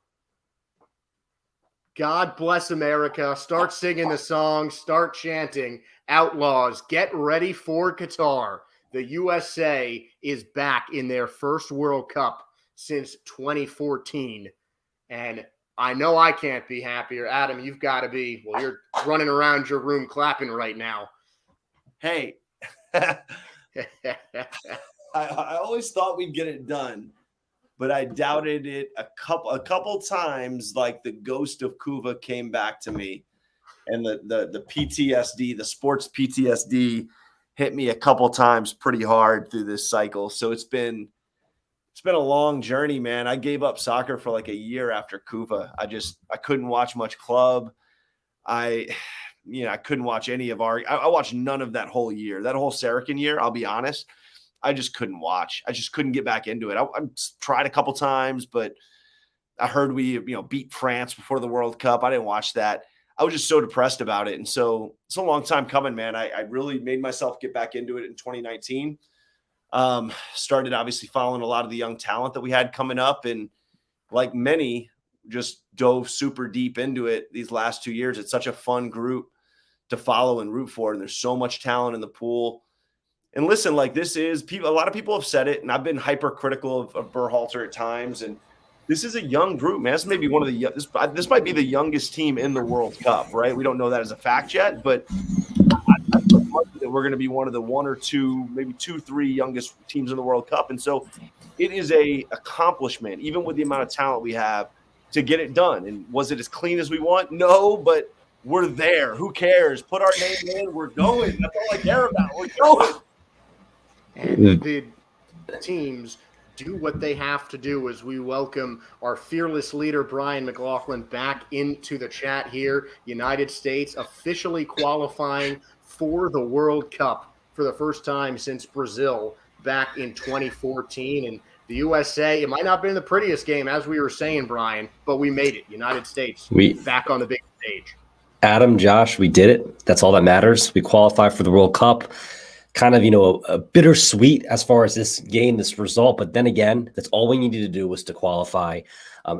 God bless America. Start singing the song. Start chanting. Outlaws, get ready for Qatar. The USA is back in their first World Cup since 2014. And I know I can't be happier. Adam, you've got to be. Well, you're running around your room clapping right now. Hey, I always thought we'd get it done, but I doubted it a couple times. Like the ghost of Kuva came back to me, and the PTSD, the sports PTSD, hit me a couple times pretty hard through this cycle. So it's been a long journey, man. I gave up soccer for like a year after Kuva. I couldn't watch much club. I couldn't watch any of I watched none of that whole year, that whole Saracen year. I'll be honest. I just couldn't watch. I just couldn't get back into it. I tried a couple times, but I heard we, beat France before the World Cup. I didn't watch that. I was just so depressed about it. And so it's a long time coming, man. I really made myself get back into it in 2019. Started obviously following a lot of the young talent that we had coming up, and like many, just dove super deep into it these last 2 years. It's such a fun group to follow and root for, and there's so much talent in the pool. And listen, like a lot of people have said it, and Of Berhalter at times, and this is a young group, man. This may be one of this might be the youngest team in the World Cup, right? We don't know that as a fact yet, but I feel that we're going to be one of the 1 or 2, maybe 2, 3 youngest teams in the World Cup. And so it is a accomplishment, even with the amount of talent we have, to get it done. And was it as clean as we want? No, but we're there. Who cares? Put our name in. We're going. That's all I care about. We're going. And the teams do what they have to do as we welcome our fearless leader, Brian McLaughlin, back into the chat here. United States officially qualifying for the World Cup for the first time since Brazil back in 2014. And the USA, it might not have been the prettiest game, as we were saying, Brian, but we made it. United States back on the big stage. Adam, Josh, we did it. That's all that matters. We qualified for the World Cup. Kind of, a bittersweet as far as this game, this result. But then again, that's all we needed to do was to qualify.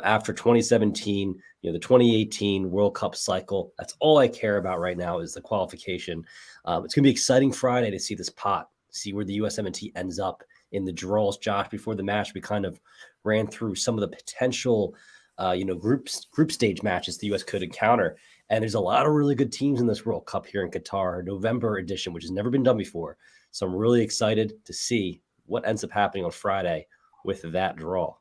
After 2017, the 2018 World Cup cycle, that's all I care about right now is the qualification. It's going to be exciting Friday to see this pot, see where the USMNT ends up in the draws. Josh, before the match, we kind of ran through some of the potential, group stage matches the U.S. could encounter. And there's a lot of really good teams in this World Cup here in Qatar, November edition, which has never been done before. So I'm really excited to see what ends up happening on Friday with that draw.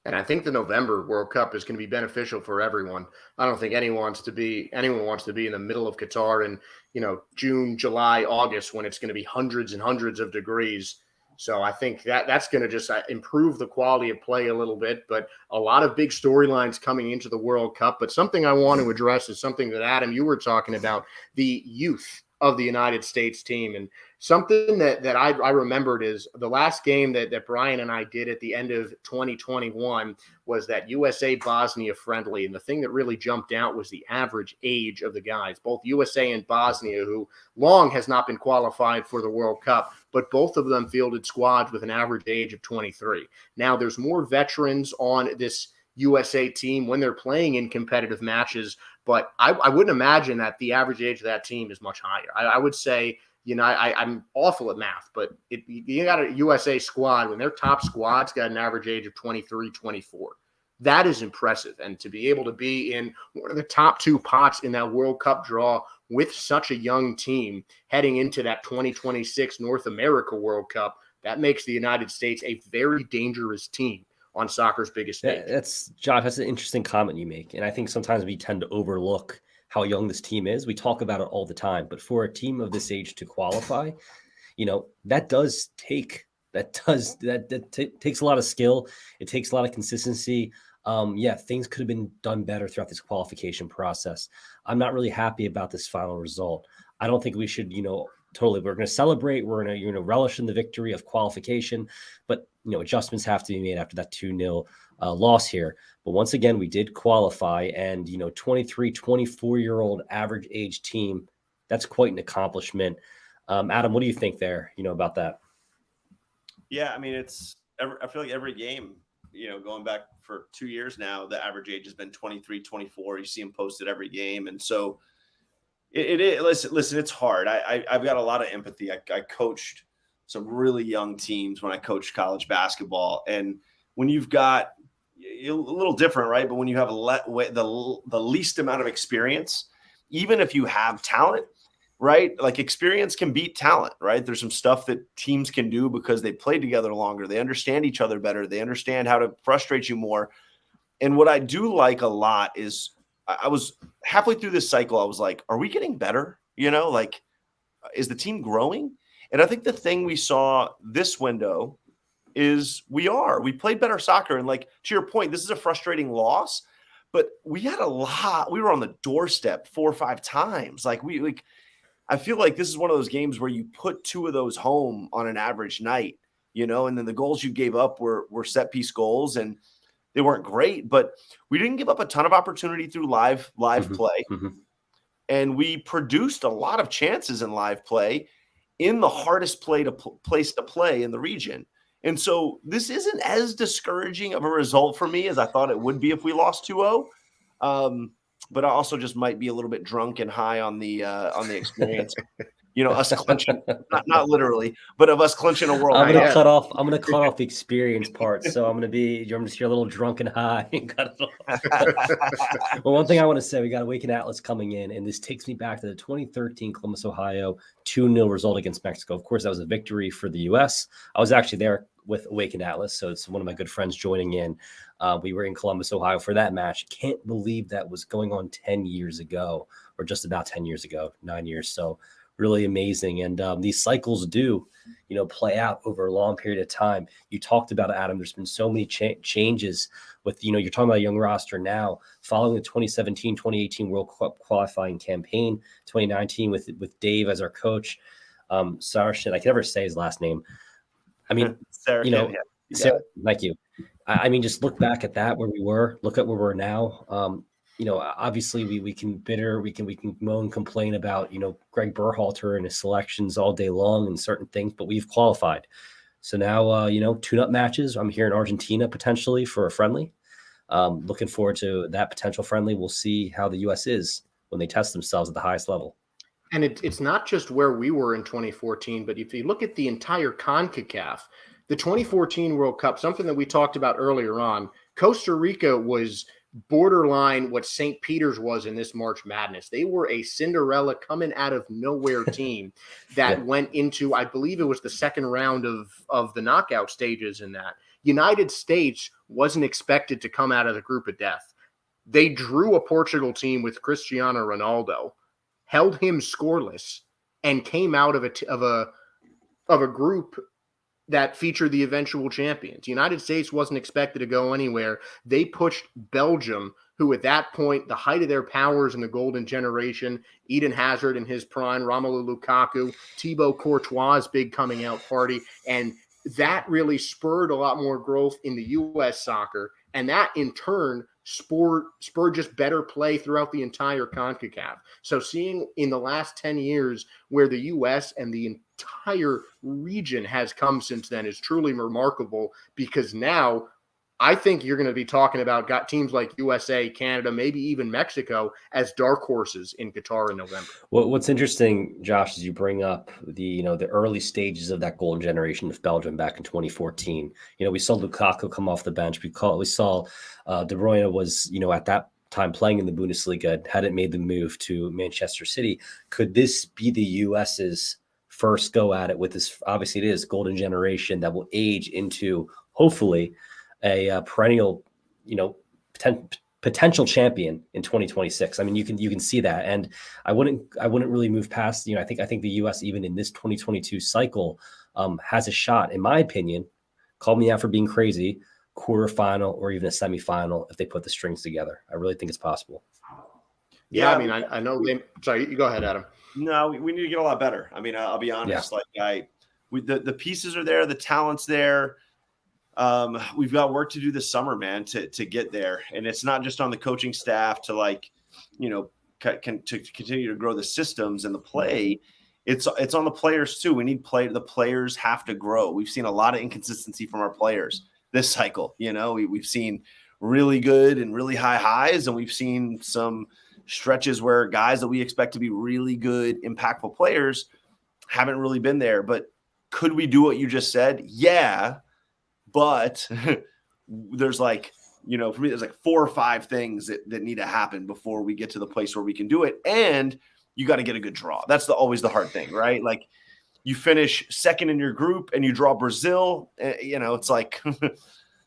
And I think the November World Cup is going to be beneficial for everyone. I don't think anyone wants to be in the middle of Qatar in, June, July, August, when it's going to be hundreds and hundreds of degrees. So I think that's going to just improve the quality of play a little bit. But a lot of big storylines coming into the World Cup. But something I want to address is something that, Adam, you were talking about, the youth of the United States team. And something that I remembered is the last game that Brian and I did at the end of 2021 was that USA Bosnia friendly. And the thing that really jumped out was the average age of the guys, both USA and Bosnia, who long has not been qualified for the World Cup, but both of them fielded squads with an average age of 23. Now there's more veterans on this USA team when they're playing in competitive matches, but I wouldn't imagine that the average age of that team is much higher. I would say, I'm awful at math, but you got a USA squad when their top squad's got an average age of 23, 24. That is impressive. And to be able to be in one of the top two pots in that World Cup draw with such a young team heading into that 2026 North America World Cup, that makes the United States a very dangerous team on soccer's biggest stage. Josh, that's an interesting comment you make. And I think sometimes we tend to overlook how young this team is. We talk about it all the time, but for a team of this age to qualify, that takes a lot of skill. It takes a lot of consistency. Things could have been done better throughout this qualification process. I'm not really happy about this final result. I don't think we should, we're going to celebrate. We're going to relish in the victory of qualification, but adjustments have to be made after that 2-0 loss here. But once again, we did qualify, and 23, 24-year-old average age team, that's quite an accomplishment. Adam, what do you think there, about that? Yeah, I mean, I feel like every game, going back for 2 years now, the average age has been 23, 24. You see them posted every game. And so it is, listen, it's hard. I've got a lot of empathy. I coached some really young teams when I coached college basketball. And when you've got a little different, right? But when you have the least amount of experience, even if you have talent, right? Like experience can beat talent, right? There's some stuff that teams can do because they play together longer. They understand each other better. They understand how to frustrate you more. And what I do like a lot is I was halfway through this cycle. I was like, are we getting better? Is the team growing? And I think the thing we saw this window is we played better soccer. And to your point, this is a frustrating loss, but we had a lot. We were on the doorstep 4 or 5 times. I feel like this is one of those games where you put 2 of those home on an average night, and then the goals you gave up were set piece goals, and they weren't great, but we didn't give up a ton of opportunity through live play. Mm-hmm. And we produced a lot of chances in live play in the hardest place to play in the region. And so this isn't as discouraging of a result for me as I thought it would be if we lost 2-0. But I also just might be a little bit drunk and high on the experience. Us clinching, not literally, but of us clinching a world. I'm gonna cut off the experience part. So I'm gonna hear a little drunk and high and cut it off. Well, one thing I want to say, we got Awaken Atlas coming in, and this takes me back to the 2013 Columbus, Ohio 2-0 result against Mexico. Of course, that was a victory for the U.S. I was actually there with Awaken Atlas, so it's one of my good friends joining in. We were in Columbus, Ohio for that match. Can't believe that was going on 10 years ago, or just about 10 years ago, 9 years. So really amazing. And these cycles do, play out over a long period of time. You talked about it, Adam. There's been so many changes with, you're talking about a young roster now following the 2017, 2018 World Cup qualifying campaign, 2019 with Dave as our coach. Sarashin, I can never say his last name. I mean, Sarah, thank you. I mean, just look back at that, where we were, look at where we're now. Obviously we can moan and complain about, Greg Berhalter and his selections all day long and certain things, but we've qualified. So now, tune-up matches. I'm here in Argentina potentially for a friendly. Looking forward to that potential friendly. We'll see how the U.S. is when they test themselves at the highest level. And it's not just where we were in 2014, but if you look at the entire CONCACAF, the 2014 World Cup, something that we talked about earlier on, Costa Rica was borderline what St. Peter's was in this March Madness. They were a Cinderella coming out of nowhere team that went into, I believe it was the second round of the knockout stages in that. United States wasn't expected to come out of the group of death. They drew a Portugal team with Cristiano Ronaldo, held him scoreless, and came out of a group that featured the eventual champions. The United States wasn't expected to go anywhere. They pushed Belgium who at that point, the height of their powers in the golden generation, Eden Hazard in his prime, Romelu Lukaku, Thibaut Courtois' big coming out party, and that really spurred a lot more growth in the U.S. soccer, and that in turn spurred just better play throughout the entire CONCACAF. So seeing in the last 10 years where the U.S. and the entire region has come since then is truly remarkable, because now I think you're going to be talking about teams like USA, Canada, maybe even Mexico as dark horses in Qatar in November. Well, what's interesting, Josh, is you bring up the early stages of that golden generation of Belgium back in 2014. We saw Lukaku come off the bench. We saw De Bruyne was at that time playing in the Bundesliga, hadn't made the move to Manchester City. Could this be the US's first go at it with this? Obviously, it is golden generation that will age into hopefully a perennial, potential champion in 2026. I mean, you can see that, and I wouldn't really move past. I think the U.S. even in this 2022 cycle has a shot, in my opinion. Call me out for being crazy. Quarterfinal or even a semifinal if they put the strings together. I really think it's possible. Yeah, I mean, I know they. Sorry, you go ahead, Adam. No, we need to get a lot better. I mean, I'll be honest. Yeah. The pieces are there, the talent's there. We've got work to do this summer, man, to get there. And it's not just on the coaching staff to continue to grow the systems and the play. It's on the players too. We need the players have to grow. We've seen a lot of inconsistency from our players this cycle. We've seen really good and really high highs, and we've seen some stretches where guys that we expect to be really good, impactful players haven't really been there. But could we do what you just said? Yeah. But there's for me, there's 4 or 5 things that need to happen before we get to the place where we can do it. And you got to get a good draw. That's always the hard thing, right? Like, you finish second in your group and you draw Brazil, it's like,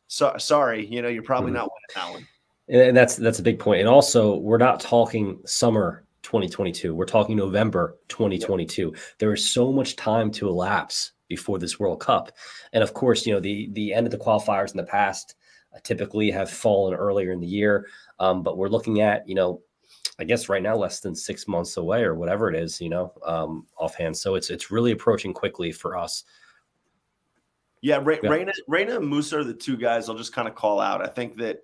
sorry, you're probably not winning that one. And that's a big point. And also, we're not talking summer 2022. We're talking November 2022. There is so much time to elapse before this World Cup. And of course, the end of the qualifiers in the past typically have fallen earlier in the year. But we're looking at, I guess right now, less than 6 months away or whatever it is, offhand. So it's really approaching quickly for us. Yeah. Reyna and Musa are the 2 guys I'll just kind of call out. I think that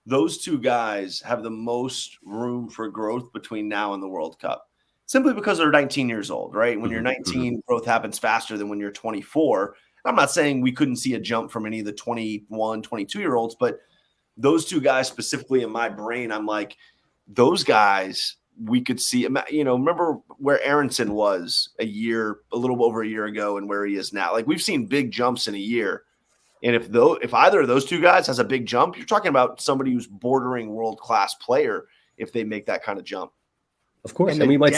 those 2 guys have the most room for growth between now and the World Cup. Simply because they're 19 years old, right? When you're 19, growth happens faster than when you're 24. I'm not saying we couldn't see a jump from any of the 21, 22-year-olds, but those 2 guys specifically in my brain, I'm like, those guys we could see. Remember where Aronson was a little over a year ago and where he is now. Like, we've seen big jumps in a year. And if either of those 2 guys has a big jump, you're talking about somebody who's bordering world-class player if they make that kind of jump. Of course. And we might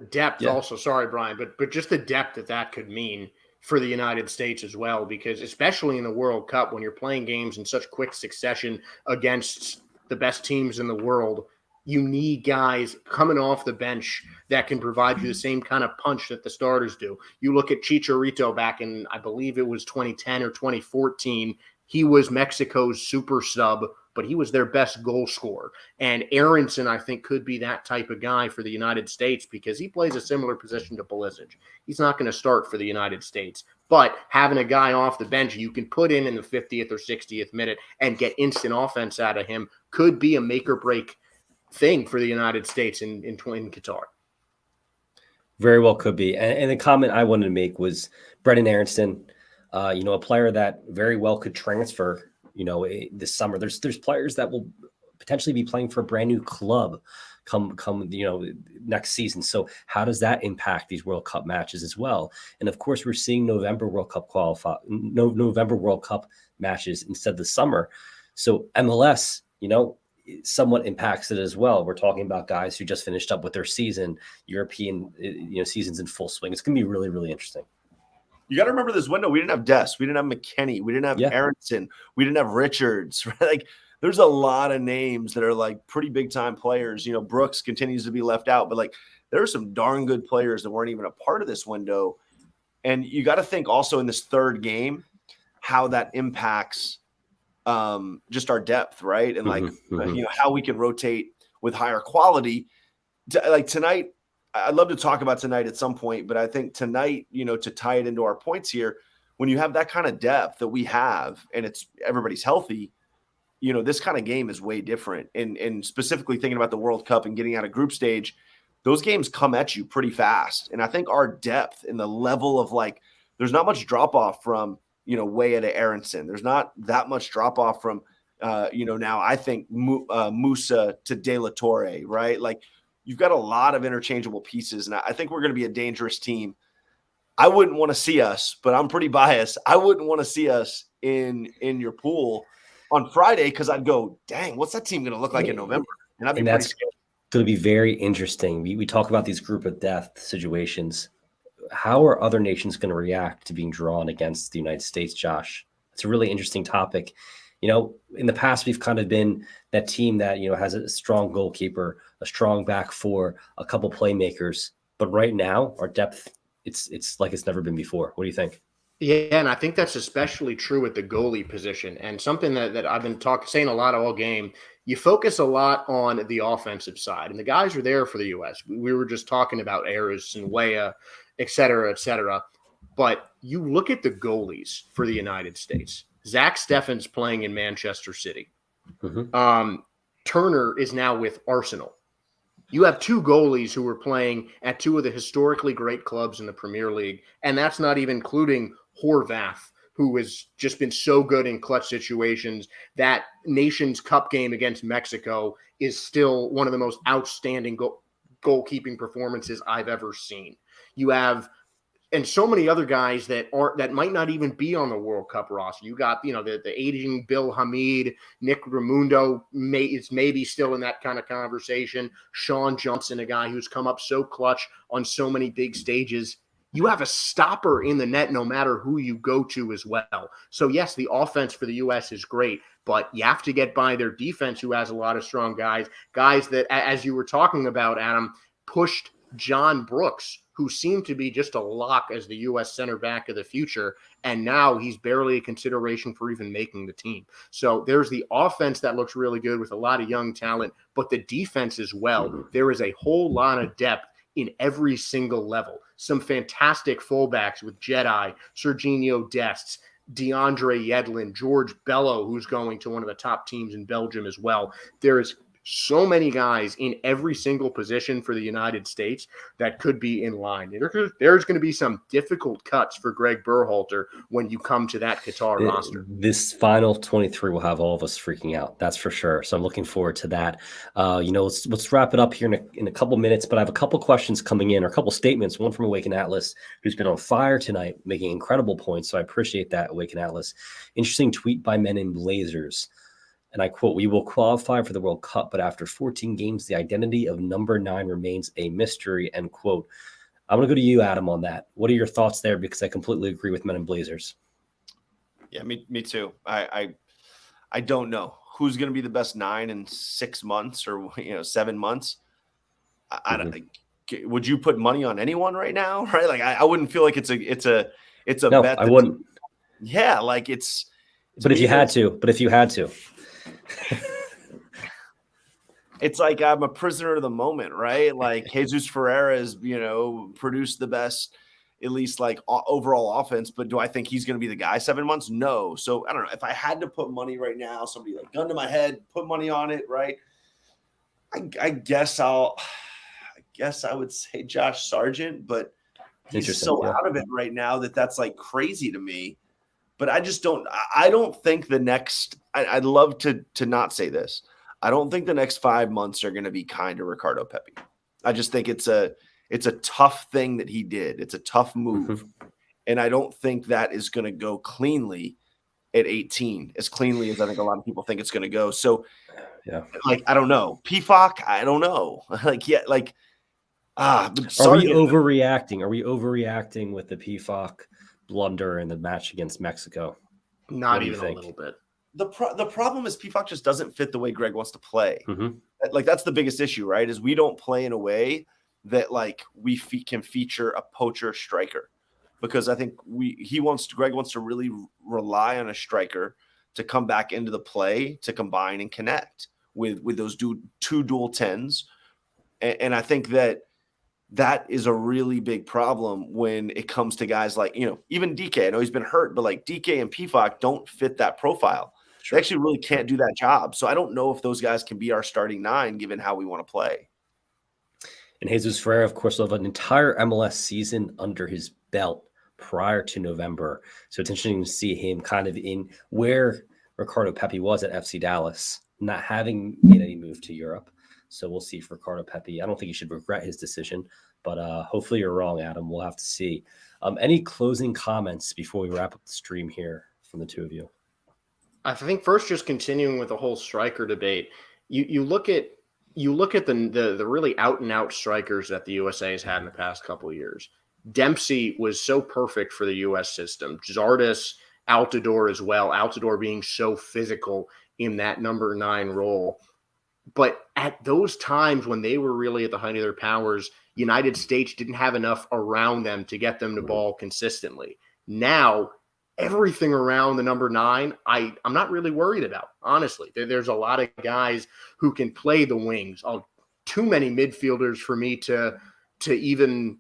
depth also, sorry, Brian, but just the depth that could mean for the United States as well, because especially in the World Cup, when you're playing games in such quick succession against the best teams in the world, you need guys coming off the bench that can provide you the same kind of punch that the starters do. You look at Chicharito back in, I believe it was 2010 or 2014. He was Mexico's super sub, but he was their best goal scorer. And Aronson, I think, could be that type of guy for the United States because he plays a similar position to Pulisic. He's not going to start for the United States, but having a guy off the bench you can put in the 50th or 60th minute and get instant offense out of him could be a make or break thing for the United States in Qatar. Very well could be. And the comment I wanted to make was Brendan Aronson, a player that very well could transfer this summer. There's players that will potentially be playing for a brand new club come next season. So how does that impact these World Cup matches as well? And of course, we're seeing November World Cup matches instead of the summer. So MLS, somewhat impacts it as well. We're talking about guys who just finished up with their season, European, seasons in full swing. It's going to be really, really interesting. You got to remember this window. We didn't have Dest. We didn't have McKinney. We didn't have Aronson. We didn't have Richards. Right? Like, there's a lot of names that are like pretty big time players. Brooks continues to be left out, but like there are some darn good players that weren't even a part of this window. And you got to think also in this third game, how that impacts just our depth, right? And like, Mm-hmm. you know, how we can rotate with higher quality. Like tonight, I'd love to talk about tonight at some point, but I think tonight, you know, to tie it into our points here, when you have that kind of depth that we have and it's everybody's healthy, you know, this kind of game is way different. And specifically thinking about the World Cup and getting out of group stage, those games come at you pretty fast. And I think our depth and the level of like, there's not much drop off from, you know, Weah to Aronson. There's not that much drop off from, you know, now I think Musa to De La Torre, right? Like you've got a lot of interchangeable pieces. And I think we're going to be a dangerous team. I wouldn't want to see us, but I'm pretty biased. I wouldn't want to see us in your pool on Friday because I'd go, dang, what's that team going to look like in November? And I'd be pretty scared. Going to be very interesting. We talk about these group of death situations. How are other nations going to react to being drawn against the United States, Josh? It's a really interesting topic. You know, in the past, we've kind of been that team that, you know, has a strong goalkeeper, a strong back four, a couple playmakers. But right now, our depth, it's like it's never been before. What do you think? Yeah, and I think that's especially true at the goalie position. And something that I've been saying a lot all game, you focus a lot on the offensive side. And the guys are there for the U.S. We were just talking about Ayers and Weah, et cetera, et cetera. But you look at the goalies for the United States. Zach Steffen's playing in Manchester City. Mm-hmm. Turner is now with Arsenal. You have two goalies who are playing at two of the historically great clubs in the Premier League, and that's not even including Horvath, who has just been so good in clutch situations. That Nations Cup game against Mexico is still one of the most outstanding goalkeeping performances I've ever seen. You have and so many other guys that might not even be on the World Cup roster. You got, you know, the aging Bill Hamid, Nick Raimundo is maybe still in that kind of conversation. Sean Johnson, a guy who's come up so clutch on so many big stages. You have a stopper in the net no matter who you go to as well. So, yes, the offense for the U.S. is great, but you have to get by their defense, who has a lot of strong guys that, as you were talking about, Adam, pushed John Brooks, who seemed to be just a lock as the U.S. center back of the future, and now he's barely a consideration for even making the team. So there's the offense that looks really good with a lot of young talent, but the defense as well. There is a whole lot of depth in every single level. Some fantastic fullbacks with Jedi, Serginho Dest, DeAndre Yedlin, George Bello, who's going to one of the top teams in Belgium as well. There is so many guys in every single position for the United States that could be in line. There's going to be some difficult cuts for Greg Berhalter when you come to that Qatar roster. This final 23 will have all of us freaking out. That's for sure. So I'm looking forward to that. Let's wrap it up here in a couple minutes, but I have a couple questions coming in, or a couple statements, one from Awaken Atlas, who's been on fire tonight, making incredible points. So I appreciate that, Awaken Atlas. Interesting tweet by Men in Blazers. And I quote, "We will qualify for the World Cup, but after 14 games, the identity of number 9 remains a mystery," end quote. I'm going to go to you, Adam, on that. What are your thoughts there? Because I completely agree with Men in Blazers. Yeah, me too. I don't know who's going to be the best 9 in 6 months or 7 months. Would you put money on anyone right now? Right? Like I wouldn't feel like it's a no, bet. I wouldn't. Yeah, like it's but if you had to. It's like I'm a prisoner of the moment, right? Like Jesus Ferreira has, produced the best, at least like overall offense. But do I think he's going to be the guy 7 months? No. So I don't know. If I had to put money right now, somebody like gun to my head, put money on it, right? I guess I would say Josh Sargent, but he's so out of it right now that's like crazy to me. But I don't think the next, I'd love to not say this. I don't think the next 5 months are going to be kind to Ricardo Pepi. I just think it's a tough thing that he did. It's a tough move. And I don't think that is going to go cleanly at 18, as cleanly as I think a lot of people think it's going to go. So like, I don't know. PFOC, I don't know. Are we overreacting? Are we overreacting with the PFOC blunder in the match against Mexico? Not even a little bit. The problem is PFOC just doesn't fit the way Greg wants to play. Like that's the biggest issue, right? Is we don't play in a way that like we can feature a poacher striker, because I think Greg wants to really rely on a striker to come back into the play to combine and connect with those two dual 10s. And I think that is a really big problem when it comes to guys like, even DK. I know he's been hurt, but like DK and PFOC don't fit that profile. Sure. They actually really can't do that job. So I don't know if those guys can be our starting 9 given how we want to play. And Jesus Ferreira, of course, will have an entire MLS season under his belt prior to November. So it's interesting to see him kind of in where Ricardo Pepi was at FC Dallas, not having made any move to Europe. So we'll see if Ricardo Pepi, I don't think he should regret his decision, but hopefully you're wrong, Adam. We'll have to see. Any closing comments before we wrap up the stream here from the two of you? I think first, just continuing with the whole striker debate, you look at the really out and out strikers that the USA has had in the past couple of years. Dempsey was so perfect for the US system. Zardes, Altidore as well. Altidore being so physical in that number 9 role. But at those times when they were really at the height of their powers, United States didn't have enough around them to get them the ball consistently. Now, everything around the number 9, I'm not really worried about, honestly. There's a lot of guys who can play the wings. Too many midfielders for me to even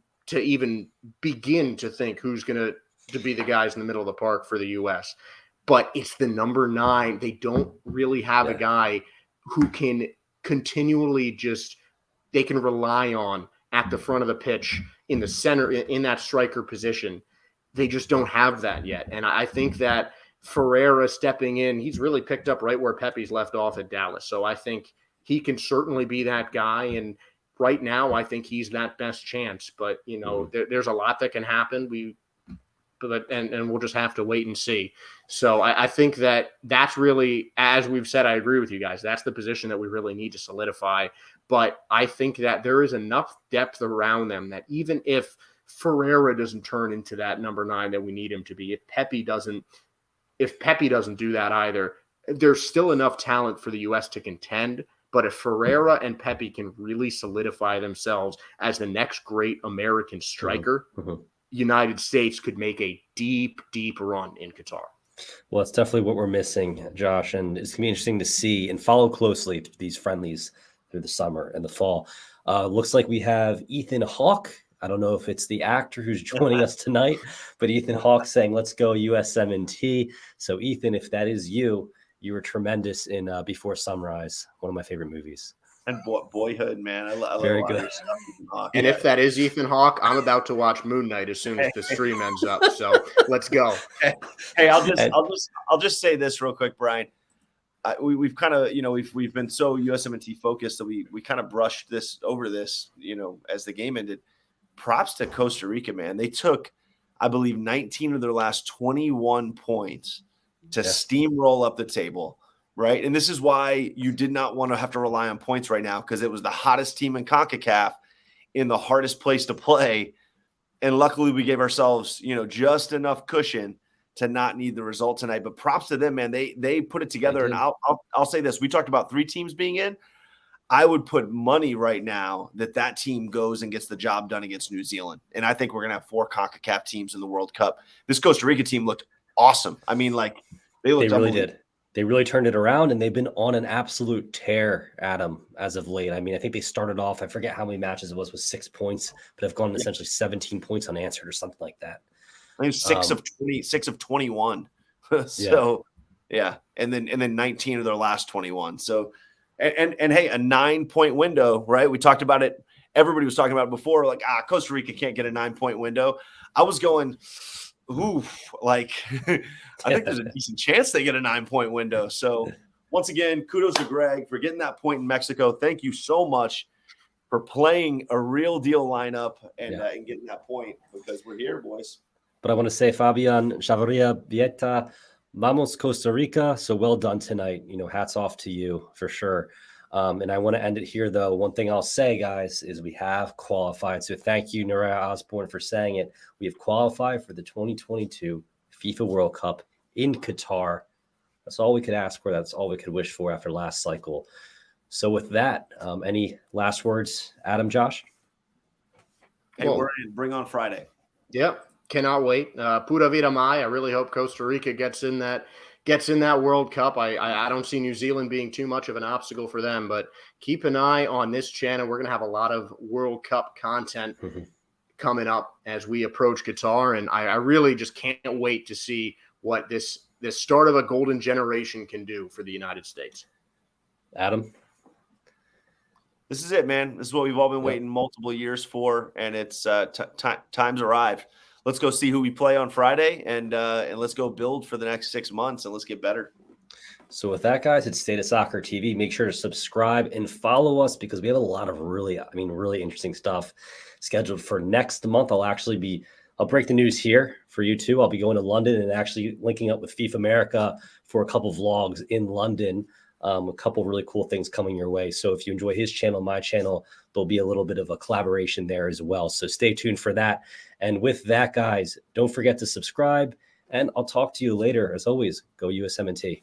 begin to think who's going to be the guys in the middle of the park for the U.S. But it's the number 9. They don't really have a guy who can continually they can rely on at the front of the pitch in the center, in that striker position. They just don't have that yet. And I think that Ferreira stepping in, he's really picked up right where Pepe's left off at Dallas. So I think he can certainly be that guy. And right now, I think he's that best chance. But, there's a lot that can happen. And we'll just have to wait and see. So I think that's really, as we've said, I agree with you guys. That's the position that we really need to solidify. But I think that there is enough depth around them that even if Ferreira doesn't turn into that number 9 that we need him to be, if Pepi doesn't do that either, there's still enough talent for the U.S. to contend. But if Ferreira and Pepi can really solidify themselves as the next great American striker, United States could make a deep, deep run in Qatar. Well, it's definitely what we're missing, Josh, and it's going to be interesting to see and follow closely these friendlies through the summer and the fall. Looks like we have Ethan Hawke. I don't know if it's the actor who's joining us tonight, but Ethan Hawke saying, let's go USMNT. So, Ethan, if that is you, you were tremendous in Before Sunrise, one of my favorite movies. And Boyhood, man. I love Very good. And if that is Ethan Hawke, I'm about to watch Moon Knight as soon as the stream ends up. So let's go. Hey, I'll just say this real quick, Brian. We've kind of, we've been so USMNT focused that we kind of brushed over this, as the game ended. Props to Costa Rica, man. They took, I believe, 19 of their last 21 points to steamroll up the table. Right. And this is why you did not want to have to rely on points right now, because it was the hottest team in CONCACAF in the hardest place to play. And luckily we gave ourselves, just enough cushion to not need the result tonight. But props to them, man. They put it together. And I'll say this. We talked about 3 teams being in. I would put money right now that team goes and gets the job done against New Zealand. And I think we're going to have 4 CONCACAF teams in the World Cup. This Costa Rica team looked awesome. I mean, they really did. They really turned it around, and they've been on an absolute tear, Adam, as of late. I mean, I think they started off, I forget how many matches it was with 6 points, but have gone essentially 17 points unanswered or something like that. I think 6 of 21. So, yeah. And then 19 of their last 21. So, and hey, a 9-point window, right? We talked about it. Everybody was talking about it before, Costa Rica can't get a 9-point window. I was going, I think there's a decent chance they get a 9-point window. So once again, kudos to Greg for getting that point in Mexico. Thank you so much for playing a real deal lineup and getting that point, because we're here, boys. But I want to say, Fabian Chavarria Vieta, vamos Costa Rica. So well done tonight. Hats off to you for sure. And I want to end it here, though. One thing I'll say, guys, is we have qualified. So thank you, Naraya Osborne, for saying it. We have qualified for the 2022 FIFA World Cup in Qatar. That's all we could ask for. That's all we could wish for after last cycle. So with that, any last words, Adam, Josh? Hey, we're in. Bring on Friday. Yep. Cannot wait. Pura vida mai. I really hope Costa Rica gets in that gets in that World Cup. I don't see New Zealand being too much of an obstacle for them, but keep an eye on this channel. We're going to have a lot of World Cup content coming up as we approach Qatar, and I really just can't wait to see what this start of a golden generation can do for the United States. Adam? This is it, man. This is what we've all been waiting multiple years for, and it's time's arrived. Let's go see who we play on Friday, and let's go build for the next 6 months, and let's get better. So with that, guys, it's State of Soccer TV. Make sure to subscribe and follow us because we have a lot of really interesting stuff scheduled for next month. I'll break the news here for you too. I'll be going to London and actually linking up with FIFA America for a couple vlogs in London. A couple really cool things coming your way. So if you enjoy his channel, my channel, there'll be a little bit of a collaboration there as well. So stay tuned for that. And with that, guys, don't forget to subscribe, and I'll talk to you later. As always, go USMNT.